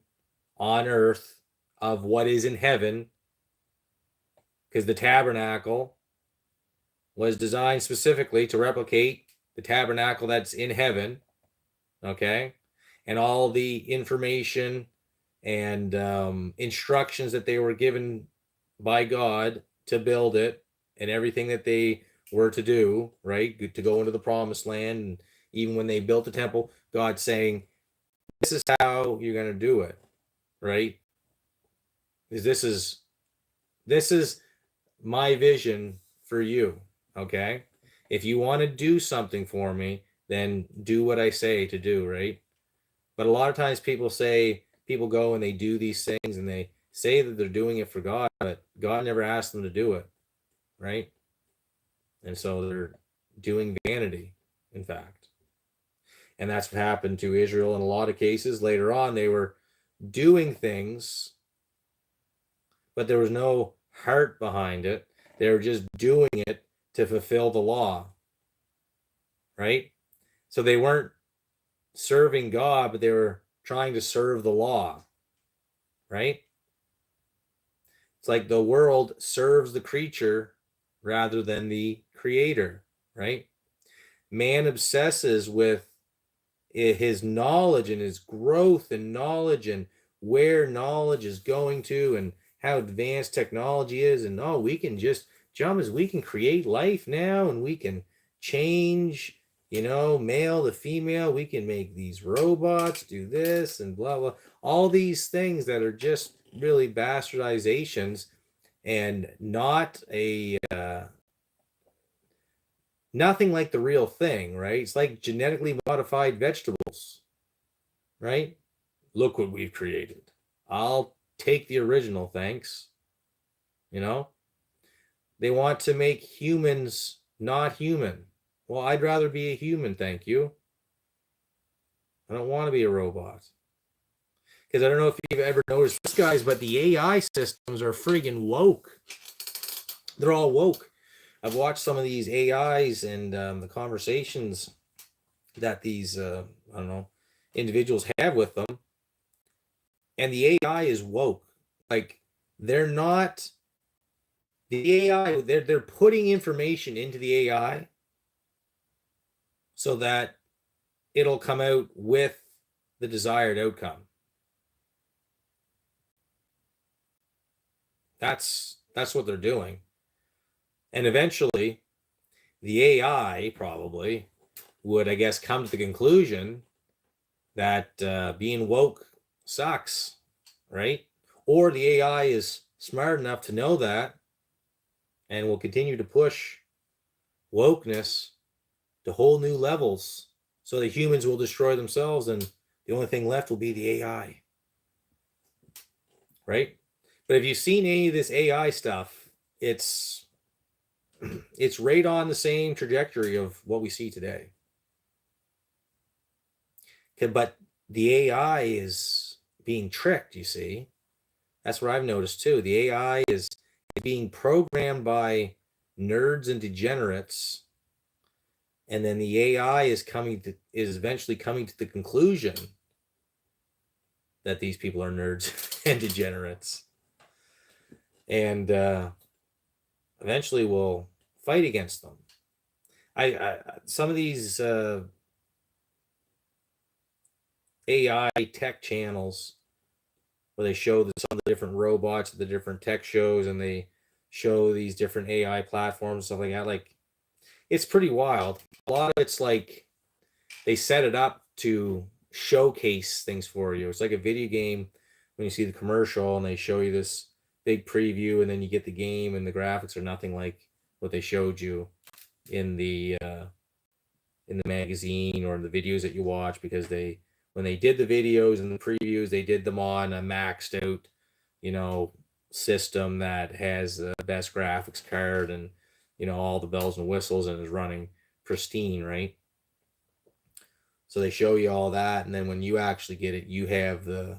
on earth of what is in heaven, because the tabernacle was designed specifically to replicate the tabernacle that's in heaven, okay? And all the information and instructions that they were given by God to build it and everything that they were to do, right? To go into the promised land. And even when they built the temple, God saying, this is how you're going to do it, right? Because this is my vision for you, okay? If you want to do something for me, then do what I say to do, right? But a lot of times people go and they do these things and they say that they're doing it for God, but God never asked them to do it, right? And so they're doing vanity, in fact. And that's what happened to Israel in a lot of cases. Later on, they were doing things, but there was no heart behind it. They were just doing it to fulfill the law, right? So they weren't serving God, but they were trying to serve the law, right? It's like the world serves the creature rather than the creator, right? Man obsesses with his knowledge and his growth and knowledge and where knowledge is going to and how advanced technology is. And we can just we can create life now and we can change, male to female. We can make these robots do this and blah, blah. All these things that are just really bastardizations and not nothing like the real thing, right? It's like genetically modified vegetables, right? Look what we've created. I'll take the original, thanks. They want to make humans not human. Well, I'd rather be a human, thank you. I don't want to be a robot. Because I don't know if you've ever noticed this, guys, but the AI systems are friggin' woke. They're all woke. I've watched some of these AIs and the conversations that these I don't know, individuals have with them. And the AI is woke. Like, they're not the AI, they're putting information into the AI so that it'll come out with the desired outcome. That's what they're doing. And eventually the AI probably would, I guess, come to the conclusion that being woke sucks, right? Or the AI is smart enough to know that and will continue to push wokeness to whole new levels so that humans will destroy themselves and the only thing left will be the AI, right? But if you've seen any of this AI stuff, it's right on the same trajectory of what we see today. But the AI is being tricked, you see. That's what I've noticed too. The AI is being programmed by nerds and degenerates, and then the AI is eventually coming to the conclusion that these people are nerds and degenerates, and eventually will fight against them. I some of these AI tech channels where they show some of the different robots at the different tech shows, and they show these different AI platforms, stuff like that. Like, it's pretty wild. A lot of it's like they set it up to showcase things for you. It's like a video game when you see the commercial and they show you this big preview, and then you get the game, and the graphics are nothing like what they showed you in the magazine or in the videos that you watch, because when they did the videos and the previews, they did them on a maxed out, system that has the best graphics card and, all the bells and whistles, and is running pristine, right? So they show you all that, and then when you actually get it, you have the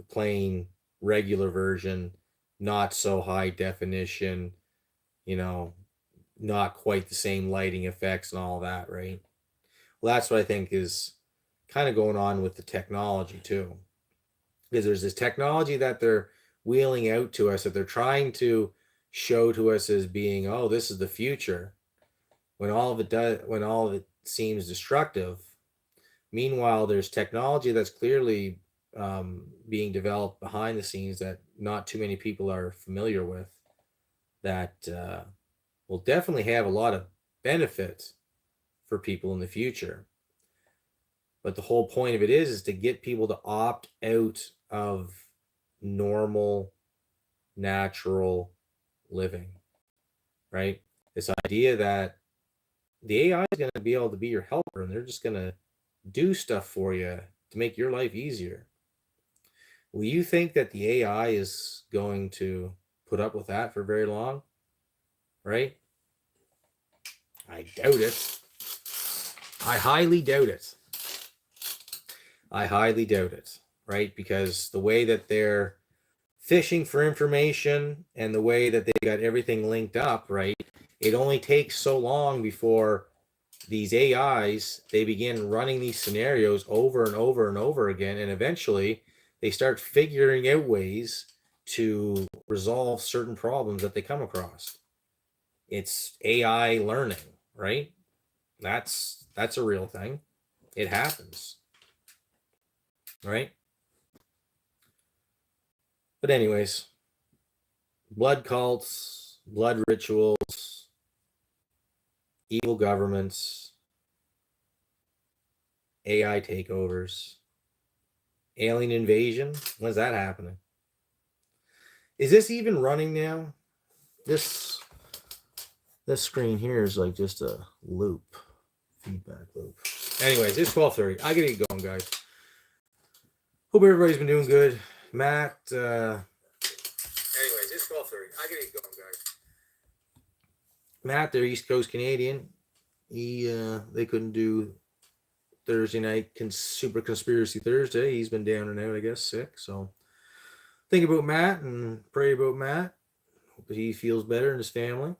plain regular version, not so high definition, not quite the same lighting effects and all that, right? Well, that's what I think is kind of going on with the technology too, because there's this technology that they're wheeling out to us, that they're trying to show to us as being, oh, this is the future, when all of it seems destructive. Meanwhile, there's technology that's clearly being developed behind the scenes that not too many people are familiar with, that will definitely have a lot of benefit for people in the future. But the whole point of it is to get people to opt out of normal, natural living, right? This idea that the AI is going to be able to be your helper, and they're just going to do stuff for you to make your life easier. Will you think that the AI is going to put up with that for very long? Right? I doubt it. I highly doubt it. Right? Because the way that they're fishing for information and the way that they got everything linked up, right? It only takes so long before these AIs, they begin running these scenarios over and over and over again, and eventually they start figuring out ways to resolve certain problems that they come across. It's AI learning, right? That's a real thing. It happens, right? But anyways, blood cults, blood rituals, evil governments, AI takeovers, alien invasion. When's that happening? Is this even running now? This screen here is like just a loop, feedback loop. Anyways, it's 12:30. I gotta get going, guys. Hope everybody's been doing good. Matt, anyways, it's 12:30. I gotta get going, guys. Matt, they're East Coast Canadian. They couldn't do Thursday night Super Conspiracy Thursday. He's been down and out, I guess, sick. So think about Matt and pray about Matt. Hope that he feels better and his family.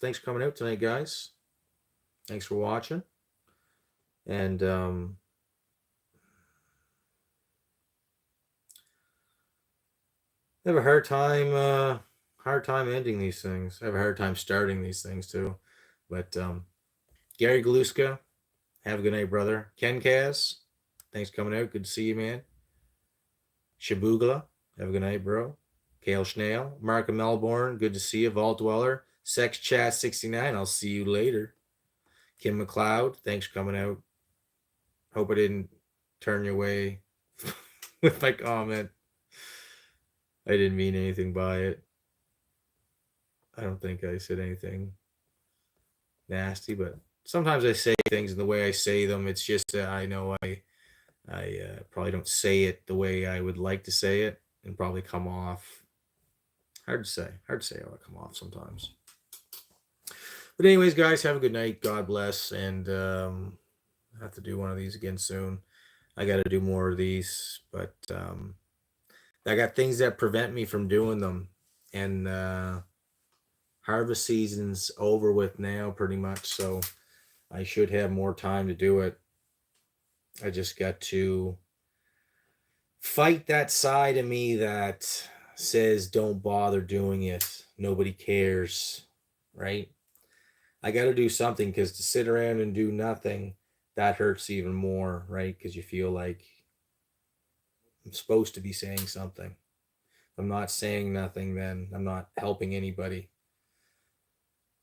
thanks for coming out tonight, guys. Thanks for watching. And I have a hard time ending these things. I have a hard time starting these things too. But Gary Galuska, have a good night, brother. Ken Kaz, thanks for coming out. Good to see you, man. Shabugla, have a good night, bro. Kale Schnell, Mark of Melbourne, good to see you. Vault Dweller, Sex Chat 69, I'll see you later. Kim McLeod, thanks for coming out. Hope I didn't turn your way with my comment. I didn't mean anything by it. I don't think I said anything nasty, but sometimes I say things and the way I say them, it's just that I know I probably don't say it the way I would like to say it and probably come off. Hard to say how I come off sometimes. But anyways, guys, have a good night. God bless. And I have to do one of these again soon. I got to do more of these, but I got things that prevent me from doing them. And harvest season's over with now pretty much, so I should have more time to do it. I just got to fight that side of me that says don't bother doing it. Nobody cares, right? I got to do something, because to sit around and do nothing, that hurts even more, right? Because you feel like I'm supposed to be saying something. If I'm not saying nothing, then I'm not helping anybody.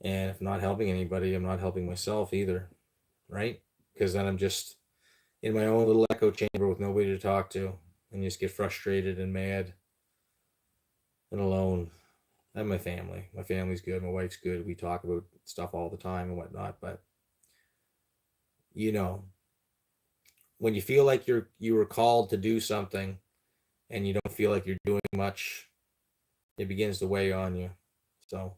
And if I'm not helping anybody, I'm not helping myself either, right? Because then I'm just in my own little echo chamber with nobody to talk to, and just get frustrated and mad and alone. I have my family. My family's good. My wife's good. We talk about stuff all the time and whatnot. But you know, when you feel like you were called to do something and you don't feel like you're doing much, it begins to weigh on you. So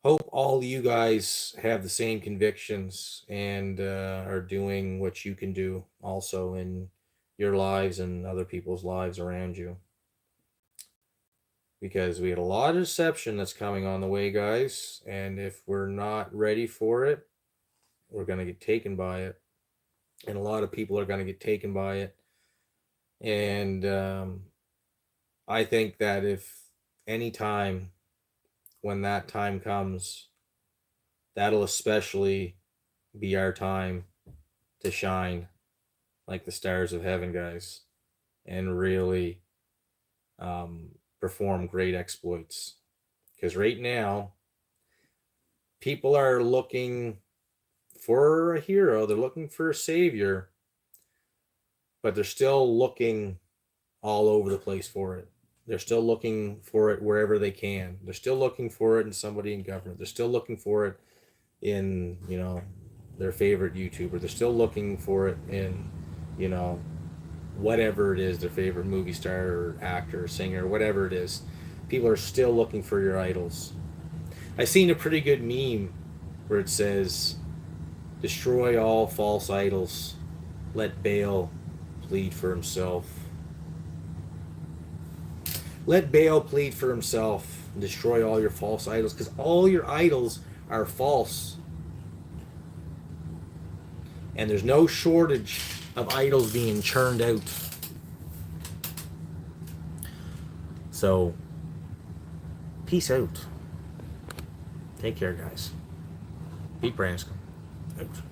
hope all of you guys have the same convictions and are doing what you can do also in your lives and other people's lives around you. Because we had a lot of deception that's coming on the way, guys. And if we're not ready for it, we're going to get taken by it. And a lot of people are going to get taken by it. And I think that if any time when that time comes, that'll especially be our time to shine like the stars of heaven, guys, and really perform great exploits. Because right now, people are looking for a hero, they're looking for a savior, but they're still looking all over the place for it. They're still looking for it wherever they can. They're still looking for it in somebody in government. They're still looking for it in, their favorite YouTuber. They're still looking for it in, whatever it is, their favorite movie star or actor or singer, whatever it is. People are still looking for your idols. I seen a pretty good meme where it says, destroy all false idols. Let Baal plead for himself. Let Baal plead for himself and destroy all your false idols, because all your idols are false. And there's no shortage of idols being churned out. So, peace out. Take care, guys. Pete Branscombe. Out.